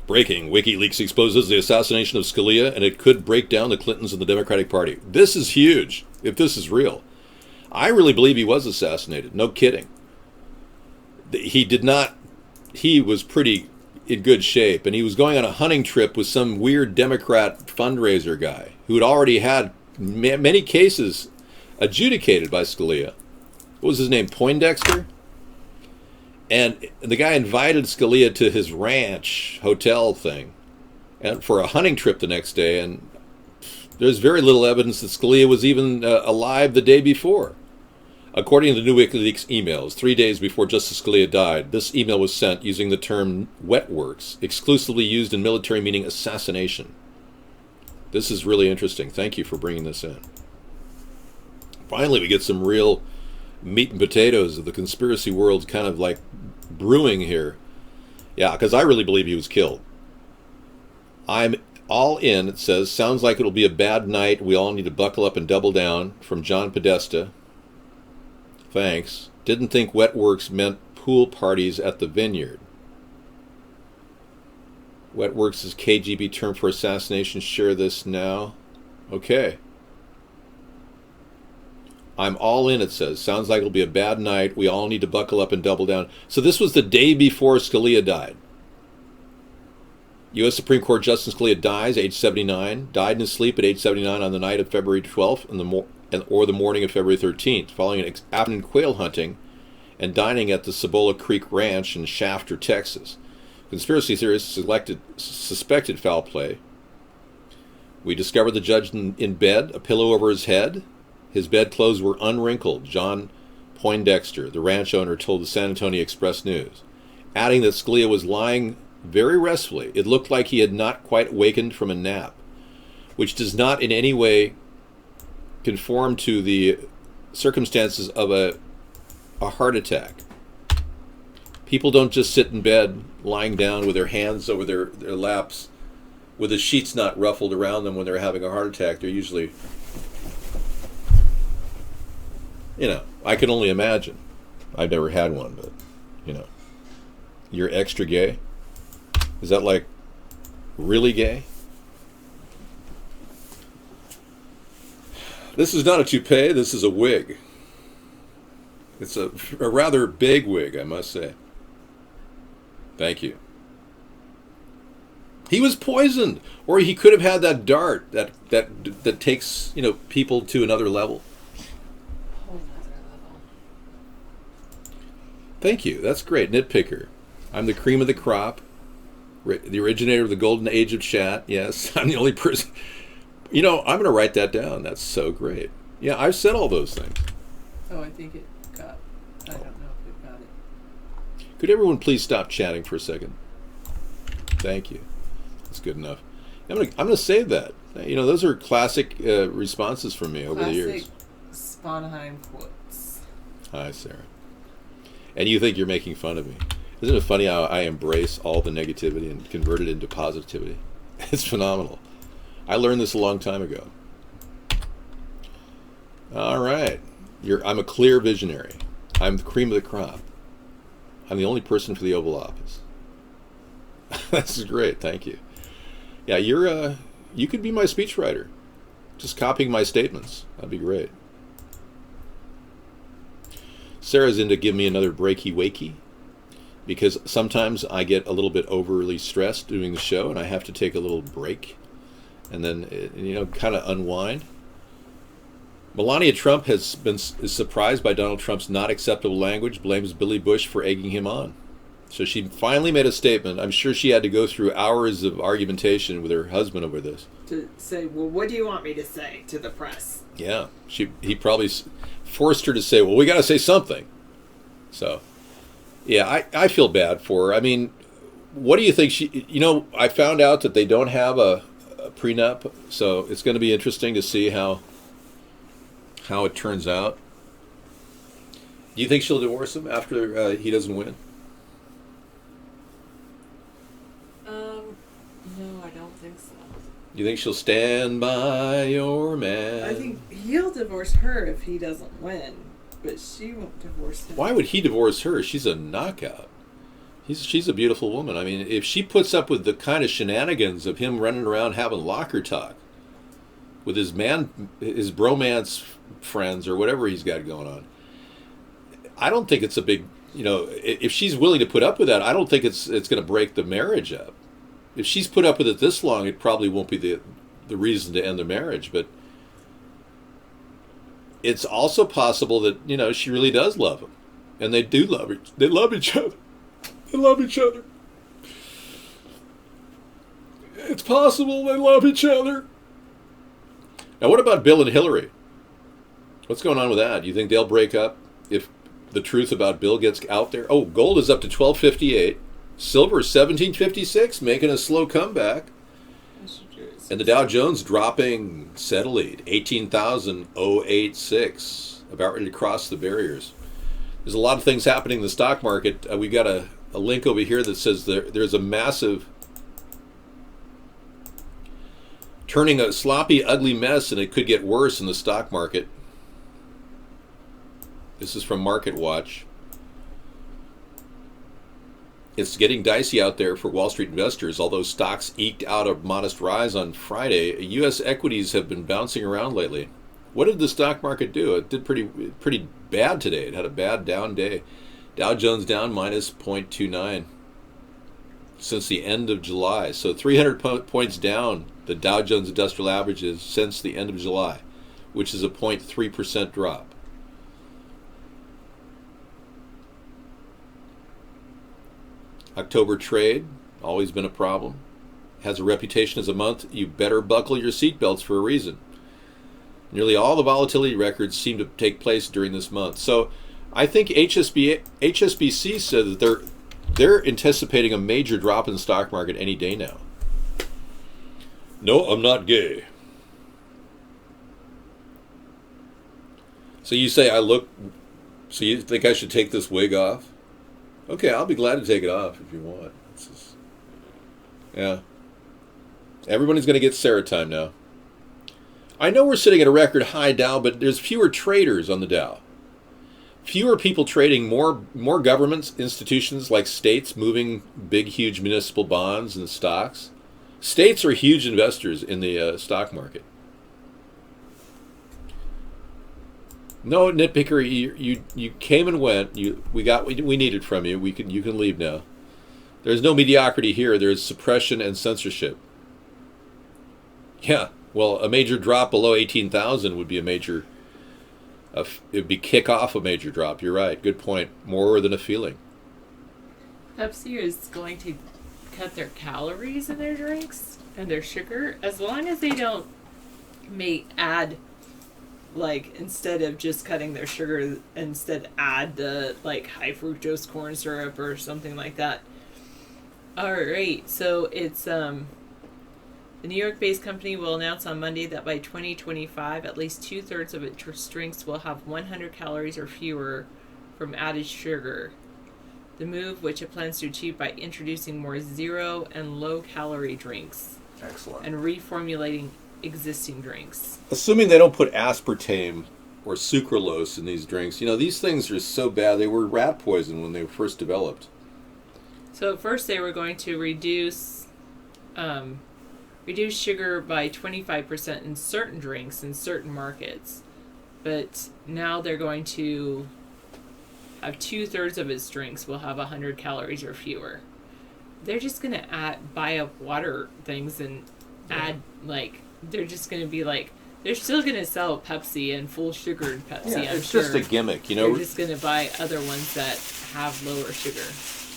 Breaking, WikiLeaks exposes the assassination of Scalia, and it could break down the Clintons and the Democratic Party. This is huge, if this is real. I really believe he was assassinated, no kidding. He was pretty in good shape, and he was going on a hunting trip with some weird Democrat fundraiser guy who had already had many cases adjudicated by Scalia. What was his name, Poindexter? And the guy invited Scalia to his ranch hotel thing and for a hunting trip the next day, and there's very little evidence that Scalia was even alive the day before. According to the new WikiLeaks emails, 3 days before Justice Scalia died, this email was sent using the term wet works, exclusively used in military meaning assassination. This is really interesting. Thank you for bringing this in. Finally, we get some real meat and potatoes of the conspiracy world kind of like brewing here. Yeah, because I really believe he was killed. I'm all in, it says. Sounds like it'll be a bad night. We all need to buckle up and double down. From John Podesta. Thanks. Didn't think wet works meant pool parties at the vineyard. Wet works is KGB term for assassination. Share this now. Okay. I'm all in, it says. Sounds like it'll be a bad night. We all need to buckle up and double down. So this was the day before Scalia died. U.S. Supreme Court Justice Scalia dies, age 79. Died in his sleep at age 79 on the night of February 12th or the morning of February 13th, following an afternoon quail hunting and dining at the Cibola Creek Ranch in Shafter, Texas. Conspiracy theorists suspected foul play. We discovered the judge in bed, a pillow over his head. His bedclothes were unwrinkled, John Poindexter, the ranch owner, told the San Antonio Express News, adding that Scalia was lying very restfully. It looked like he had not quite wakened from a nap, which does not in any way conform to the circumstances of a heart attack. People don't just sit in bed lying down with their hands over their laps with the sheets not ruffled around them when they're having a heart attack. They're usually, I can only imagine. I've never had one, but, You're extra gay? Is that like really gay? This is not a toupee, this is a wig. It's a rather big wig, I must say. Thank you. He was poisoned, or he could have had that dart that takes, people to another level. Thank you. That's great. Nitpicker. I'm the cream of the crop. The originator of the golden age of chat. Yes, I'm the only person. I'm going to write that down. That's so great. Yeah, I've said all those things. Oh, I think it got. I don't know if it got it. Could everyone please stop chatting for a second? Thank you. That's good enough. I'm going to save that. Those are classic responses from me over the years. Classic Sponheim quotes. Hi, Sarah. And you think you're making fun of me. Isn't it funny how I embrace all the negativity and convert it into positivity? It's phenomenal. I learned this a long time ago. All right. I'm a clear visionary. I'm the cream of the crop. I'm the only person for the Oval Office. This is great. Thank you. Yeah, you could be my speechwriter. Just copying my statements. That'd be great. Sarah's in to give me another breaky wakey, because sometimes I get a little bit overly stressed doing the show and I have to take a little break and then, kind of unwind. Melania Trump is surprised by Donald Trump's not acceptable language, blames Billy Bush for egging him on. So she finally made a statement. I'm sure she had to go through hours of argumentation with her husband over this. To say, well, what do you want me to say to the press? Yeah, he probably forced her to say, well, we got to say something. So, yeah, I feel bad for her. I mean, what do you think I found out that they don't have a prenup, so it's going to be interesting to see how it turns out. Do you think she'll divorce him after he doesn't win? No, I don't think so. You think she'll stand by your man? I think he'll divorce her if he doesn't win, but she won't divorce him. Why would he divorce her? She's a knockout. She's a beautiful woman. I mean, if she puts up with the kind of shenanigans of him running around having locker talk with his bromance friends or whatever he's got going on, I don't think it's a big, if she's willing to put up with that, I don't think it's going to break the marriage up. If she's put up with it this long, it probably won't be the reason to end the marriage. But it's also possible that, she really does love him. And they do love each other. They love each other. They love each other. It's possible they love each other. Now, what about Bill and Hillary? What's going on with that? Do you think they'll break up if the truth about Bill gets out there? Oh, gold is up to $12.58. Silver is $17.56, making a slow comeback. And the Dow Jones dropping steadily to 18,086, about ready to cross the barriers. There's a lot of things happening in the stock market. We've got a link over here that says there's a massive, turning a sloppy, ugly mess, and it could get worse in the stock market. This is from Market Watch. It's getting dicey out there for Wall Street investors. Although stocks eked out a modest rise on Friday, U.S. equities have been bouncing around lately. What did the stock market do? It did pretty bad today. It had a bad down day. Dow Jones down minus 0.29 since the end of July. So 300 points down, the Dow Jones Industrial Average is since the end of July, which is a 0.3% drop. October trade, always been a problem. Has a reputation as a month you better buckle your seatbelts for a reason. Nearly all the volatility records seem to take place during this month. So I think HSBC said that they're anticipating a major drop in the stock market any day now. No, I'm not gay. So you say so you think I should take this wig off? Okay, I'll be glad to take it off if you want. Yeah. Everybody's going to get Sarah time now. I know we're sitting at a record high Dow, but there's fewer traders on the Dow. Fewer people trading, more governments, institutions like states moving big, huge municipal bonds and stocks. States are huge investors in the stock market. No, nitpicker, you came and went. We got what we needed from you. You can leave now. There's no mediocrity here. There's suppression and censorship. Yeah, well, a major drop below 18,000 would be a major. It'd be kick off a major drop. You're right. Good point. More than a feeling. Pepsi is going to cut their calories in their drinks and their sugar, as long as they don't add. Like, instead of just cutting their sugar, instead add the, high fructose corn syrup or something like that. Alright, so it's, the New York-based company will announce on Monday that by 2025, at least 2/3 of its drinks will have 100 calories or fewer from added sugar. The move, which it plans to achieve by introducing more zero and low-calorie drinks. Excellent. And reformulating existing drinks. Assuming they don't put aspartame or sucralose in these drinks. These things are so bad. They were rat poison when they were first developed. So at first they were going to reduce reduce sugar by 25% in certain drinks in certain markets. But now they're going to have 2/3 of its drinks will have 100 calories or fewer. They're just going to buy up water things and add, like, they're just going to be like, they're still going to sell Pepsi and full sugared Pepsi, Yeah, I'm it's sure. just a gimmick, you know. They're just going to buy other ones that have lower sugar.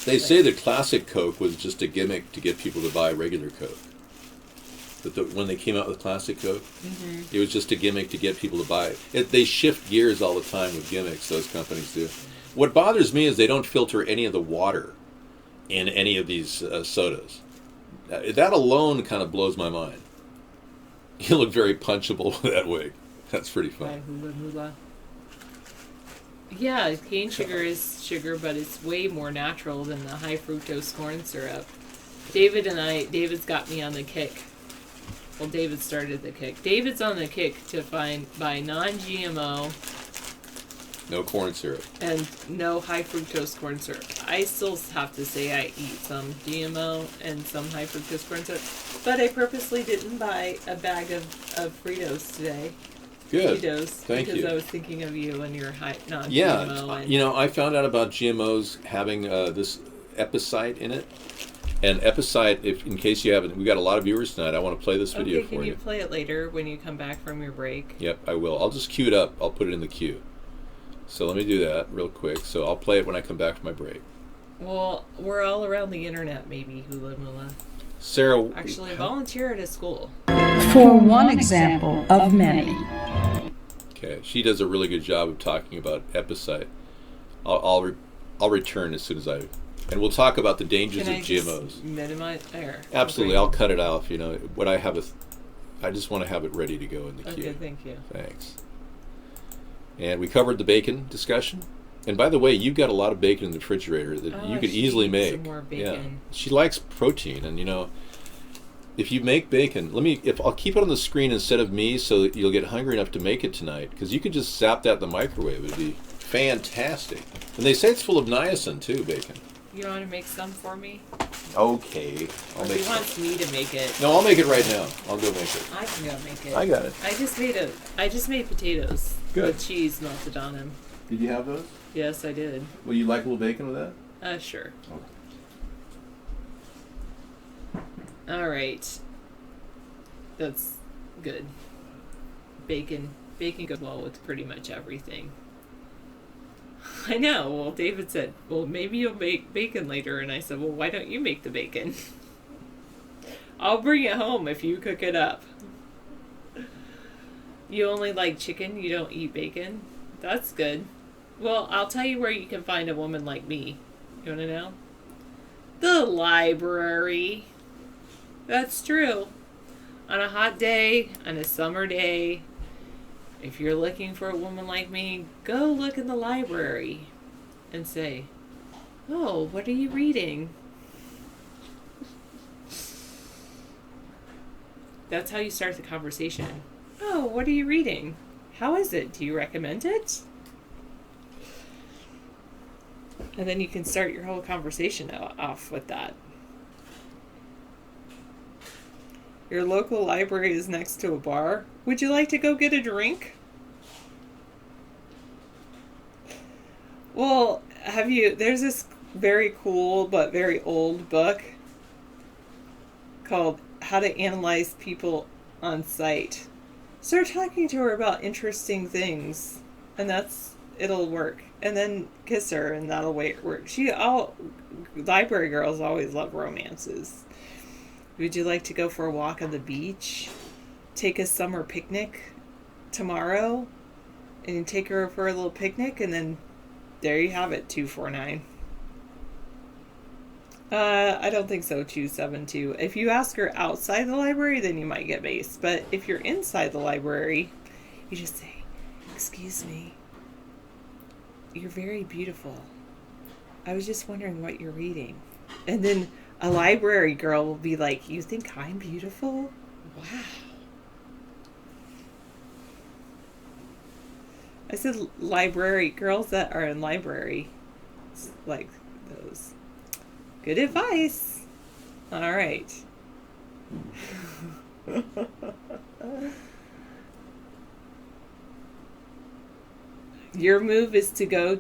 They say the classic Coke was just a gimmick to get people to buy regular Coke. That when they came out with classic Coke, it was just a gimmick to get people to buy it. They shift gears all the time with gimmicks, those companies do. What bothers me is they don't filter any of the water in any of these sodas. That alone kind of blows my mind. You look very punchable with that wig. That's pretty fun. Yeah, cane sugar is sugar, but it's way more natural than the high fructose corn syrup. David's got me on the kick. Well, David started the kick. David's on the kick to buy non-GMO. No corn syrup. And no high fructose corn syrup. I still have to say I eat some GMO and some high fructose corn syrup. But I purposely didn't buy a bag of Fritos today. Good. Cheetos. Thank you. Because I was thinking of you and your non-GMO. Yeah, and you know, I found out about GMOs having this epicite in it. And epicite, in case you haven't, we got a lot of viewers tonight. I want to play this video for you. Can you play it later when you come back from your break? Yep, I will. I'll just queue it up. I'll put it in the queue. So let me do that real quick. So I'll play it when I come back from my break. Well, we're all around the internet, maybe, Hula Mula. Sarah, actually, volunteer at a school. For one example of many. Okay, she does a really good job of talking about epicite. I'll return as soon as and we'll talk about the dangers of GMOs. Just minimize there. Absolutely, I'll cut it off. You know what I have I just want to have it ready to go in the queue. Okay, thank you. Thanks. And we covered the bacon discussion. And by the way, you've got a lot of bacon in the refrigerator that you could easily make. Some more bacon. Yeah, she likes protein, and you know, if you make bacon, I'll keep it on the screen instead of me, so that you'll get hungry enough to make it tonight. Because you could just zap that in the microwave; it'd be fantastic. And they say it's full of niacin too, bacon. You want to make some for me? Okay, I'll make. He wants me to make it. No, I'll make it right now. I'll go make it. I can go make it. I got it. I just made potatoes. Good. With cheese melted on them. Did you have those? Yes, I did. Well, you like a little bacon with that? Sure. Okay. All right. That's good. Bacon goes well with pretty much everything. I know. Well, David said, well, maybe you'll make bacon later. And I said, well, why don't you make the bacon? I'll bring it home if you cook it up. You only like chicken? You don't eat bacon? That's good. Well, I'll tell you where you can find a woman like me. You want to know? The library. That's true. On a hot day, on a summer day, if you're looking for a woman like me, go look in the library and say, oh, what are you reading? That's how you start the conversation. Oh, what are you reading? How is it? Do you recommend it? And then you can start your whole conversation off with that. Your local library is next to a bar. Would you like to go get a drink? Well, there's this very cool but very old book called How to Analyze People on Sight. Start talking to her about interesting things, and it'll work. And then kiss her, and that'll work. Library girls always love romances. Would you like to go for a walk on the beach? Take a summer picnic tomorrow? And you take her for a little picnic, and then there you have it, 249. I don't think so, 272. If you ask her outside the library, then you might get base. But if you're inside the library, you just say, excuse me, you're very beautiful. I was just wondering what you're reading. And then a library girl will be like, you think I'm beautiful? Wow. I said library, girls that are in library. It's like those. Good advice. All right. Your move is to go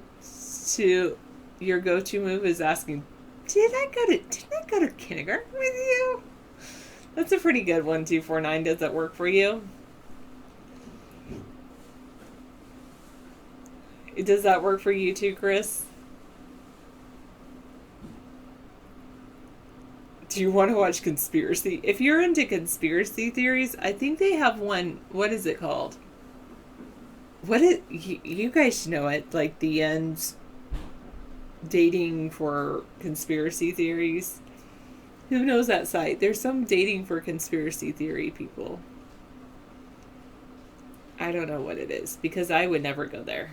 to your go-to move is asking, didn't I go to kindergarten with you? That's a pretty good one, 249. Does that work for you? Does that work for you too, Chris? Do you want to watch conspiracy? If you're into conspiracy theories, I think they have one. What is it called? You guys should know it. Like the end dating for conspiracy theories. Who knows that site? There's some dating for conspiracy theory people. I don't know what it is because I would never go there.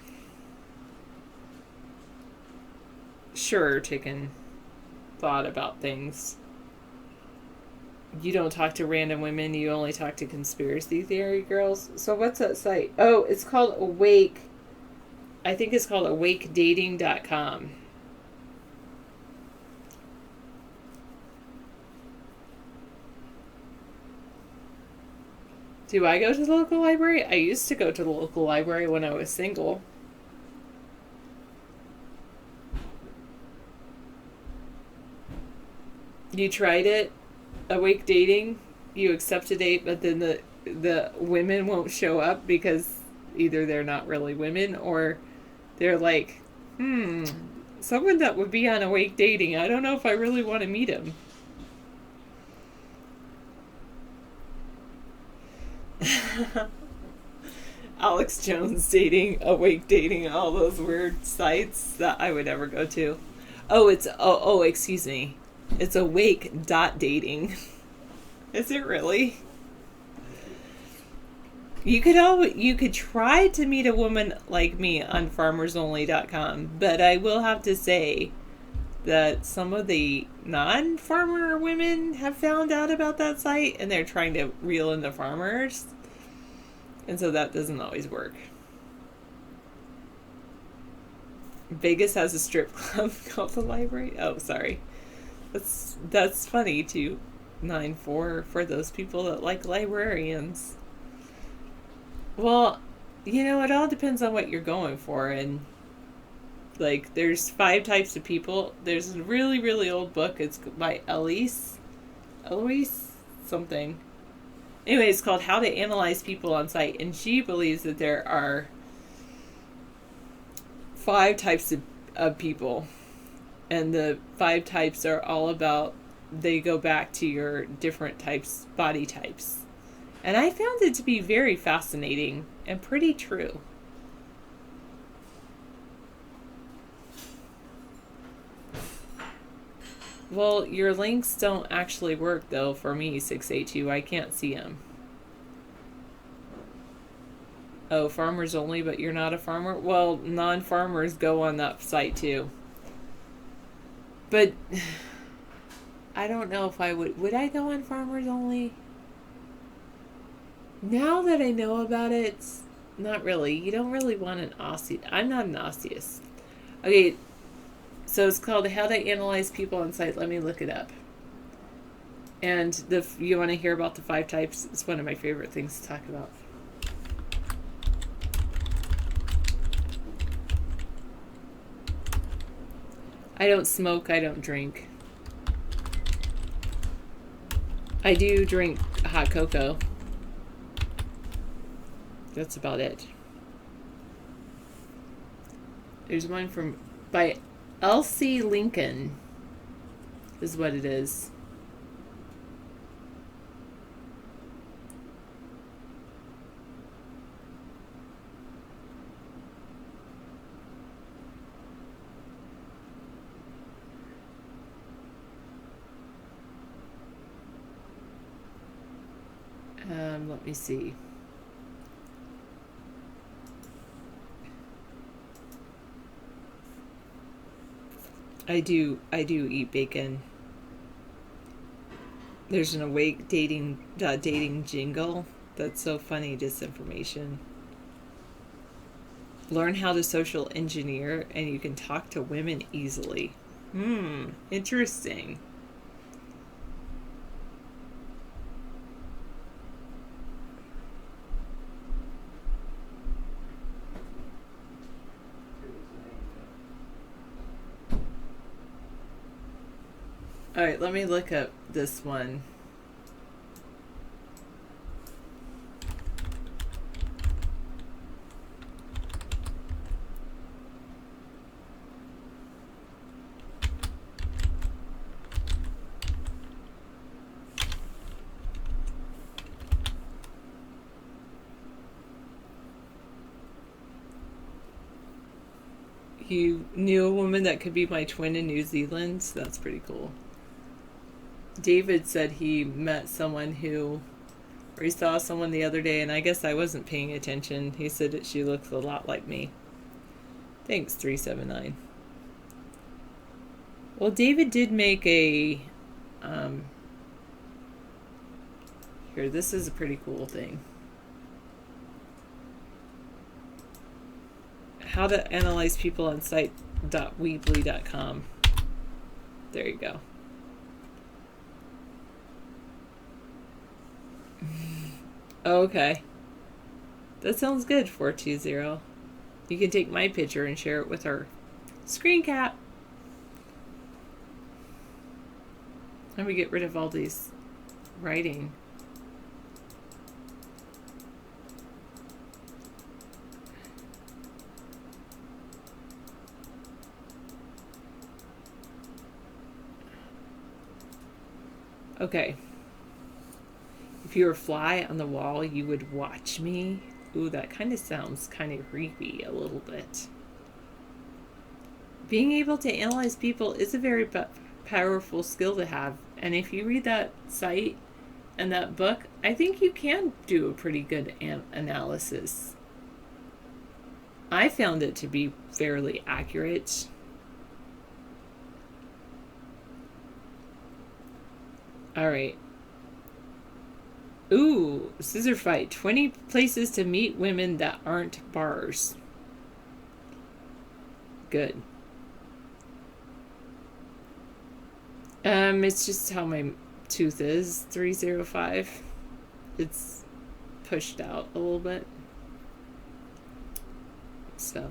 Sure, chicken. Thought about things. You don't talk to random women, you only talk to conspiracy theory girls. So what's that site? Oh, it's called Awake. I think it's called awakedating.com. Do I go to the local library? I used to go to the local library when I was single. You tried it? Awake dating? You accept a date, but then the women won't show up because either they're not really women or they're like, someone that would be on Awake Dating, I don't know if I really want to meet him. Alex Jones dating, Awake Dating, all those weird sites that I would never go to. Oh, excuse me. It's awake.dating. Is it really? You could try to meet a woman like me on farmersonly.com, but I will have to say that some of the non-farmer women have found out about that site and they're trying to reel in the farmers. And so that doesn't always work. Vegas has a strip club called the library. Oh, sorry. That's funny, 294, for those people that like librarians. Well, it all depends on what you're going for, and like there's 5 types of people. There's a really, really old book. It's by Eloise something. Anyway, it's called How to Analyze People on Site, and she believes that there are 5 types of people. And the 5 types are all about, they go back to your different types, body types. And I found it to be very fascinating and pretty true. Well, your links don't actually work, though, for me, 682. I can't see them. Oh, farmers only, but you're not a farmer? Well, non-farmers go on that site, too. But I don't know if I would I go on Farmers Only? Now that I know about it, not really. You don't really want an Aussie. I'm not an Aussiest. Okay, so it's called How to Analyze People on Site. Let me look it up. And you want to hear about the 5 types? It's one of my favorite things to talk about. I don't smoke, I don't drink. I do drink hot cocoa. That's about it. There's one by Elsie Lincoln, is what it is. Let me see. I do eat bacon. There's an Awake dating jingle. That's so funny, disinformation. Learn how to social engineer and you can talk to women easily. Interesting. All right, let me look up this one. You knew a woman that could be my twin in New Zealand? So that's pretty cool. David said he met someone or he saw someone the other day, and I guess I wasn't paying attention. He said that she looks a lot like me. Thanks, 379. Well, David did make a... here, this is a pretty cool thing. How to analyze people on site.weebly.com. There you go. Okay. That sounds good, 420. You can take my picture and share it with her. Screen cap. Let me get rid of all these writing. Okay. If you were a fly on the wall, you would watch me. Ooh, that kind of sounds kind of creepy a little bit. Being able to analyze people is a very powerful skill to have. And if you read that site and that book, I think you can do a pretty good analysis. I found it to be fairly accurate. All right. Ooh, scissor fight. 20 places to meet women that aren't bars. Good. It's just how my tooth is. 305. It's pushed out a little bit. So.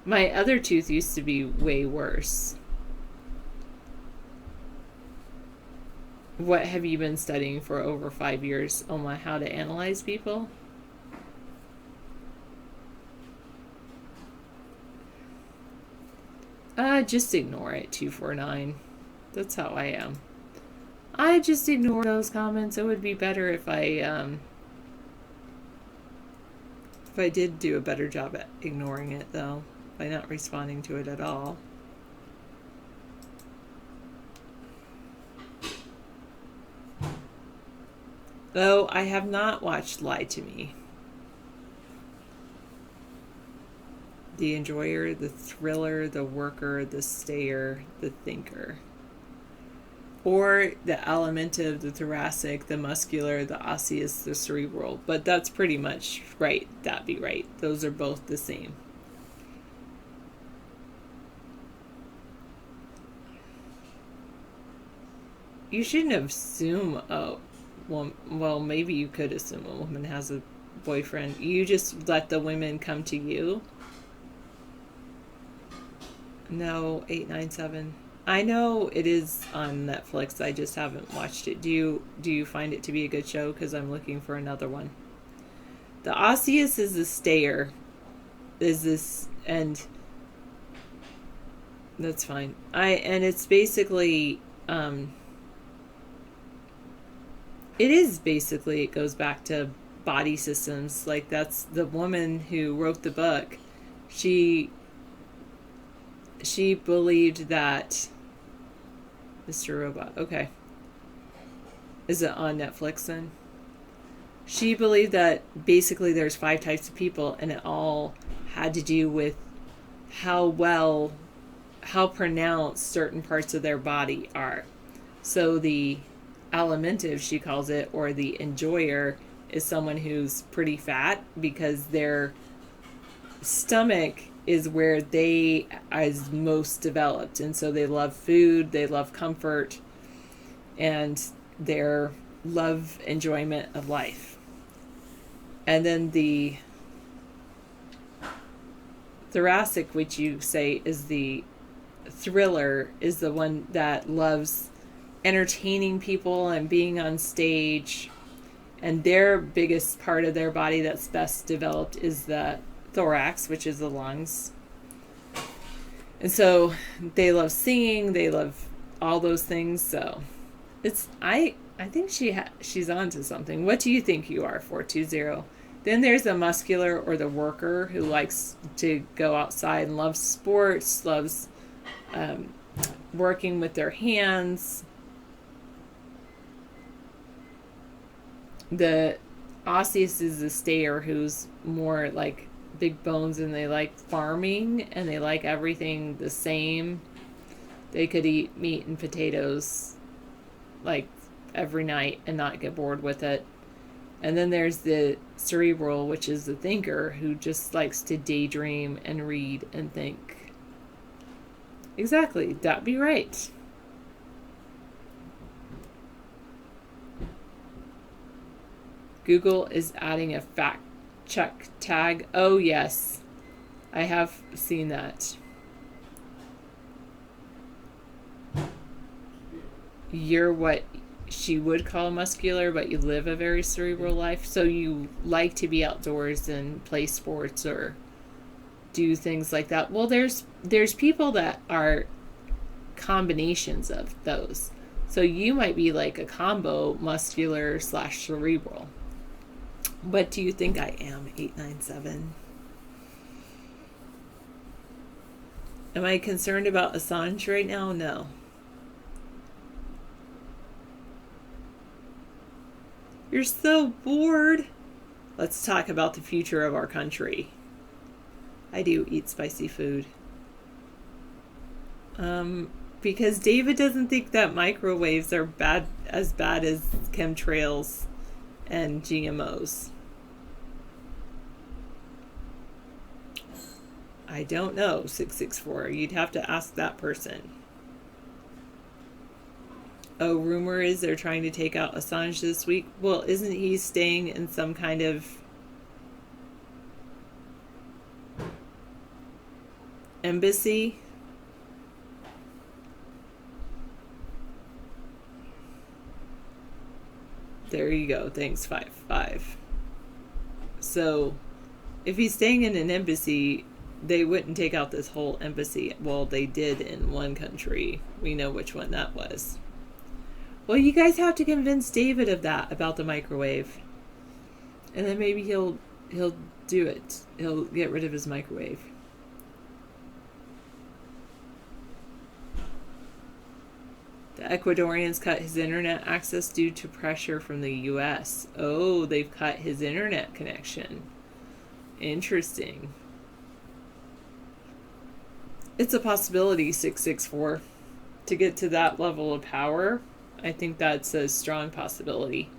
My other tooth used to be way worse. What have you been studying for over 5 years? Oma, how to analyze people? Just ignore it, 249. That's how I am. I just ignore those comments. It would be better if I did do a better job at ignoring it, though, by not responding to it at all. Though I have not watched Lie to Me. The Enjoyer, The Thriller, The Worker, The Stayer, The Thinker. Or the Alimentive, The Thoracic, The Muscular, The Osseous, The Cerebral. But that's pretty much right. That'd be right. Those are both the same. You shouldn't assume, well, maybe you could assume a woman has a boyfriend. You just let the women come to you. No, 897. I know it is on Netflix. I just haven't watched it. Do you find it to be a good show? Because I'm looking for another one. The Osseous is the Stayer. Is this, and that's fine. And it's basically it goes back to body systems. Like, that's the woman who wrote the book. She believed that Mr. Robot, okay. Is it on Netflix then? She believed that basically there's 5 types of people, and it all had to do with how pronounced certain parts of their body are. So the alimentive, she calls it, or the enjoyer, is someone who's pretty fat because their stomach is where they is most developed, and so they love food, they love comfort, and their love enjoyment of life. And then the thoracic, which you say is the Thriller is the one that loves entertaining people and being on stage. And their biggest part of their body that's best developed is the thorax, which is the lungs. And so they love singing, they love all those things. So it's I think she's onto something. What do you think you are, 420? Then there's the muscular or the worker who likes to go outside and loves sports, loves working with their hands. The osseous is the stayer who's more like big bones and they like farming and they like everything the same. They could eat meat and potatoes like every night and not get bored with it. And then there's the cerebral, which is the thinker who just likes to daydream and read and think. Exactly, that'd be right. Google is adding a fact check tag. Oh, yes. I have seen that. You're what she would call muscular, but you live a very cerebral life. So you like to be outdoors and play sports or do things like that. Well, there's people that are combinations of those. So you might be like a combo muscular / cerebral. What do you think I am, 897? Am I concerned about Assange right now? No. You're so bored. Let's talk about the future of our country. I do eat spicy food. Because David doesn't think that microwaves are as bad as chemtrails and GMOs. I don't know, 664. You'd have to ask that person. Oh, rumor is they're trying to take out Assange this week. Well, isn't he staying in some kind of embassy? There you go. Thanks, 5-5. So, if he's staying in an embassy, they wouldn't take out this whole embassy. Well, they did in one country. We know which one that was. Well, you guys have to convince David of that, about the microwave. And then maybe he'll do it. He'll get rid of his microwave. The Ecuadorians cut his internet access due to pressure from the U.S. Oh, they've cut his internet connection. Interesting. It's a possibility, 664. To get to that level of power, I think that's a strong possibility.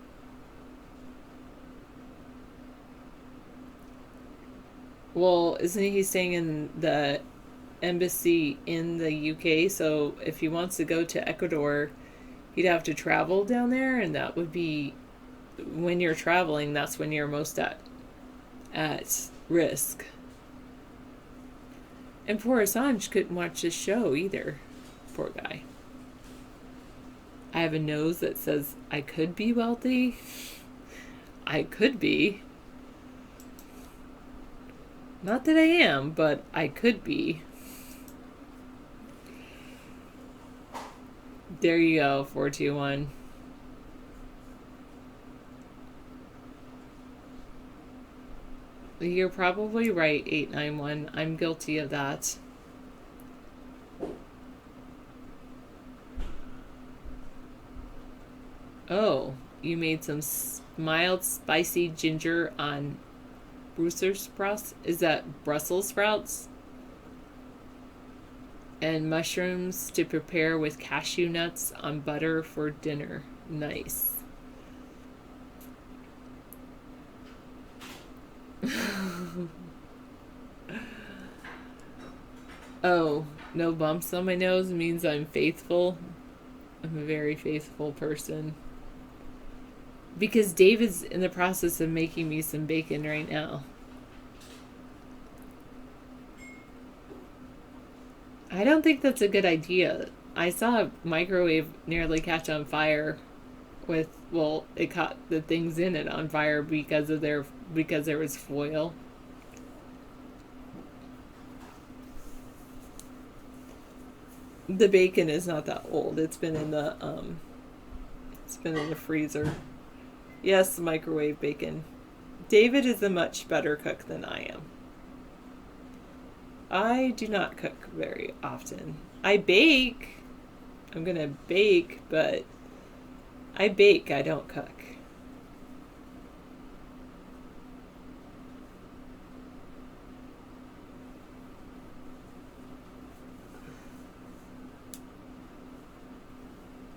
Well, isn't he staying in the embassy in the UK? So if he wants to go to Ecuador, he'd have to travel down there, and that would be, when you're traveling, that's when you're most at risk. And poor Assange couldn't watch this show either. Poor guy. I have a nose that says I could be wealthy. I could be. Not that I am, but I could be. There you go, 421. You're probably right, 891. I'm guilty of that. Oh, you made some mild spicy ginger on Brussels sprouts? Is that Brussels sprouts? And mushrooms to prepare with cashew nuts on butter for dinner. Nice. Oh, no bumps on my nose means I'm faithful. I'm a very faithful person. Because David's in the process of making me some bacon right now. I don't think that's a good idea. I saw a microwave nearly catch on fire with, well, it caught the things in it on fire because there was foil. The bacon is not that old. It's been in the freezer. Yes, microwave bacon. David is a much better cook than I am. I do not cook very often. I bake. I'm gonna bake, but I bake, I don't cook.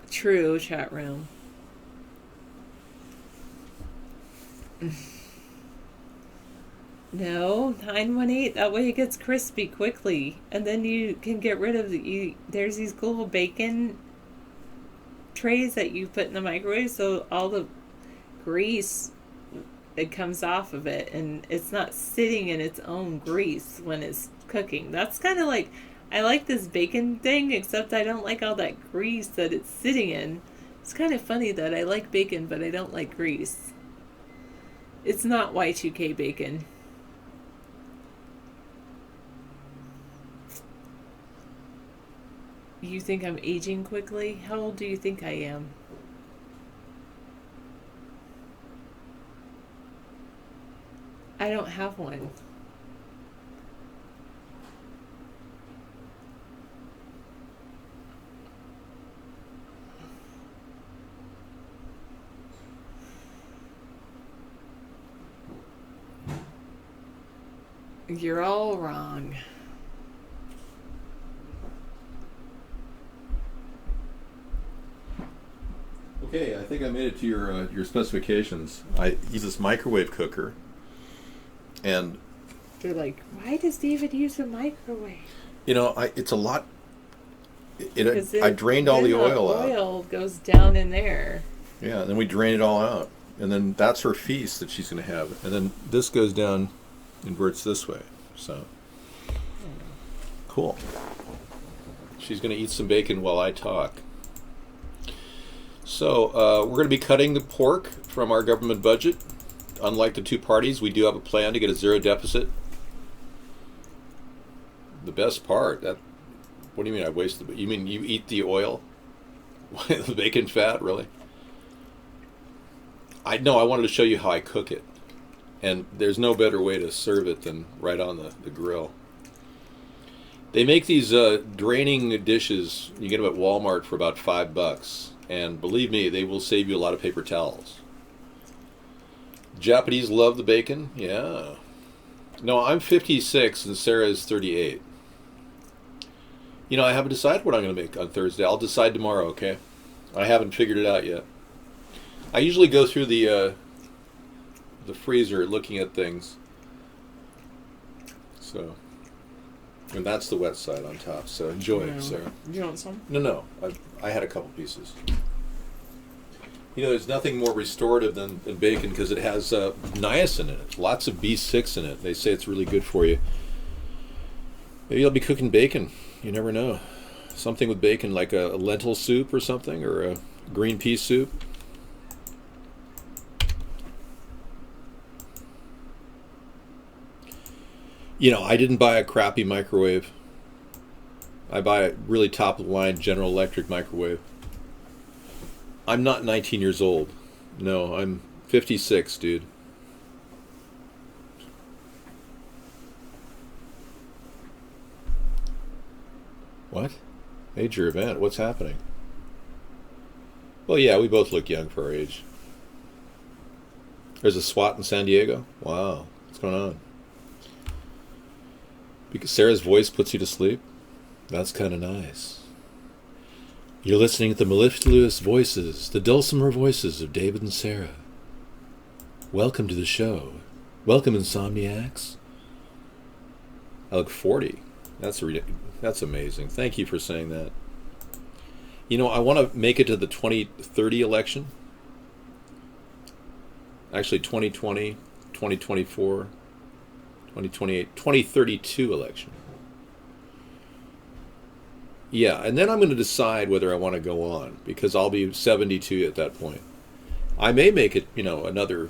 True, chat room. No, 918. That way it gets crispy quickly, and then you can get rid of there's these cool bacon trays that you put in the microwave, so all the grease, it comes off of it, and it's not sitting in its own grease when it's cooking. That's kind of like, I like this bacon thing, except I don't like all that grease that it's sitting in. It's kind of funny that I like bacon, but I don't like grease. It's not Y2K bacon. You think I'm aging quickly? How old do you think I am? I don't have one. You're all wrong. Okay, I think I made it to your specifications. I use this microwave cooker, and They're like, why does David use a microwave? it's a lot. I drained all the oil out. Oil goes down in there. Yeah, and then we drain it all out, and then that's her feast that she's going to have, and then this goes down, inverts this way. So cool. She's going to eat some bacon while I talk. So we're going to be cutting the pork from our government budget. Unlike the two parties, we do have a plan to get a zero deficit. The best part, what do you mean I wasted? You mean you eat the oil? The bacon fat, really? I wanted to show you how I cook it. And there's no better way to serve it than right on the grill. They make these draining dishes, you get them at Walmart for about $5. And believe me, they will save you a lot of paper towels. Japanese love the bacon, yeah. No, I'm 56 and Sarah is 38. I haven't decided what I'm going to make on Thursday. I'll decide tomorrow, okay? I haven't figured it out yet. I usually go through the freezer looking at things. So, and that's the wet side on top. So enjoy it, Sarah. You want some? No. I had a couple pieces. There's nothing more restorative than bacon because it has niacin in it. Lots of B6 in it. They say it's really good for you. Maybe I'll be cooking bacon. You never know. Something with bacon, like a lentil soup or something, or a green pea soup. I didn't buy a crappy microwave. I buy a really top-of-the-line General Electric microwave. I'm not 19 years old. No, I'm 56, dude. What? Major event? What's happening? Well, yeah, we both look young for our age. There's a SWAT in San Diego? Wow. What's going on? Because Sarah's voice puts you to sleep? That's kind of nice. You're listening to the mellifluous voices, the dulcimer voices of David and Sarah. Welcome to the show. Welcome, insomniacs. I look 40. That's amazing. Thank you for saying that. I want to make it to the 2030 election. Actually, 2020, 2024, 2028, 2032 election. Yeah, and then I'm going to decide whether I want to go on, because I'll be 72 at that point. I may make it, another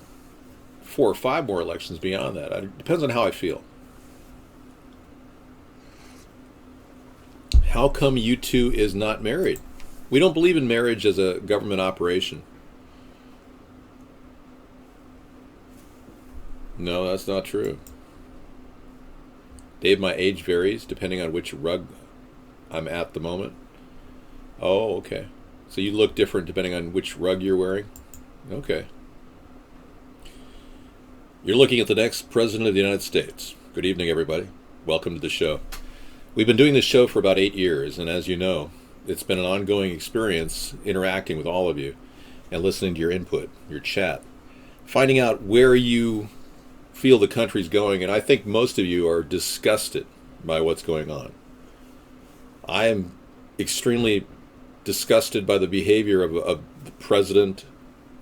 4 or 5 more elections beyond that. It depends on how I feel. How come U2 is not married? We don't believe in marriage as a government operation. No, that's not true. Dave, my age varies depending on which rug I'm at the moment. Oh, okay. So you look different depending on which rug you're wearing? Okay. You're looking at the next President of the United States. Good evening, everybody. Welcome to the show. We've been doing this show for about 8 years, and as you know, it's been an ongoing experience interacting with all of you and listening to your input, your chat, finding out where you feel the country's going, and I think most of you are disgusted by what's going on. I am extremely disgusted by the behavior of the president,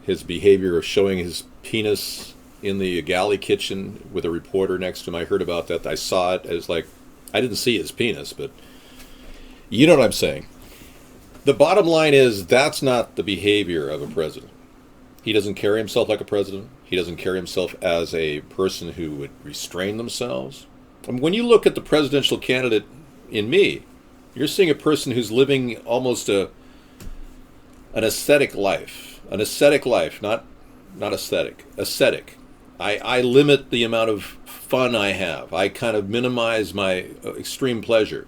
his behavior of showing his penis in the galley kitchen with a reporter next to him. I heard about that. I saw it. It was like, I didn't see his penis, but you know what I'm saying. The bottom line is that's not the behavior of a president. He doesn't carry himself like a president. He doesn't carry himself as a person who would restrain themselves. And when you look at the presidential candidate in me, you're seeing a person who's living almost an ascetic life. An ascetic life, not aesthetic. Ascetic. I limit the amount of fun I have. I kind of minimize my extreme pleasure.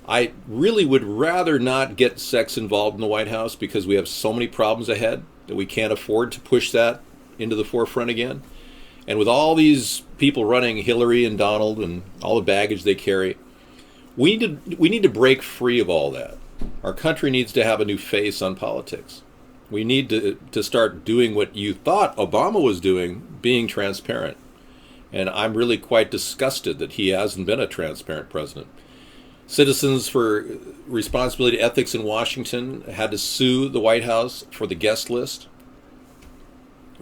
I really would rather not get sex involved in the White House because we have so many problems ahead that we can't afford to push that into the forefront again. And with all these people running, Hillary and Donald and all the baggage they carry, we need to break free of all that. Our country needs to have a new face on politics. We need to start doing what you thought Obama was doing, being transparent. And I'm really quite disgusted that he hasn't been a transparent president. Citizens for Responsibility Ethics in Washington had to sue the White House for the guest list.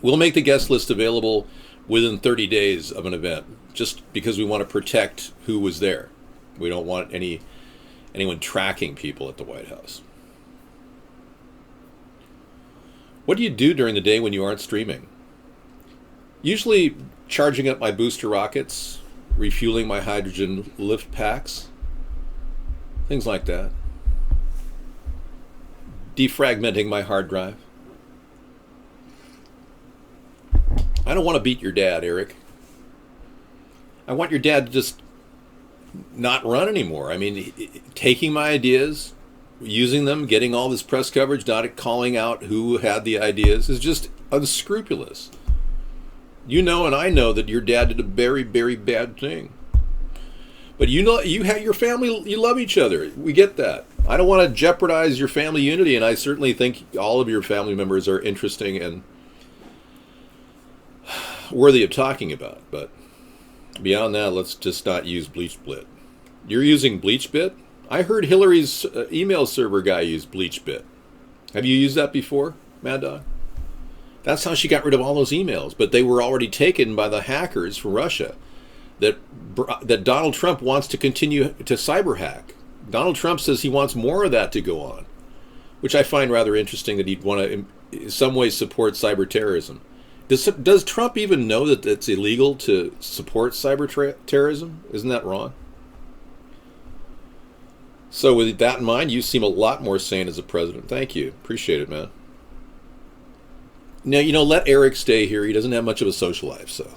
We'll make the guest list available within 30 days of an event, just because we want to protect who was there. We don't want anyone tracking people at the White House. What do you do during the day when you aren't streaming? Usually charging up my booster rockets, refueling my hydrogen lift packs, things like that. Defragmenting my hard drive. I don't want to beat your dad, Eric. I want your dad to just not run anymore. I mean, taking my ideas, using them, getting all this press coverage, not calling out who had the ideas, is just unscrupulous. You know, and I know that your dad did a very, very bad thing. But you know, you have your family, you love each other. We get that. I don't want to jeopardize your family unity, and I certainly think all of your family members are interesting and worthy of talking about. But beyond that, let's just not use BleachBit. You're using BleachBit? I heard Hillary's email server guy use BleachBit. Have you used that before, Mad Dog? That's how she got rid of all those emails, but they were already taken by the hackers from Russia that Donald Trump wants to continue to cyber hack. Donald Trump says he wants more of that to go on, which I find rather interesting, that he'd want to in some ways support cyber terrorism. Does Trump even know that it's illegal to support cyber terrorism? Isn't that wrong? So with that in mind, you seem a lot more sane as a president. Thank you. Appreciate it, man. Now, let Eric stay here. He doesn't have much of a social life, so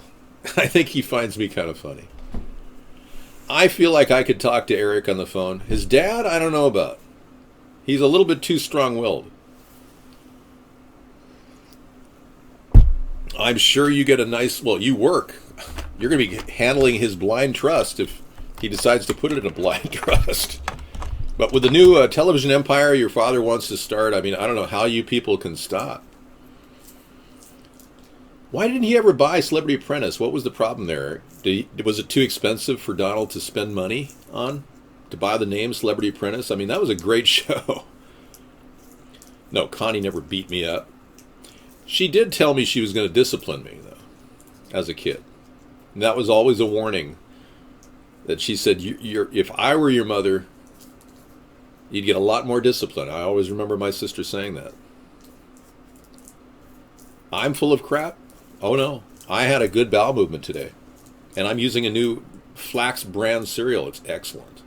I think he finds me kind of funny. I feel like I could talk to Eric on the phone. His dad, I don't know about. He's a little bit too strong-willed. I'm sure you get a nice, you work. You're going to be handling his blind trust if he decides to put it in a blind trust. But with the new television empire your father wants to start, I don't know how you people can stop. Why didn't he ever buy Celebrity Apprentice? What was the problem there? Was it too expensive for Donald to spend money on? To buy the name Celebrity Apprentice? That was a great show. No, Connie never beat me up. She did tell me she was going to discipline me, though, as a kid. And that was always a warning. That she said, if I were your mother, You'd get a lot more discipline. I always remember my sister saying that. I'm full of crap? Oh no. I had a good bowel movement today. And I'm using a new Flax brand cereal. It's excellent.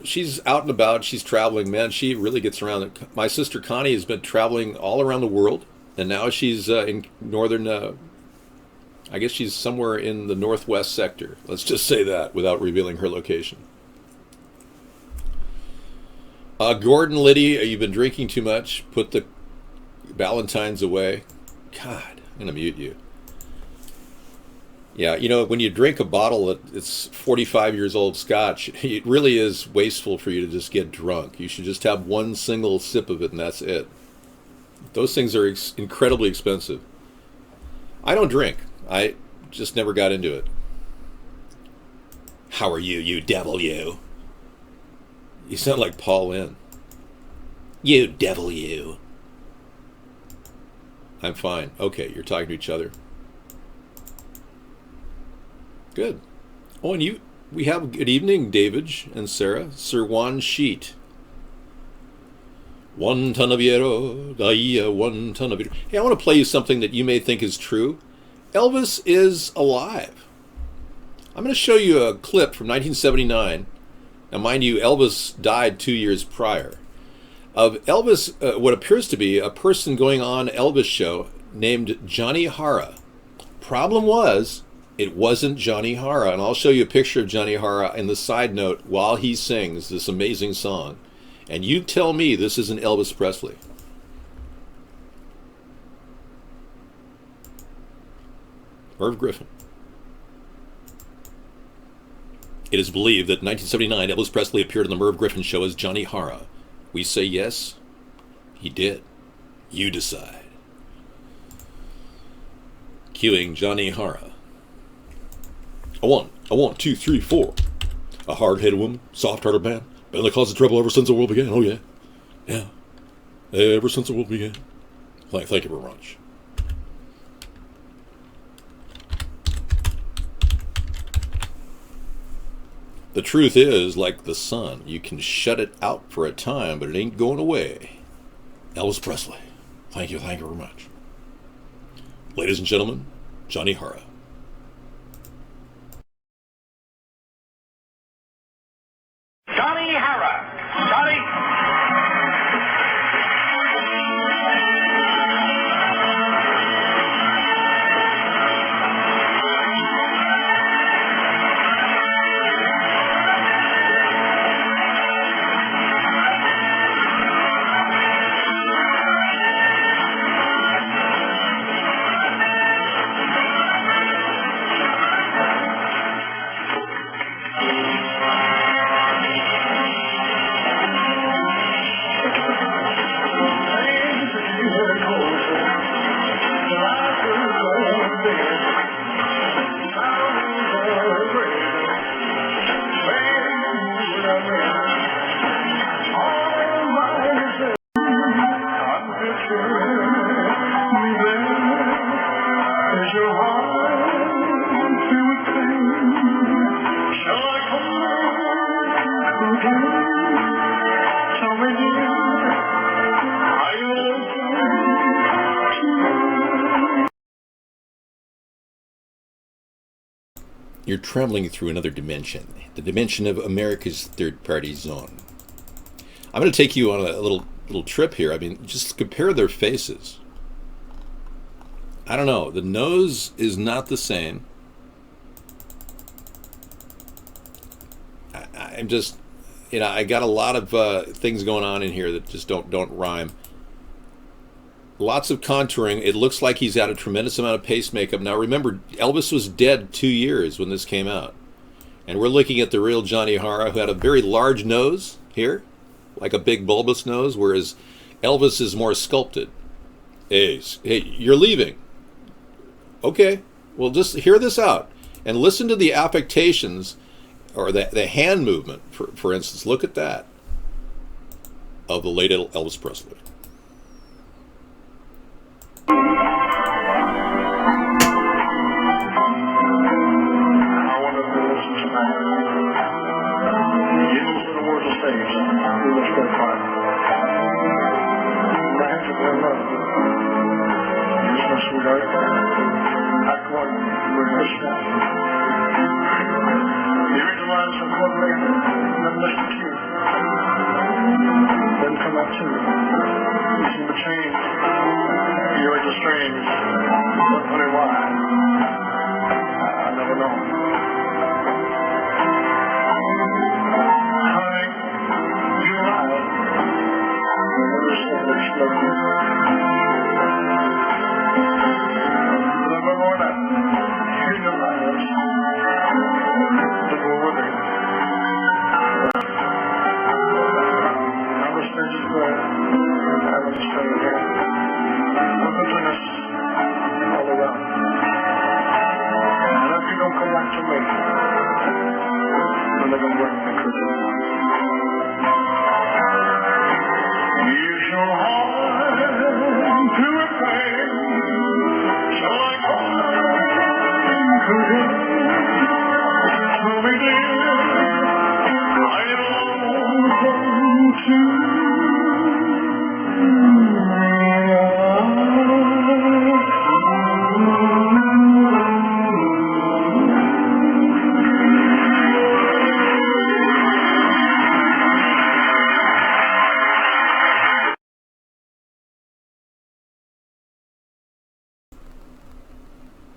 She's out and about. She's traveling. Man, she really gets around. My sister Connie has been traveling all around the world. And now she's in northern, I guess she's somewhere in the northwest sector. Let's just say that without revealing her location. Gordon Liddy, you've been drinking too much. Put the Valentine's away. God, I'm going to mute you. Yeah, when you drink a bottle that's 45 years old scotch, it really is wasteful for you to just get drunk. You should just have one single sip of it and that's it. Those things are incredibly expensive. I don't drink. I just never got into it. How are you, you devil, you? You sound like Paul Lynn. You devil, you. I'm fine. Okay, you're talking to each other. Good. Oh, and we have good evening, David and Sarah. Sir Juan Sheet. 1 ton of hierro, 1 ton of hierro. Hey, I want to play you something that you may think is true. Elvis is alive. I'm going to show you a clip from 1979. Now, mind you, Elvis died 2 years prior. Of Elvis, what appears to be a person going on Elvis show named Johnny Hara. Problem was, it wasn't Johnny Hara. And I'll show you a picture of Johnny Hara in the side note while he sings this amazing song. And you tell me this isn't Elvis Presley. Merv Griffin. It is believed that in 1979, Elvis Presley appeared on the Merv Griffin show as Johnny Hara. We say yes, he did. You decide. Cueing Johnny Hara. A one, 2, 3, 4. A hard-headed woman, soft-hearted man. Been in the cause of trouble ever since the world began. Oh yeah, yeah. Ever since the world began. Thank you very much. The truth is, like the sun, you can shut it out for a time, but it ain't going away. Elvis Presley. Thank you very much. Ladies and gentlemen, Johnny Hara. Johnny Hara. Johnny. You're traveling through another dimension, the dimension of America's Third Party Zone. I'm going to take you on a little trip here. I mean, just compare their faces. I don't know. The nose is not the same. I'm just, I got a lot of things going on in here that just don't rhyme. Lots of contouring. It looks like he's had a tremendous amount of pace makeup. Now remember, Elvis was dead 2 years when this came out. And we're looking at the real Johnny Hara, who had a very large nose here, like a big bulbous nose, whereas Elvis is more sculpted. Hey, you're leaving. Okay, well, just hear this out and listen to the affectations or the hand movement, for instance. Look at that of the late Elvis Presley. stage. We will stay quiet. Thanks for your love. Yes, my sweetheart. Act one, we're listening. The reason why I'm so lovely and listen to you. Then come up to me. You seem to change. You're like a strange. But honey, why? I never know. Honey, you and I will never say that you love me. Never more than hear your lies. To go with it. Never stay square. I will stay here. With bitterness all around. And if you don't come back to me, then they're going to bring the curtain. Use your heart to repair. So I come to him. Tell me, dear, I long to.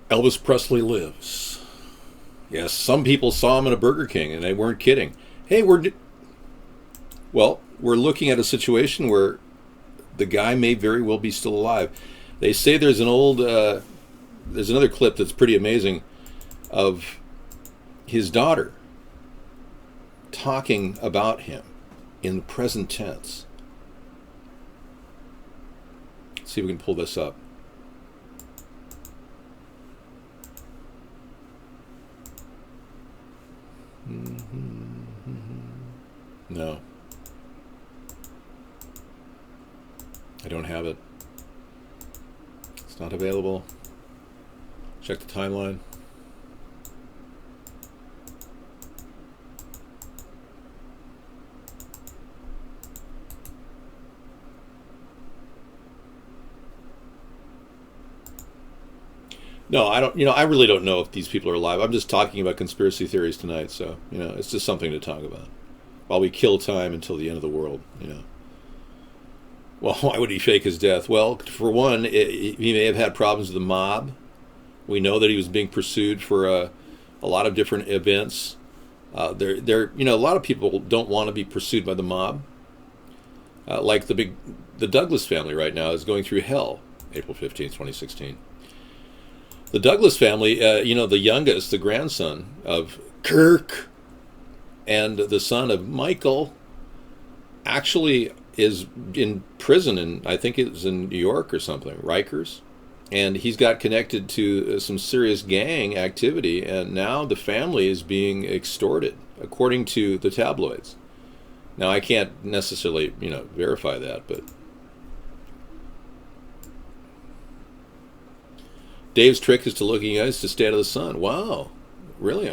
Elvis Presley lives. Yes, some people saw him in a Burger King, and they weren't kidding. Hey, we're looking at a situation where the guy may very well be still alive. They say there's another clip that's pretty amazing of his daughter talking about him in the present tense. Let's see if we can pull this up. No. I don't have it. It's not available. Check the timeline. No, I don't. I really don't know if these people are alive. I'm just talking about conspiracy theories tonight, so it's just something to talk about while we kill time until the end of the world. Well, why would he fake his death? Well, for one, he may have had problems with the mob. We know that he was being pursued for a lot of different events. A lot of people don't want to be pursued by the mob. Like the Douglas family right now is going through hell. April 15th, 2016. The Douglas family, the youngest, the grandson of Kirk, and the son of Michael, actually is in prison, and I think it's in New York or something, Rikers, and he's got connected to some serious gang activity, and now the family is being extorted, according to the tabloids. Now, I can't necessarily, verify that, but Dave's trick is to look at you guys to stay out of the sun. Wow, really?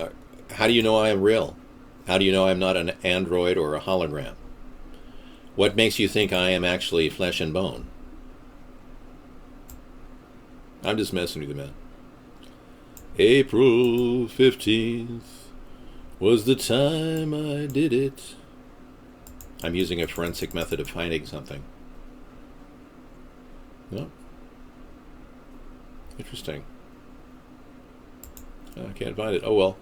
How do you know I am real? How do you know I'm not an android or a hologram? What makes you think I am actually flesh and bone? I'm just messing with you, man. April 15th was the time I did it. I'm using a forensic method of finding something. No. Interesting. I can't find it. Oh well.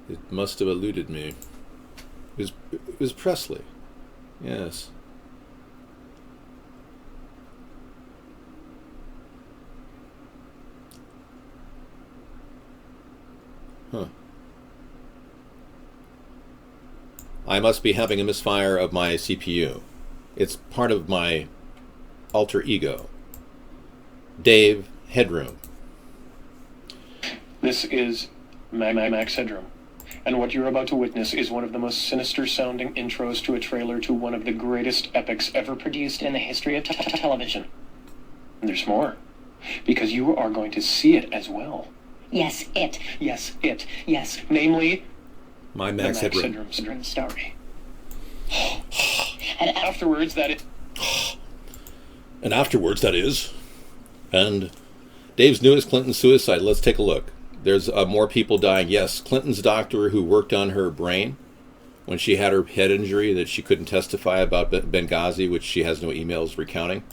It must have eluded me. It was Presley. Yes. Huh. I must be having a misfire of my CPU. It's part of my alter ego. Dave Headroom. This is Max Headroom. And what you're about to witness is one of the most sinister-sounding intros to a trailer to one of the greatest epics ever produced in the history of television. And there's more, because you are going to see it as well. Yes, it. Yes, it. Yes, namely, my Max Headroom story. And afterwards, that is. And afterwards, that is. And Dave's newest Clinton suicide. Let's take a look. There's more people dying. Yes, Clinton's doctor who worked on her brain when she had her head injury that she couldn't testify about Benghazi, which she has no emails recounting.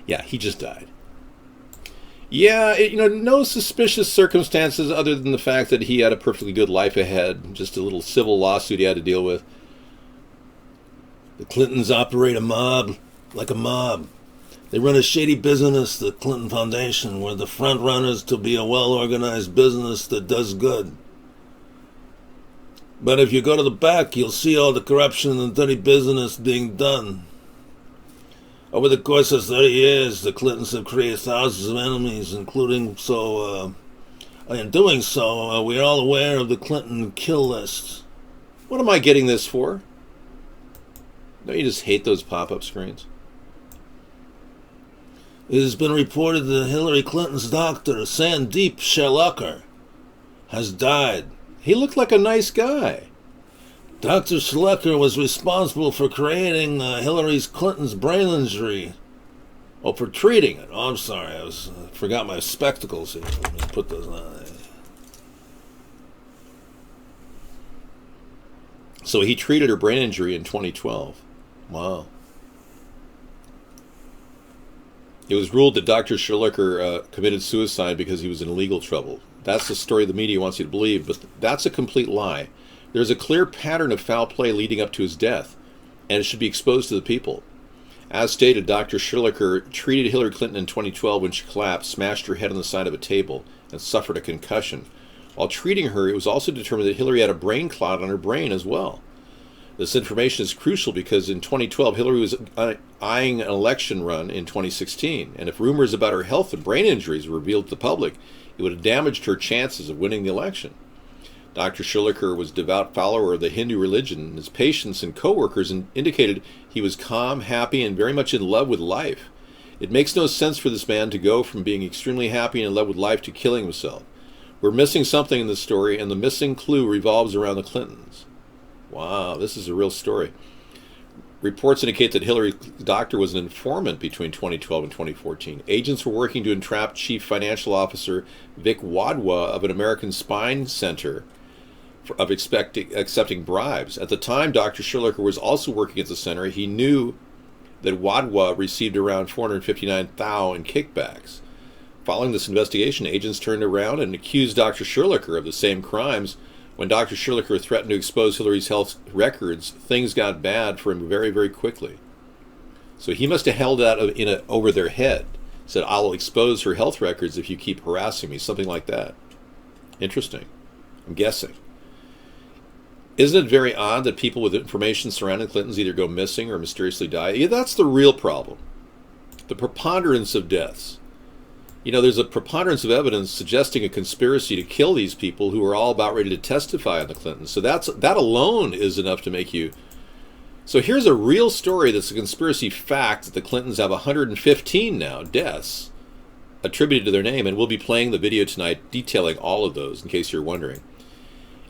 Yeah, he just died. Yeah, no suspicious circumstances other than the fact that he had a perfectly good life ahead. Just a little civil lawsuit he had to deal with. The Clintons operate a mob, like a mob. They run a shady business, the Clinton Foundation. We're the front runners to be a well-organized business that does good. But if you go to the back, you'll see all the corruption and dirty business being done. Over the course of 30 years, the Clintons have created thousands of enemies, including in doing so, we're all aware of the Clinton kill list. What am I getting this for? Don't you just hate those pop-up screens? It has been reported that Hillary Clinton's doctor, Sandeep Sherlocker, has died. He looked like a nice guy. Dr. Schlecker was responsible for creating Hillary Clinton's brain injury. Oh, for treating it. Oh, I'm sorry. I forgot my spectacles here. Let me put those on. So he treated her brain injury in 2012. Wow. It was ruled that Dr. Schlecker committed suicide because he was in legal trouble. That's the story the media wants you to believe, but that's a complete lie. There's a clear pattern of foul play leading up to his death, and it should be exposed to the people. As stated, Dr. Schlecker treated Hillary Clinton in 2012 when she collapsed, smashed her head on the side of a table, and suffered a concussion. While treating her, it was also determined that Hillary had a brain clot on her brain as well. This information is crucial because in 2012, Hillary was eyeing an election run in 2016, and if rumors about her health and brain injuries were revealed to the public, it would have damaged her chances of winning the election. Dr. Schlecker was a devout follower of the Hindu religion, and his patients and co-workers indicated he was calm, happy, and very much in love with life. It makes no sense for this man to go from being extremely happy and in love with life to killing himself. We're missing something in this story, and the missing clue revolves around the Clintons. Wow, this is a real story. Reports indicate that Hillary's doctor was an informant between 2012 and 2014. Agents were working to entrap Chief Financial Officer Vic Wadhwa of an American Spine Center of accepting bribes. At the time Dr. Schlecker was also working at the center, he knew that Wadhwa received around $459,000 in kickbacks. Following this investigation, agents turned around and accused Dr. Schlecker of the same crimes. When Dr. Schlecker threatened to expose Hillary's health records, things got bad for him very, very quickly. So he must have held that over their head. Said, I'll expose her health records if you keep harassing me, something like that. Interesting. I'm guessing. Isn't it very odd that people with information surrounding Clintons either go missing or mysteriously die? Yeah, that's the real problem. The preponderance of deaths. There's a preponderance of evidence suggesting a conspiracy to kill these people who are all about ready to testify on the Clintons. So that alone is enough to make you... So here's a real story that's a conspiracy fact that the Clintons have 115 now deaths attributed to their name, and we'll be playing the video tonight detailing all of those, in case you're wondering.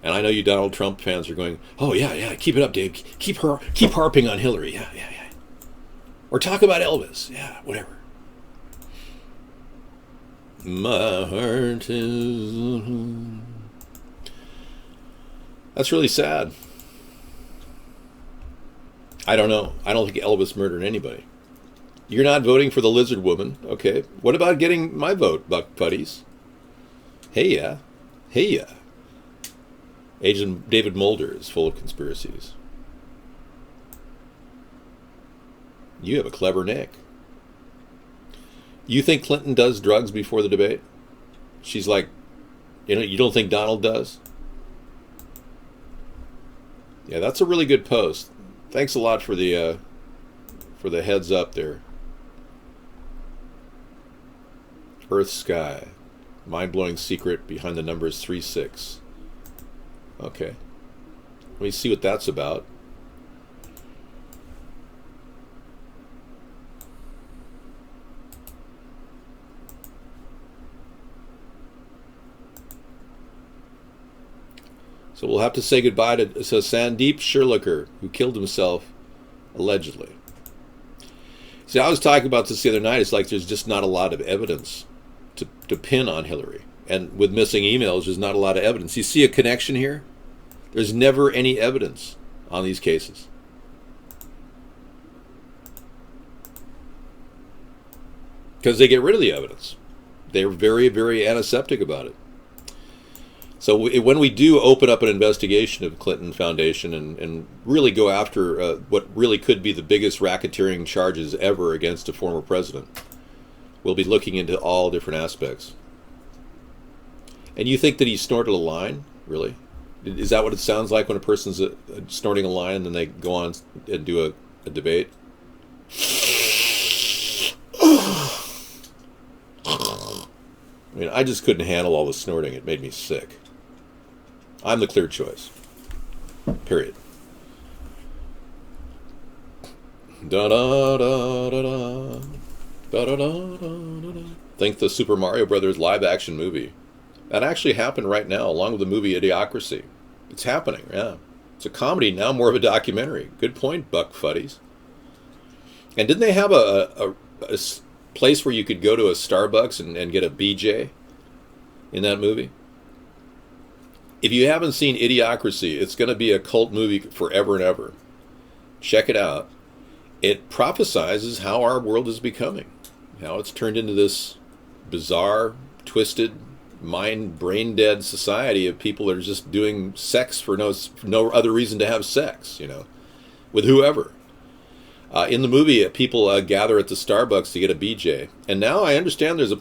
And I know you Donald Trump fans are going, oh, yeah, keep it up, Dave. Keep harping on Hillary. Yeah. Or talk about Elvis. Yeah, whatever. My heart is... That's really sad. I don't know. I don't think Elvis murdered anybody. You're not voting for the lizard woman, okay? What about getting my vote, buck buddies? Hey, yeah. Agent David Mulder is full of conspiracies. You have a clever Nick. You think Clinton does drugs before the debate? She's like, you don't think Donald does? Yeah, that's a really good post. Thanks a lot for the heads up there. Earth Sky. Mind-blowing secret behind the numbers 36. Okay. Let me see what that's about. So we'll have to say goodbye to Sandeep Shirlaker, who killed himself, allegedly. See, I was talking about this the other night. It's like there's just not a lot of evidence to pin on Hillary. And with missing emails, there's not a lot of evidence. You see a connection here? There's never any evidence on these cases. Because they get rid of the evidence. They're very, very antiseptic about it. So when we do open up an investigation of Clinton Foundation and really go after what really could be the biggest racketeering charges ever against a former president, we'll be looking into all different aspects. And you think that he snorted a line? Really? Is that what it sounds like when a person's snorting a line and then they go on and do a debate? I mean, I just couldn't handle all the snorting. It made me sick. I'm the clear choice. Period. Da da da da da da da da da. Think the Super Mario Brothers live-action movie. That actually happened right now, along with the movie Idiocracy. It's happening, yeah. It's a comedy, now more of a documentary. Good point, Buck Fuddies. And didn't they have a place where you could go to a Starbucks and get a BJ in that movie? If you haven't seen Idiocracy, it's going to be a cult movie forever and ever. Check it out. It prophesizes how our world is becoming, how it's turned into this bizarre, twisted, brain-dead society of people that are just doing sex for no other reason to have sex, with whoever. In the movie, people gather at the Starbucks to get a BJ. And now I understand there's a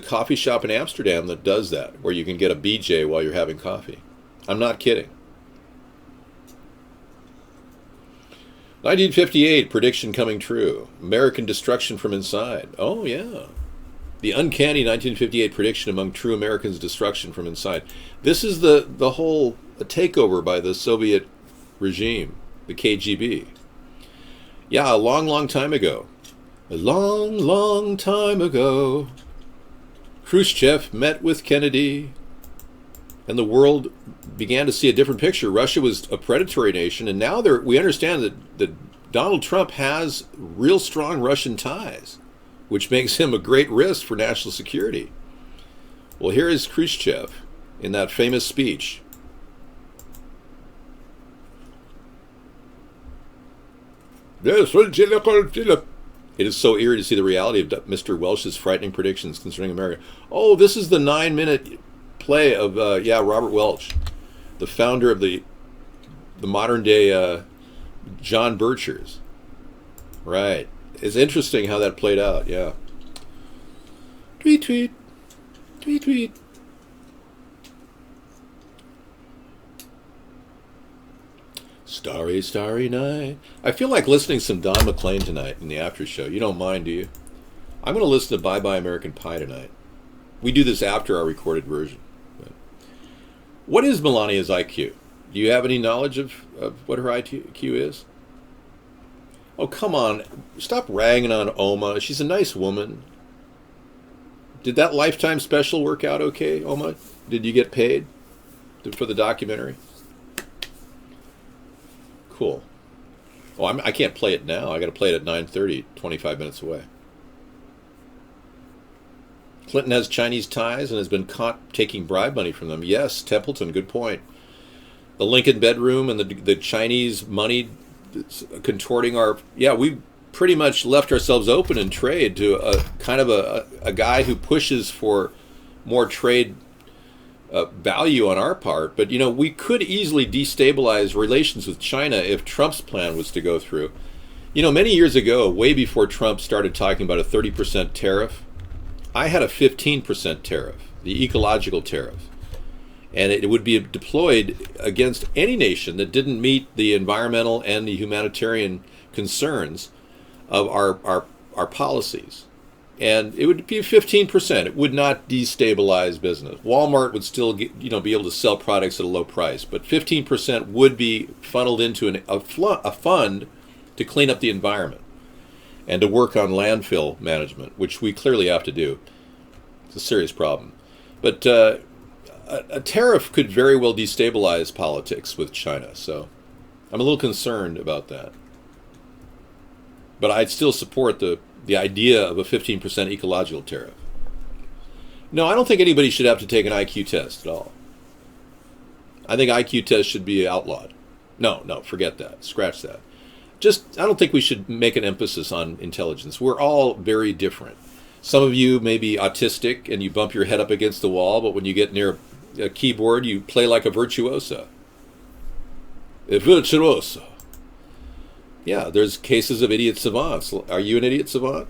coffee shop in Amsterdam that does that, where you can get a BJ while you're having coffee. I'm not kidding. 1958, prediction coming true. American destruction from inside. Oh, yeah. The uncanny 1958 prediction among true Americans' destruction from inside. This is the whole takeover by the Soviet regime, the KGB. Yeah, a long, long time ago. A long, long time ago, Khrushchev met with Kennedy, and the world began to see a different picture. Russia was a predatory nation, and now we understand that Donald Trump has real strong Russian ties, which makes him a great risk for national security. Well, here is Khrushchev in that famous speech. It is so eerie to see the reality of Mr. Welsh's frightening predictions concerning America. Oh, this is the 9-minute play of Robert Welch, the founder of the modern-day John Birchers. Right. It's interesting how that played out, yeah. Tweet, tweet. Tweet, tweet. Starry, starry night. I feel like listening to some Don McLean tonight in the after show. You don't mind, do you? I'm going to listen to Bye Bye American Pie tonight. We do this after our recorded version. But what is Melania's IQ? Do you have any knowledge of what her IQ is? Oh, come on. Stop ragging on Oma. She's a nice woman. Did that Lifetime special work out okay, Oma? Did you get paid for the documentary? Cool. Oh, I can't play it now. I got to play it at 9:30, 25 minutes away. Clinton has Chinese ties and has been caught taking bribe money from them. Yes, Templeton, good point. The Lincoln bedroom and the Chinese money contorting our... Yeah, we pretty much left ourselves open in trade to a kind of a guy who pushes for more trade value on our part. But, we could easily destabilize relations with China if Trump's plan was to go through. Many years ago, way before Trump started talking about a 30% tariff, I had a 15% tariff, the ecological tariff. And it would be deployed against any nation that didn't meet the environmental and the humanitarian concerns of our policies. And it would be 15%. It would not destabilize business. Walmart would still be able to sell products at a low price, but 15% would be funneled into a fund to clean up the environment and to work on landfill management, which we clearly have to do. It's a serious problem. But a tariff could very well destabilize politics with China, so I'm a little concerned about that. But I'd still support the idea of a 15% ecological tariff. No, I don't think anybody should have to take an IQ test at all. I think IQ tests should be outlawed. No, forget that. Scratch that. I don't think we should make an emphasis on intelligence. We're all very different. Some of you may be autistic and you bump your head up against the wall, but when you get near a keyboard, you play like a virtuoso. A virtuoso. Yeah, there's cases of idiot savants. Are you an idiot savant?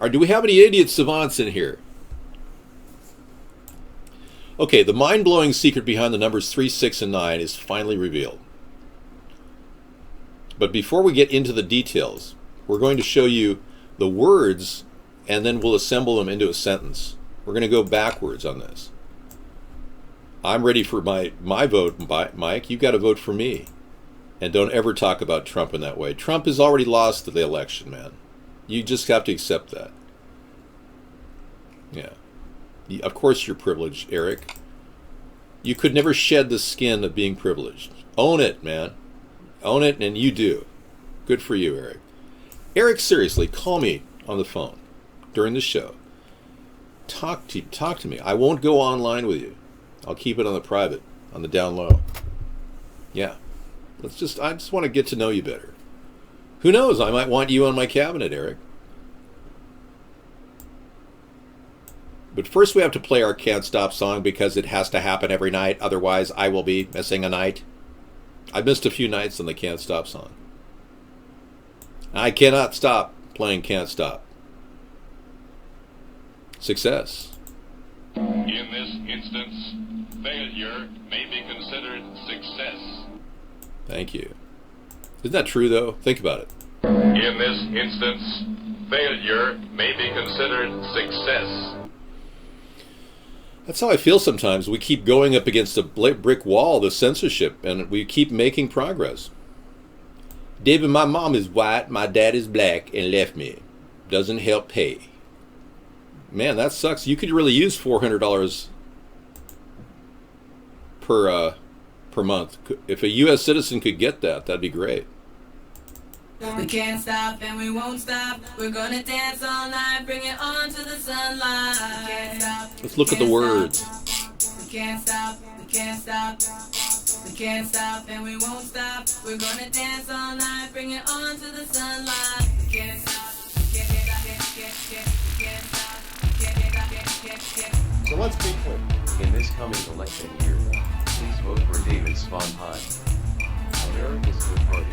Or do we have any idiot savants in here? Okay, the mind-blowing secret behind the numbers 3, 6, and 9 is finally revealed. But before we get into the details, we're going to show you the words, and then we'll assemble them into a sentence. We're going to go backwards on this. I'm ready for my vote, Mike. You've got to vote for me. And don't ever talk about Trump in that way. Trump has already lost the election, man. You just have to accept that. Yeah. Of course you're privileged, Eric. You could never shed the skin of being privileged. Own it, man. Own it, and you do. Good for you, Eric. Eric, seriously, call me on the phone during the show. Talk to me. I won't go online with you. I'll keep it on the private, on the down low. Yeah. I just want to get to know you better. Who knows? I might want you on my cabinet, Eric. But first we have to play our Can't Stop song because it has to happen every night. Otherwise, I will be missing a night. I've missed a few nights on the Can't Stop song. I cannot stop playing Can't Stop. Success. In this instance, failure may be considered success. Thank you. Isn't that true, though? Think about it. In this instance, failure may be considered success. That's how I feel sometimes. We keep going up against a brick wall, the censorship, and we keep making progress. David, my mom is white, my dad is black, and left me. Doesn't help pay. Man, that sucks. You could really use $400 per month. If a U.S. citizen could get that, that'd be great. We can't stop and we won't stop. We're gonna dance all night, bring it on to the sunlight. We can't stop. Let's look at the words. We can't stop. We can't stop. We can't stop and we won't stop. We're gonna dance all night, bring it on to the sunlight. We can't stop. We can't stop. So let's be clear. In this coming election year, please vote for David Sponheim. America's Third Party.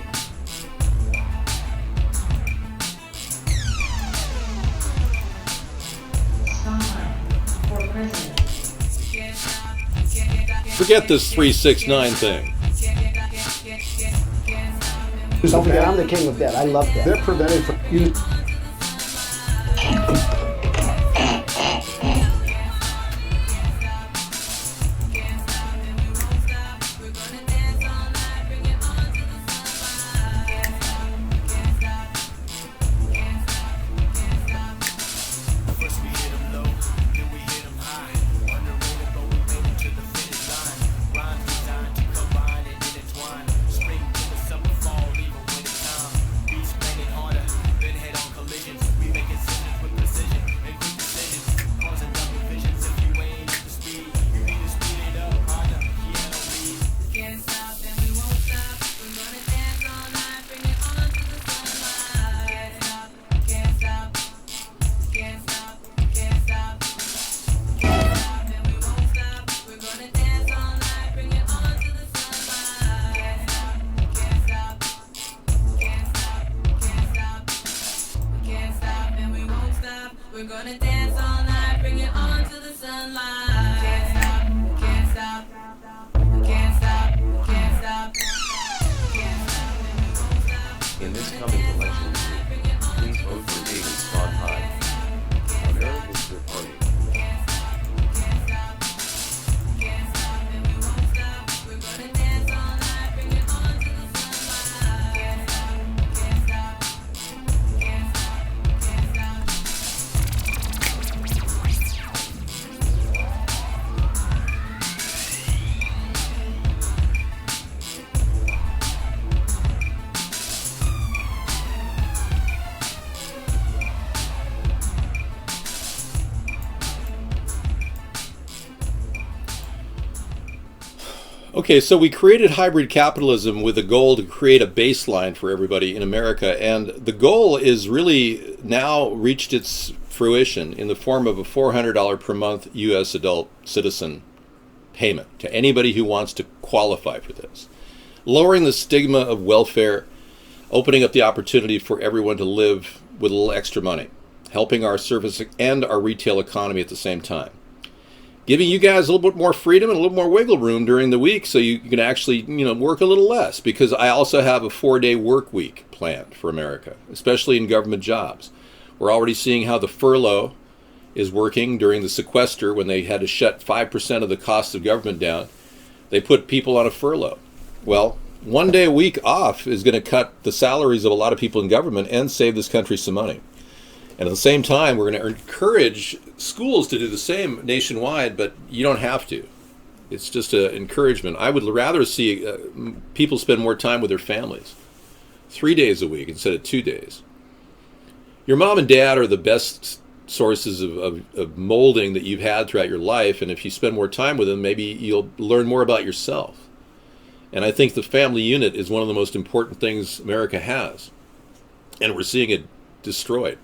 Forget this 369 thing. Don't forget, I'm the king of debt. I love that. They're preventing from you. We're gonna dance all night, bring it on to the sunlight. We can't stop. We can't stop. We can't stop. We can't stop. In this coming election year, please vote for David Sponheim. America's Third Party. Okay, so we created hybrid capitalism with the goal to create a baseline for everybody in America, and the goal is really now reached its fruition in the form of a $400 per month U.S. adult citizen payment to anybody who wants to qualify for this. Lowering the stigma of welfare, opening up the opportunity for everyone to live with a little extra money, helping our service and our retail economy at the same time. Giving you guys a little bit more freedom and a little more wiggle room during the week so you can actually, work a little less, because I also have a 4-day work week planned for America, especially in government jobs. We're already seeing how the furlough is working during the sequester when they had to shut 5% of the cost of government down. They put people on a furlough. Well, 1 day a week off is going to cut the salaries of a lot of people in government and save this country some money. And at the same time, we're going to encourage schools to do the same nationwide, but you don't have to. It's just an encouragement. I would rather see people spend more time with their families, 3 days a week instead of 2 days. Your mom and dad are the best sources of molding that you've had throughout your life, and if you spend more time with them, maybe you'll learn more about yourself. And I think the family unit is one of the most important things America has, and we're seeing it destroyed.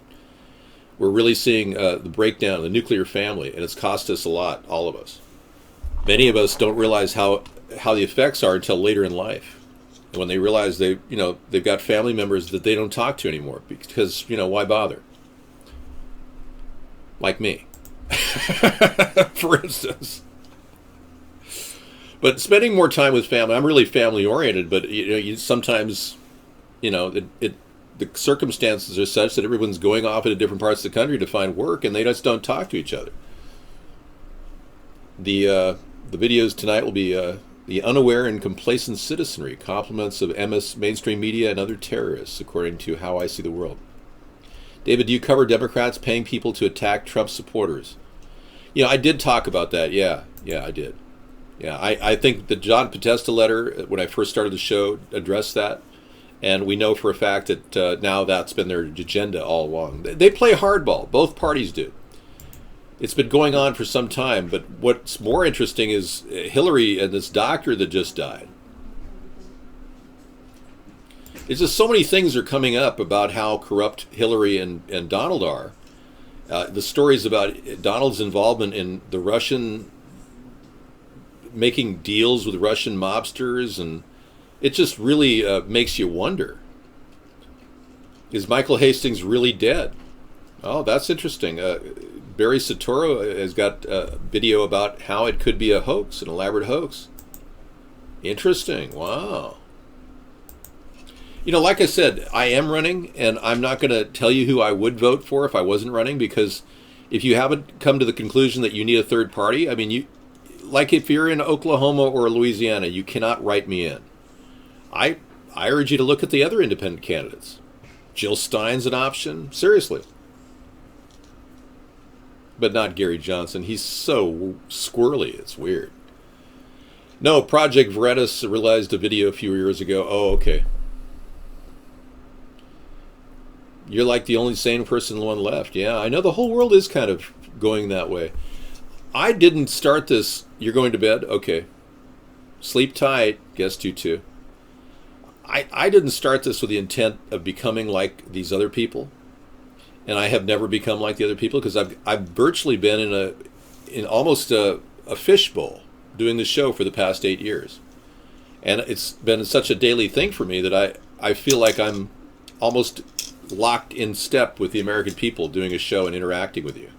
We're really seeing the breakdown of the nuclear family, and it's cost us a lot, all of us. Many of us don't realize how the effects are until later in life, and when they realize they've got family members that they don't talk to anymore because why bother? Like me, for instance. But spending more time with family, I'm really family oriented, but you sometimes, the circumstances are such that everyone's going off into different parts of the country to find work, and they just don't talk to each other. The videos tonight will be the unaware and complacent citizenry, compliments of MS mainstream media and other terrorists, according to How I See the World. David, do you cover Democrats paying people to attack Trump supporters? I did talk about that. Yeah, I did. Yeah, I think the John Podesta letter, when I first started the show, addressed that. And we know for a fact that now that's been their agenda all along. They play hardball. Both parties do. It's been going on for some time. But what's more interesting is Hillary and this doctor that just died. There's just so many things are coming up about how corrupt Hillary and Donald are. The stories about Donald's involvement in the Russian, making deals with Russian mobsters, and it just really makes you wonder. Is Michael Hastings really dead? Oh, that's interesting. Barry Soetoro has got a video about how it could be a hoax, an elaborate hoax. Interesting. Wow. Like I said, I am running, and I'm not going to tell you who I would vote for if I wasn't running, because if you haven't come to the conclusion that you need a third party, like if you're in Oklahoma or Louisiana, you cannot write me in. I urge you to look at the other independent candidates. Jill Stein's an option, seriously. But not Gary Johnson. He's so squirrely, it's weird. No, Project Veretis realized a video a few years ago. Oh, okay. You're like the only sane person, the one left. Yeah, I know the whole world is kind of going that way. I didn't start this. You're going to bed? Okay. Sleep tight. Guess you too. I didn't start this with the intent of becoming like these other people, and I have never become like the other people, because I've virtually been in almost a fishbowl doing the show for the past 8 years, and it's been such a daily thing for me that I feel like I'm almost locked in step with the American people doing a show and interacting with you.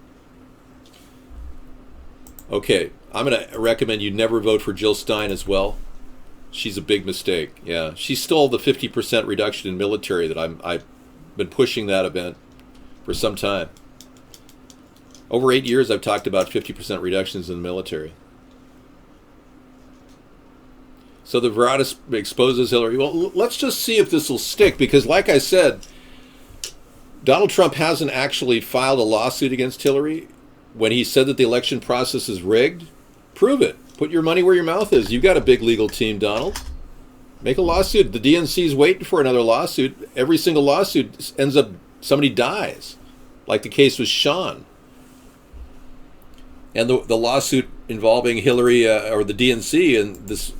Okay, I'm going to recommend you never vote for Jill Stein as well. She's a big mistake. Yeah, she stole the 50% reduction in military that I've been pushing that event for some time. Over 8 years, I've talked about 50% reductions in the military. So the Veretis exposes Hillary. Well, let's just see if this will stick, because like I said, Donald Trump hasn't actually filed a lawsuit against Hillary. When he said that the election process is rigged, prove it. Put your money where your mouth is. You've got a big legal team, Donald. Make a lawsuit. The DNC's waiting for another lawsuit. Every single lawsuit ends up somebody dies, like the case with Sean. And the lawsuit involving Hillary or the DNC and this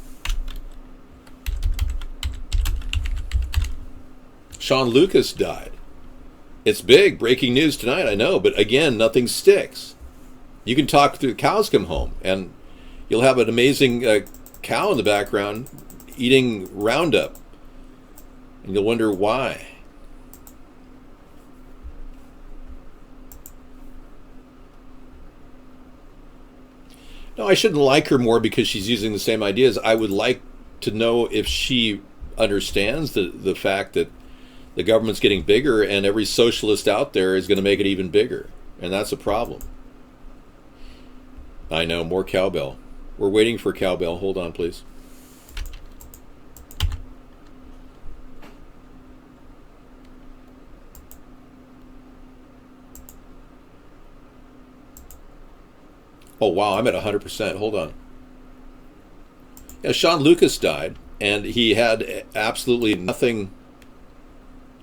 Sean Lucas died. It's big, breaking news tonight, I know, but again, nothing sticks. You can talk through cows come home, and you'll have an amazing cow in the background eating Roundup, and you'll wonder why. No, I shouldn't like her more because she's using the same ideas. I would like to know if she understands the fact that the government's getting bigger and every socialist out there is going to make it even bigger. And that's a problem. I know, more cowbell. We're waiting for cowbell. Hold on, please. Oh, wow, I'm at 100%. Hold on. Yeah, Sean Lucas died, and he had absolutely nothing,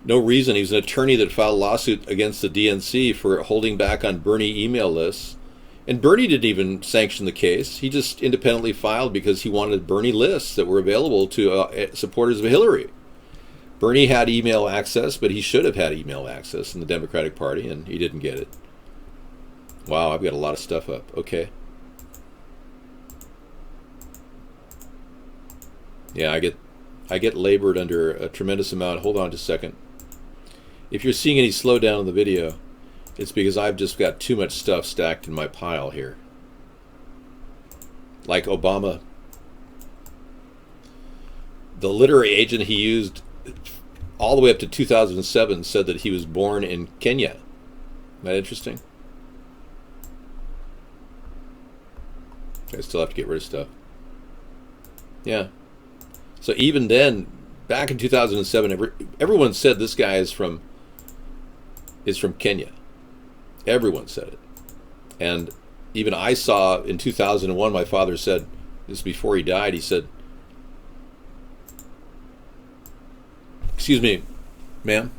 no reason. He was an attorney that filed a lawsuit against the DNC for holding back on Bernie email lists. And Bernie didn't even sanction the case. He just independently filed because he wanted Bernie lists that were available to supporters of Hillary. Bernie had email access, but he should have had email access in the Democratic Party, and he didn't get it. Wow, I've got a lot of stuff up. Okay. Yeah, I get labored under a tremendous amount. Hold on just a second. If you're seeing any slowdown in the video, it's because I've just got too much stuff stacked in my pile here. Like Obama. The literary agent he used all the way up to 2007 said that he was born in Kenya. Isn't that interesting? I still have to get rid of stuff. Yeah. So even then, back in 2007, everyone said this guy is from Kenya. Everyone said it. And even I saw in 2001, my father said, this is before he died, he said, excuse me, ma'am.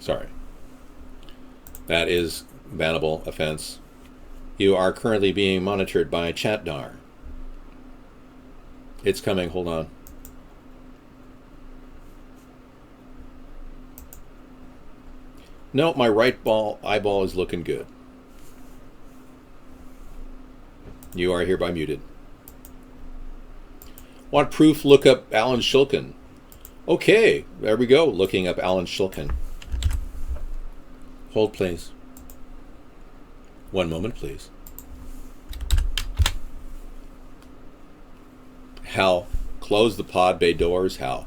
Sorry. That is bannable offense. You are currently being monitored by ChatDar. It's coming, hold on. No, my right eyeball is looking good. You are hereby muted. Want proof? Look up Alan Shulkin. Okay, there we go, looking up Alan Shulkin. Hold, please. One moment, please. Hal, close the pod bay doors, Hal.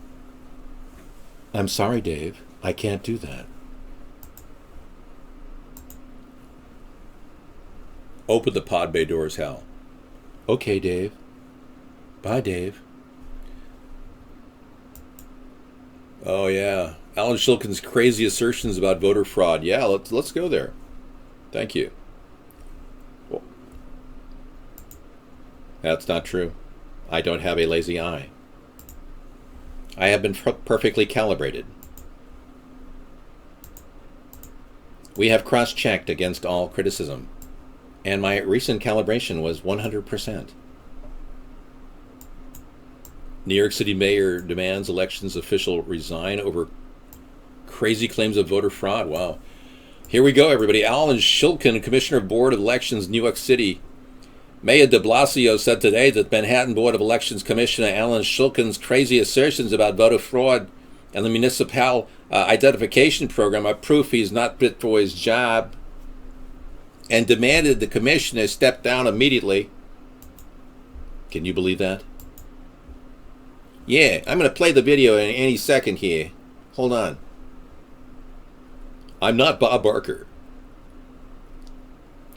I'm sorry, Dave. I can't do that. Open the pod bay doors, Hal. Okay, Dave. Bye, Dave. Oh, yeah. Alan Shulkin's crazy assertions about voter fraud. Yeah, let's go there. Thank you. Well, that's not true. I don't have a lazy eye. I have been perfectly calibrated. We have cross-checked against all criticism, and my recent calibration was 100%. New York City mayor demands elections official resign over crazy claims of voter fraud. Wow. Here we go, everybody. Alan Shulkin, Commissioner of Board of Elections, New York City. Mayor de Blasio said today that Manhattan Board of Elections Commissioner Alan Shulkin's crazy assertions about voter fraud and the municipal identification program are proof he's not fit for his job, and demanded the commissioner step down immediately. Can you believe that? Yeah, I'm going to play the video in any second here. Hold on. I'm not Bob Barker.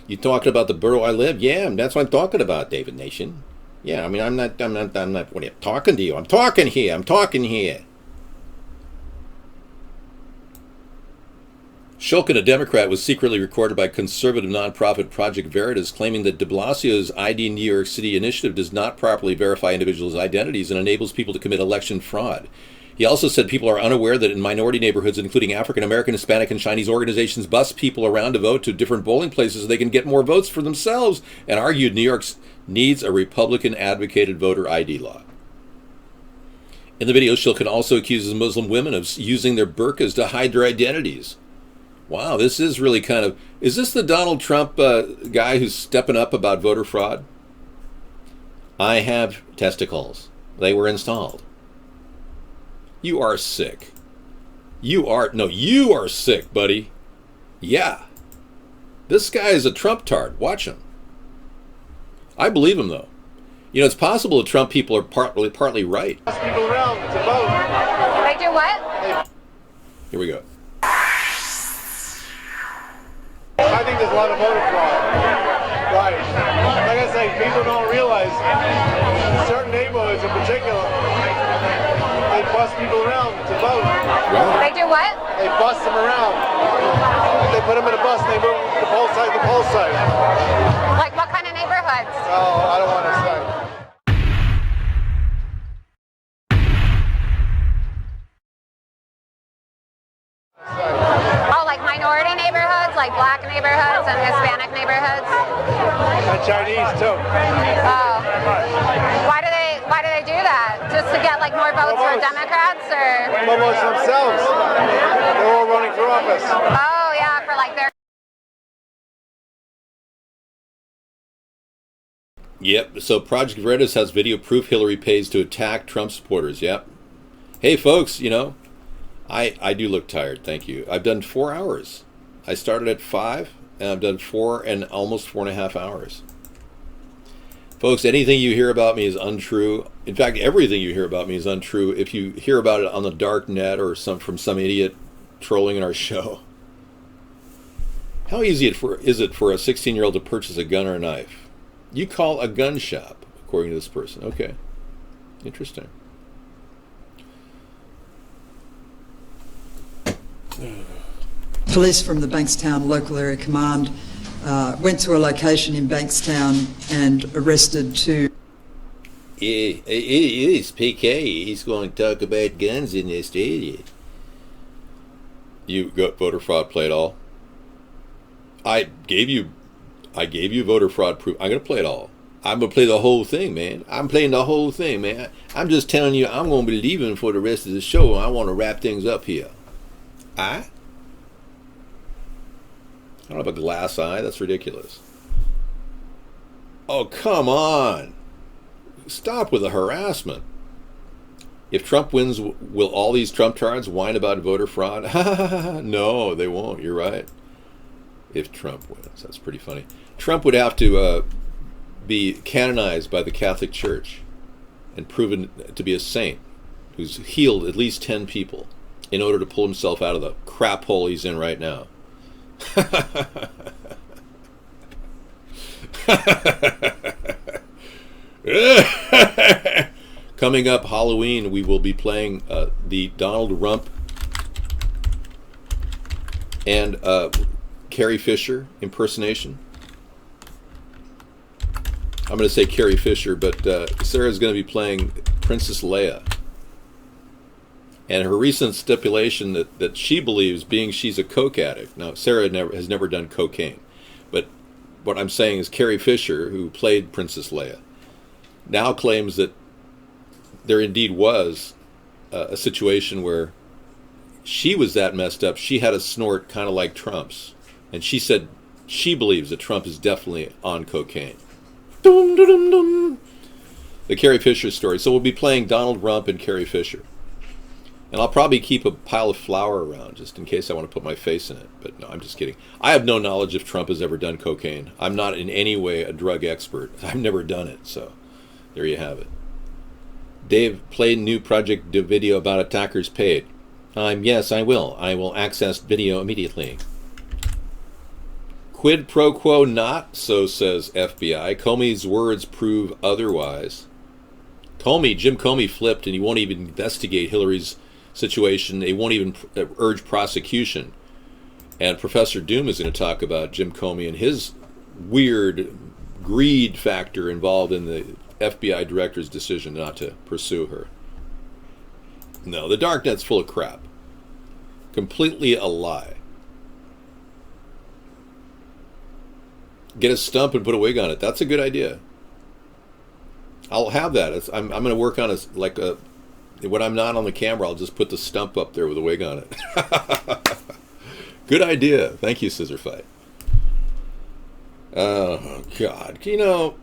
You talking about the borough I live? Yeah, that's what I'm talking about, David Nation. Yeah, I mean, I'm not, what are you, talking to you? I'm talking here. Shulkin, a Democrat, was secretly recorded by conservative nonprofit Project Veritas, claiming that de Blasio's ID New York City initiative does not properly verify individuals' identities and enables people to commit election fraud. He also said people are unaware that in minority neighborhoods, including African American, Hispanic, and Chinese organizations, bus people around to vote to different polling places so they can get more votes for themselves, and argued New York needs a Republican-advocated voter ID law. In the video, she can also accuse Muslim women of using their burqas to hide their identities. Wow, this is really kind of... Is this the Donald Trump guy who's stepping up about voter fraud? I have testicles. They were installed. You are sick. You are sick, buddy. Yeah. This guy is a Trump tard. Watch him. I believe him, though. You know, it's possible that Trump people are partly right. People around to vote. They do what? Here we go. I think there's a lot of voter fraud. Right. Like I say, people don't realize certain neighborhoods in particular, they bus people around to vote. Right. They do what? They bus them around. They put them in a bus and they move them from poll site to poll site. Like what kind of neighborhoods? Oh, I don't want to say. Oh, like minority neighborhoods, like black neighborhoods and Hispanic neighborhoods? And Chinese too. Oh. Why do they do that? Just to get like more votes for Democrats or? Almost themselves. They're all running for office. Oh yeah, for like their. Yep, so Project Veritas has video proof Hillary pays to attack Trump supporters. Yep. Hey, folks, you know, I do look tired, thank you. I've done 4 hours. I started at 5, and I've done 4 and almost 4.5 hours. Folks, anything you hear about me is untrue. In fact, everything you hear about me is untrue if you hear about it on the dark net or from some idiot trolling in our show. How easy is it for a 16-year-old to purchase a gun or a knife? You call a gun shop, according to this person. Okay. Interesting. Police from the Bankstown Local Area Command went to a location in Bankstown and arrested two. It is PK. He's going to talk about guns in this area. You got voter fraud play it all? I gave you voter fraud proof. I'm going to play it all. I'm going to play the whole thing, man. I'm playing the whole thing, man. I'm just telling you I'm going to be leaving for the rest of the show. I want to wrap things up here. I don't have a glass eye. That's ridiculous. Oh, come on. Stop with the harassment. If Trump wins, will all these Trump tards whine about voter fraud? No, they won't. You're right. If Trump wins. That's pretty funny. Trump would have to be canonized by the Catholic Church and proven to be a saint who's healed at least 10 people in order to pull himself out of the crap hole he's in right now. Coming up Halloween, we will be playing the Donald Rump and Carrie Fisher impersonation. I'm going to say Carrie Fisher, but Sarah's going to be playing Princess Leia. And her recent stipulation that she believes, being she's a coke addict. Now, Sarah has never done cocaine. But what I'm saying is Carrie Fisher, who played Princess Leia, now claims that there indeed was a situation where she was that messed up. She had a snort kind of like Trump's. And she said she believes that Trump is definitely on cocaine. Dum, dum, dum, dum. The Carrie Fisher story. So we'll be playing Donald Rump and Carrie Fisher. And I'll probably keep a pile of flour around just in case I want to put my face in it. But no, I'm just kidding. I have no knowledge if Trump has ever done cocaine. I'm not in any way a drug expert. I've never done it. So there you have it. Dave, play new project video about attackers paid. Yes, I will. I will access video immediately. Quid pro quo not, so says FBI. Comey's words prove otherwise. Jim Comey flipped and he won't even investigate Hillary's situation. They won't even urge prosecution. And Professor Doom is going to talk about Jim Comey and his weird greed factor involved in the FBI director's decision not to pursue her. No, the darknet's full of crap. Completely a lie. Get a stump and put a wig on it. That's a good idea. I'll have that. I'm going to work on when I'm not on the camera, I'll just put the stump up there with a wig on it. Good idea. Thank you, Scissor Fight. Oh, God. You know,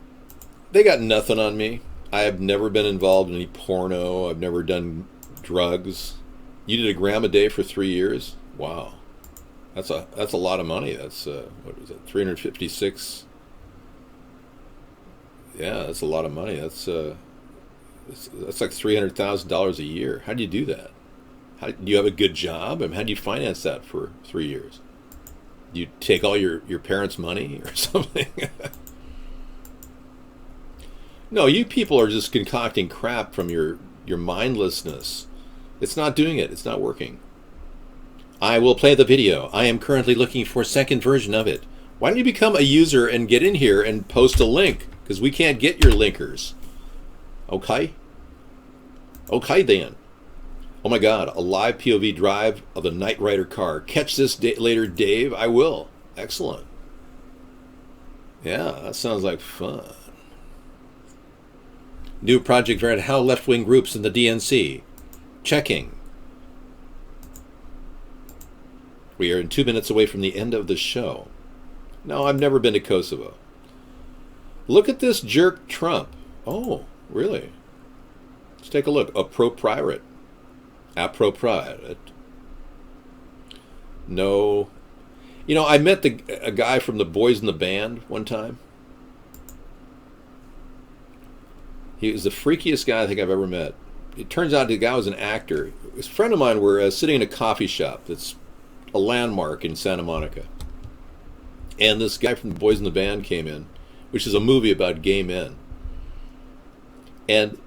they got nothing on me. I have never been involved in any porno. I've never done drugs. You did a gram a day for 3 years? Wow. That's a lot of money. That's, what was it, 356? Yeah, that's a lot of money. That's like $300,000 a year. How do you do that? Do you have a good job? I mean, how do you finance that for 3 years? Do you take all your parents' money or something? No, you people are just concocting crap from your mindlessness. It's not doing it. It's not working. I will play the video. I am currently looking for a second version of it. Why don't you become a user and get in here and post a link? Because we can't get your linkers. Okay? Okay then. Oh my God, a live POV drive of the Knight Rider car. Catch this later, Dave. I will. Excellent. Yeah, that sounds like fun. New project variant, how left-wing groups in the DNC. Checking. We are 2 minutes away from the end of the show. No, I've never been to Kosovo. Look at this jerk Trump. Oh, really? Let's take a look. Appropriate. Appropriate. No. You know, I met a guy from the Boys in the Band one time. He was the freakiest guy I think I've ever met. It turns out the guy was an actor. A friend of mine were sitting in a coffee shop that's a landmark in Santa Monica. And this guy from the Boys in the Band came in, which is a movie about gay men. And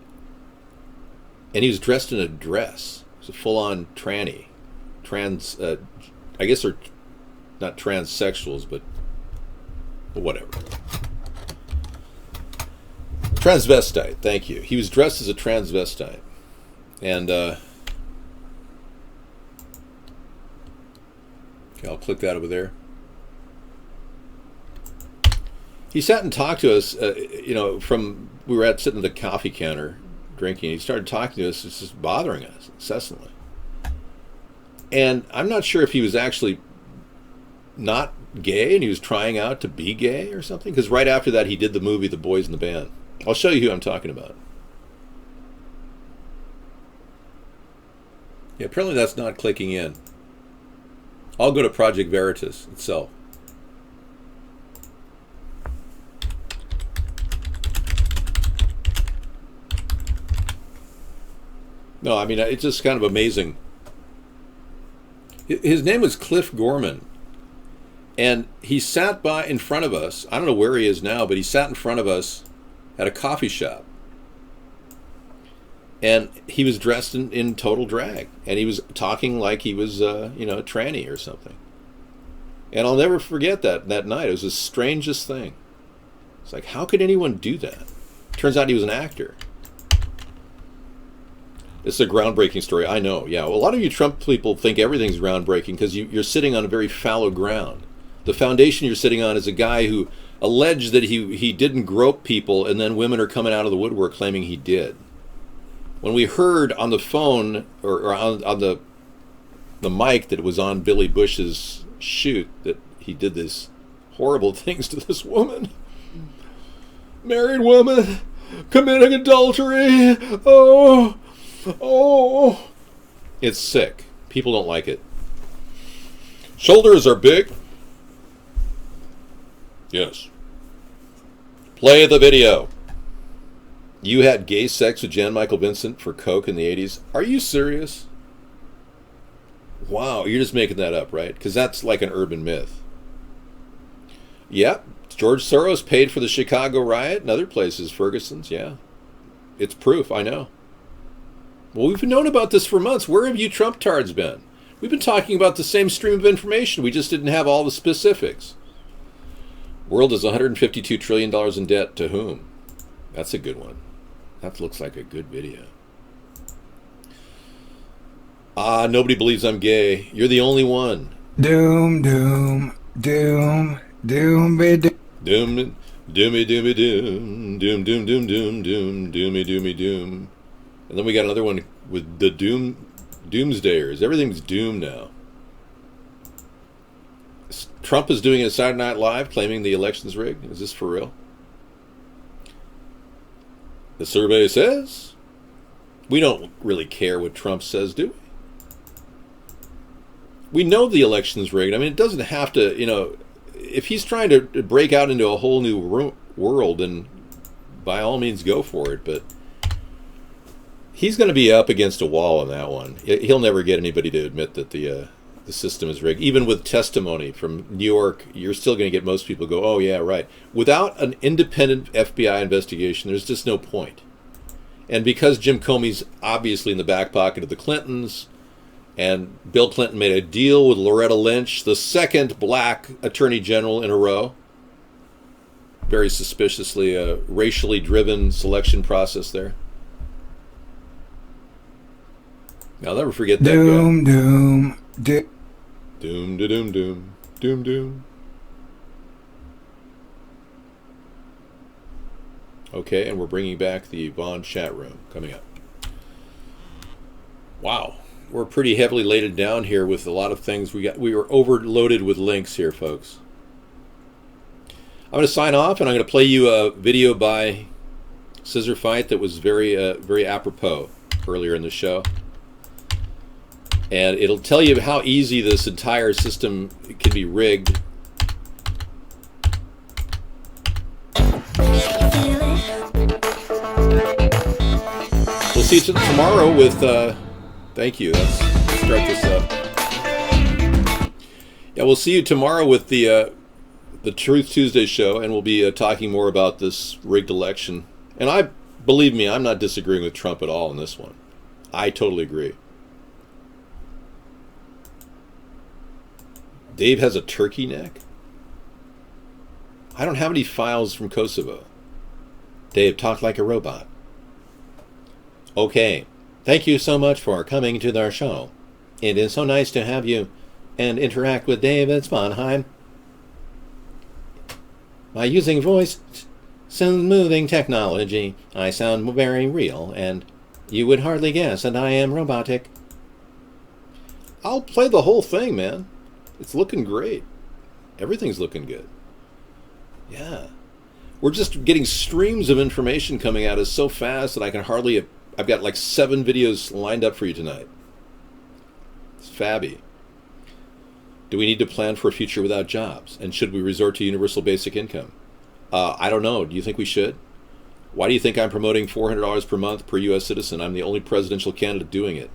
he was dressed in a dress. It was a full-on tranny. I guess they're not transsexuals, but whatever. Transvestite, thank you. He was dressed as a transvestite. And, okay, I'll click that over there. He sat and talked to us, you know, we were sitting at the coffee counter drinking. He started talking to us. It's just bothering us incessantly. And I'm not sure if he was actually not gay and he was trying out to be gay or something. Because right after that, he did the movie The Boys in the Band. I'll show you who I'm talking about. Yeah, apparently that's not clicking in. I'll go to Project Veritas itself. No, I mean, it's just kind of amazing. His name was Cliff Gorman. And he sat in front of us. I don't know where he is now, but he sat in front of us at a coffee shop. And he was dressed in total drag. And he was talking like he was, you know, a tranny or something. And I'll never forget that night. It was the strangest thing. It's like, how could anyone do that? Turns out he was an actor. It's a groundbreaking story. I know, yeah. Well, a lot of you Trump people think everything's groundbreaking because you're sitting on a very fallow ground. The foundation you're sitting on is a guy who alleged that he didn't grope people, and then women are coming out of the woodwork claiming he did. When we heard on the phone or on the mic that it was on Billy Bush's shoot that he did these horrible things to this woman, married woman committing adultery. Oh, it's sick. People don't like it. Shoulders are big. Yes. Play the video. You had gay sex with Jan Michael Vincent for coke in the 80s? Are you serious? Wow, you're just making that up, right? Because that's like an urban myth. Yep, George Soros paid for the Chicago riot and other places, Ferguson's, yeah. It's proof, I know. Well, we've known about this for months. Where have you Trump tards been? We've been talking about the same stream of information. We just didn't have all the specifics. World is $152 trillion in debt. To whom? That's a good one. That looks like a good video. Nobody believes I'm gay. You're the only one. Doom, doom, doom, doom, be doom. Doom, doomy, doomy, doom. Doom, doom, doom, doom, doom, doomy, doomy, doom. And then we got another one with the doomsdayers. Everything's doomed now. Trump is doing a Saturday Night Live claiming the election's rigged. Is this for real? The survey says we don't really care what Trump says, do we? We know the election's rigged. I mean, it doesn't have to, if he's trying to break out into a whole new world, then by all means go for it. But he's going to be up against a wall on that one. He'll never get anybody to admit that the system is rigged. Even with testimony from New York, you're still going to get most people go, oh, yeah, right. Without an independent FBI investigation, there's just no point. And because Jim Comey's obviously in the back pocket of the Clintons, and Bill Clinton made a deal with Loretta Lynch, the second black attorney general in a row, very suspiciously a racially driven selection process there. I'll never forget that doom, guy. Doom, doom. Doom, doom, doom, doom, doom. Okay, and we're bringing back the Vaughn chat room coming up. Wow, we're pretty heavily laden down here with a lot of things. We were overloaded with links here, folks. I'm going to sign off, and I'm going to play you a video by Scissor Fight that was very apropos earlier in the show. And it'll tell you how easy this entire system can be rigged. We'll see you tomorrow with, thank you, let's start this up. Yeah, we'll see you tomorrow with the Truth Tuesday show, and we'll be talking more about this rigged election. And believe me, I'm not disagreeing with Trump at all in this one. I totally agree. Dave has a turkey neck? I don't have any files from Kosovo. Dave talked like a robot. Okay, thank you so much for coming to our show. It is so nice to have you and interact with David Sponheim. By using voice smoothing technology, I sound very real, and you would hardly guess that I am robotic. I'll play the whole thing, man. It's looking great. Everything's looking good. Yeah. We're just getting streams of information coming at us so fast that I can hardly... I've got like 7 videos lined up for you tonight. It's fabby. Do we need to plan for a future without jobs? And should we resort to universal basic income? I don't know. Do you think we should? Why do you think I'm promoting $400 per month per U.S. citizen? I'm the only presidential candidate doing it.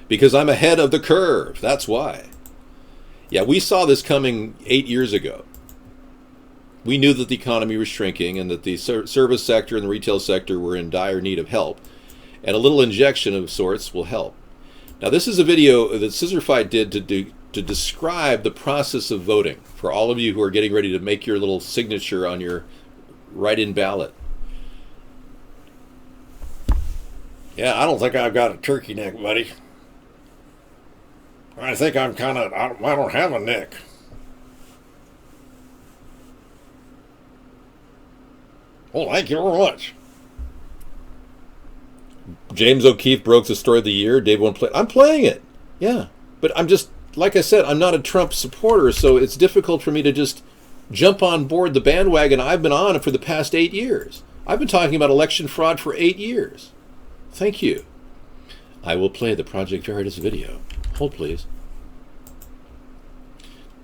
Because I'm ahead of the curve. That's why. Yeah, we saw this coming 8 years ago. We knew that the economy was shrinking and that the service sector and the retail sector were in dire need of help. And a little injection of sorts will help. Now, this is a video that Scissor Fight did to describe the process of voting for all of you who are getting ready to make your little signature on your write-in ballot. Yeah, I don't think I've got a turkey neck, buddy. I think I'm kind of... I don't have a neck. Well, thank you very much. James O'Keefe broke the story of the year. Dave won't play. I'm playing it. Yeah. But I'm just, like I said, I'm not a Trump supporter, so it's difficult for me to just jump on board the bandwagon I've been on for the past 8 years. I've been talking about election fraud for 8 years. Thank you. I will play the Project Veritas video. Hold, please.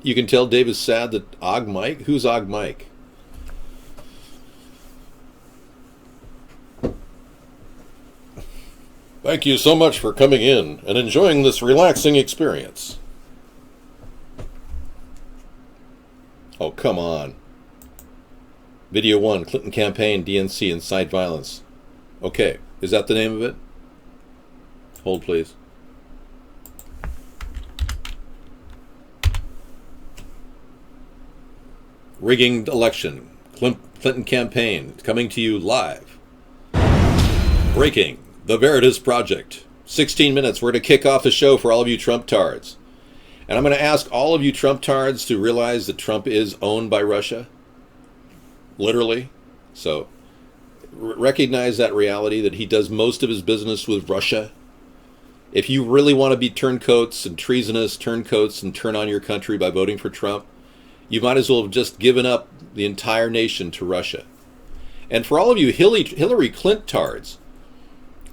You can tell Dave is sad that Og Mike... Who's Og Mike? Thank you so much for coming in and enjoying this relaxing experience. Oh, come on. Video 1, Clinton campaign, DNC, incite violence. Okay, is that the name of it? Hold, please. Rigging election. Clinton campaign, coming to you live. Breaking. The Veritas Project. 16 minutes. We're going to kick off the show for all of you Trump-tards. And I'm going to ask all of you Trump-tards to realize that Trump is owned by Russia. Literally. So, recognize that reality, that he does most of his business with Russia. If you really want to be turncoats and treasonous turncoats and turn on your country by voting for Trump, you might as well have just given up the entire nation to Russia. And for all of you Hillary Clintards,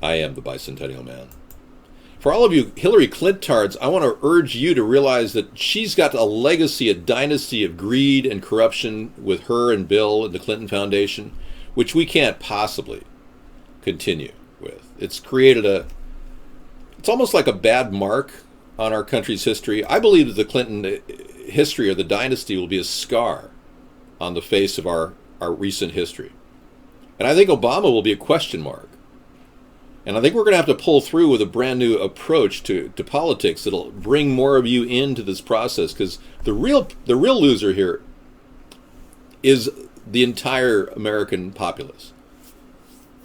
I am the bicentennial man. For all of you Hillary Clintards, I want to urge you to realize that she's got a legacy, a dynasty of greed and corruption with her and Bill and the Clinton Foundation, which we can't possibly continue with. It's created it's almost like a bad mark on our country's history. I believe that the Clinton history or the dynasty will be a scar on the face of our recent history. And I think Obama will be a question mark. And I think we're going to have to pull through with a brand new approach to politics that'll bring more of you into this process, because the real loser here is the entire American populace.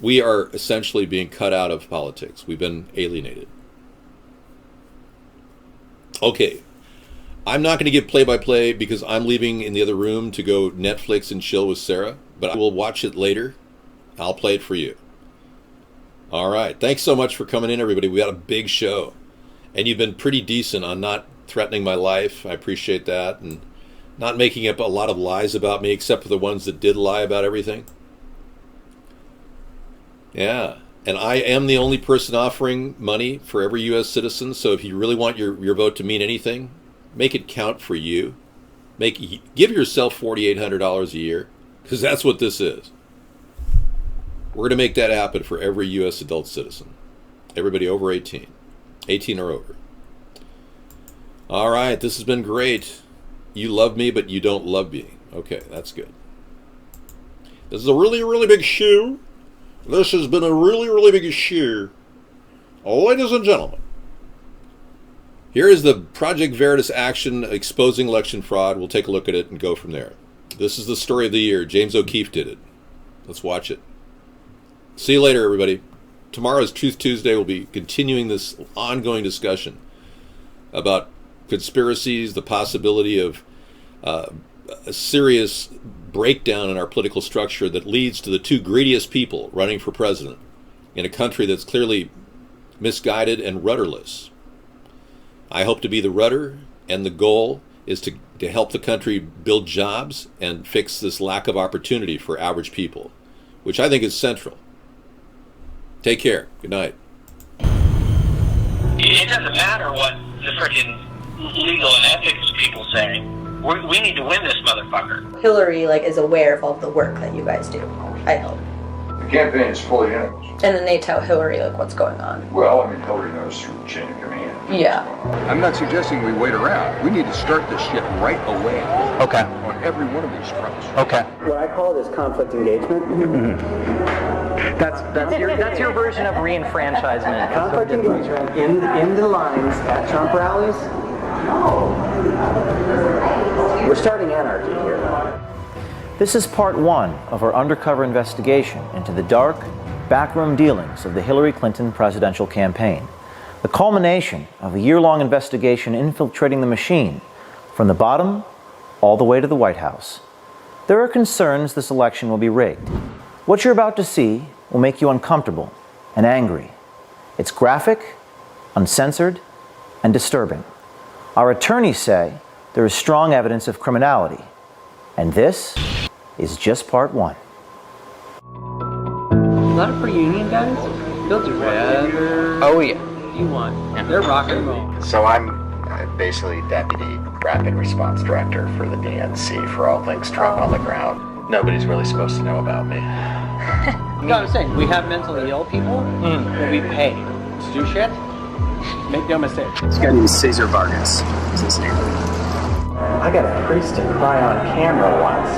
We are essentially being cut out of politics. We've been alienated. Okay, I'm not going to give play-by-play because I'm leaving in the other room to go Netflix and chill with Sarah, but I will watch it later. I'll play it for you. All right, thanks so much for coming in, everybody. We got a big show, and you've been pretty decent on not threatening my life. I appreciate that, and not making up a lot of lies about me, except for the ones that did lie about everything. Yeah, and I am the only person offering money for every U.S. citizen, so if you really want your vote to mean anything, make it count for you. Give yourself $4,800 a year, because that's what this is. We're going to make that happen for every U.S. adult citizen. Everybody over 18. 18 or over. All right, this has been great. You love me, but you don't love me. Okay, that's good. This is a really, really big show. This has been a really, really big show. Ladies and gentlemen, here is the Project Veritas action exposing election fraud. We'll take a look at it and go from there. This is the story of the year. James O'Keefe did it. Let's watch it. See you later, everybody. Tomorrow's Truth Tuesday. We'll be continuing this ongoing discussion about conspiracies, the possibility of a serious breakdown in our political structure that leads to the two greediest people running for president in a country that's clearly misguided and rudderless. I hope to be the rudder, and the goal is to help the country build jobs and fix this lack of opportunity for average people, which I think is central. Take care. Good night. It doesn't matter what the freaking legal and ethics people say. We need to win this motherfucker. Hillary is aware of all the work that you guys do, I hope. The campaign is fully in it. And then they tell Hillary what's going on. Well, Hillary knows through the chain of command. Yeah. I'm not suggesting we wait around. We need to start this shit right away. Okay. On every one of these fronts. Okay. What I call it is conflict engagement. Mm-hmm. That's your version of reenfranchisement. Conflict engagement in the lines at Trump rallies. We're starting anarchy here. This is part one of our undercover investigation into the dark, backroom dealings of the Hillary Clinton presidential campaign. The culmination of a year-long investigation infiltrating the machine from the bottom all the way to the White House. There are concerns this election will be rigged. What you're about to see will make you uncomfortable and angry. It's graphic, uncensored, and disturbing. Our attorneys say there is strong evidence of criminality, and this is just part one. A lot of pre-union guys, they'll do whatever. Oh yeah. You want. They're rock and roll. So I'm basically Deputy Rapid Response Director for the DNC for all things Trump on the ground. Nobody's really supposed to know about me. You know what I'm saying? We have mentally ill people that we pay to do shit. Make no mistake. This guy named Cesar Vargas is his name. I got a priest to cry on camera once.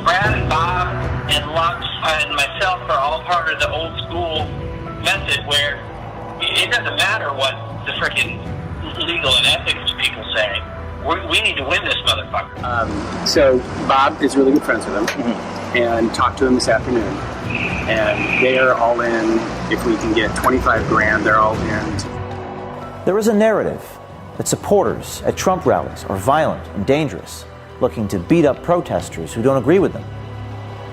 Brad and Bob and Lux and myself are all part of the old school method where it doesn't matter what the freaking legal and ethics people say. We need to win this motherfucker. So Bob is really good friends with him, and talked to him this afternoon, and they are all in. If we can get 25 grand, they're all in. There is a narrative that supporters at Trump rallies are violent and dangerous, looking to beat up protesters who don't agree with them.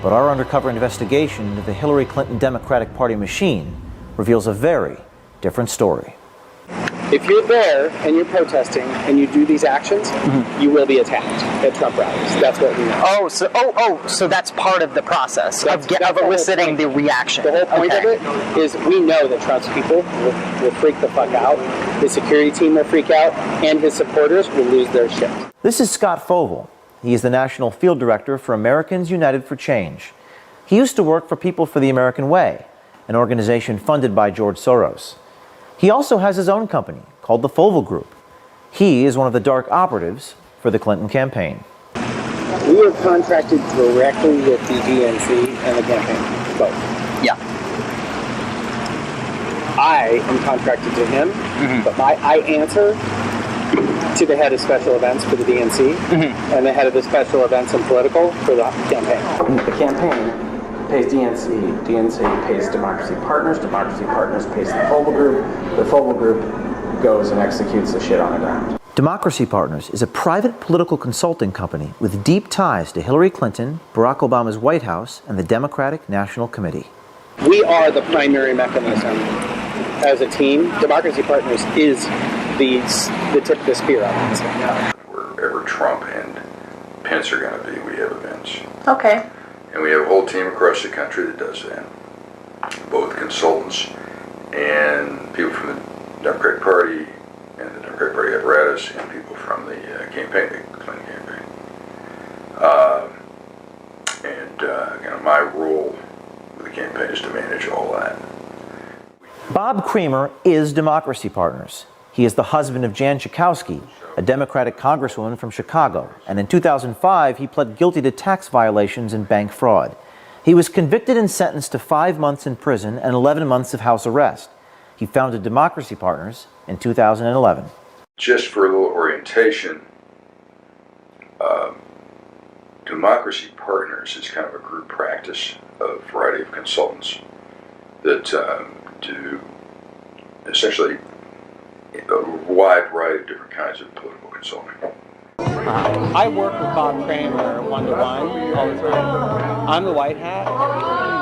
But our undercover investigation into the Hillary Clinton Democratic Party machine reveals a very different story. If you're there and you're protesting and you do these actions, you will be attacked at Trump rallies. That's what we know. So that's part of the process of eliciting the reaction. The whole point of it is we know that Trump's people will freak the fuck out. His security team will freak out, and his supporters will lose their shit. This is Scott Fogle. He is the National Field Director for Americans United for Change. He used to work for People for the American Way, an organization funded by George Soros. He also has his own company called the Fogle Group. He is one of the dark operatives for the Clinton campaign. We are contracted directly with the DNC and the campaign, both. Yeah. I am contracted to him, but I answer to the head of special events for the DNC and the head of the special events and political for the campaign. The campaign pays DNC, DNC pays Democracy Partners pays the Fogle Group, the Fogle Group goes and executes the shit on the ground. Democracy Partners is a private political consulting company with deep ties to Hillary Clinton, Barack Obama's White House, and the Democratic National Committee. We are the primary mechanism as a team. Democracy Partners is the tip of the spear on this. Wherever Trump and Pence are going to be, we have events. Okay. And we have a whole team across the country that does that. Both consultants and people from the Democratic Party and the Democratic Party apparatus and people from the campaign, the Clinton campaign. My role with the campaign is to manage all that. Bob Creamer is Democracy Partners. He is the husband of Jan Schakowsky, a Democratic congresswoman from Chicago, and in 2005 he pled guilty to tax violations and bank fraud. He was convicted and sentenced to 5 months in prison and 11 months of house arrest. He founded Democracy Partners in 2011. Just for a little orientation, Democracy Partners is kind of a group practice of a variety of consultants that do essentially a wide variety of different kinds of political consulting. I work with Bob Creamer one-to-one all the time. I'm the white hat.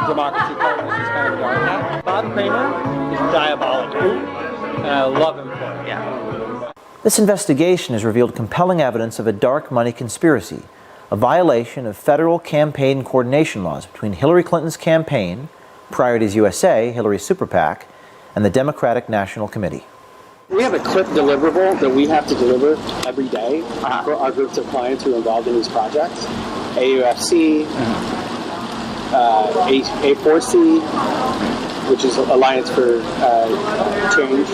Democracy Partners is kind of the dark hat. Bob Creamer is diabolical, and I love him for it. Yeah. This investigation has revealed compelling evidence of a dark money conspiracy, a violation of federal campaign coordination laws between Hillary Clinton's campaign, Priorities USA, Hillary's super PAC, and the Democratic National Committee. We have a clip deliverable that we have to deliver every day for our groups of clients who are involved in these projects. AUFC, A4C, which is Alliance for Change,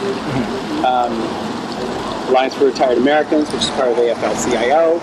Alliance for Retired Americans, which is part of AFL-CIO.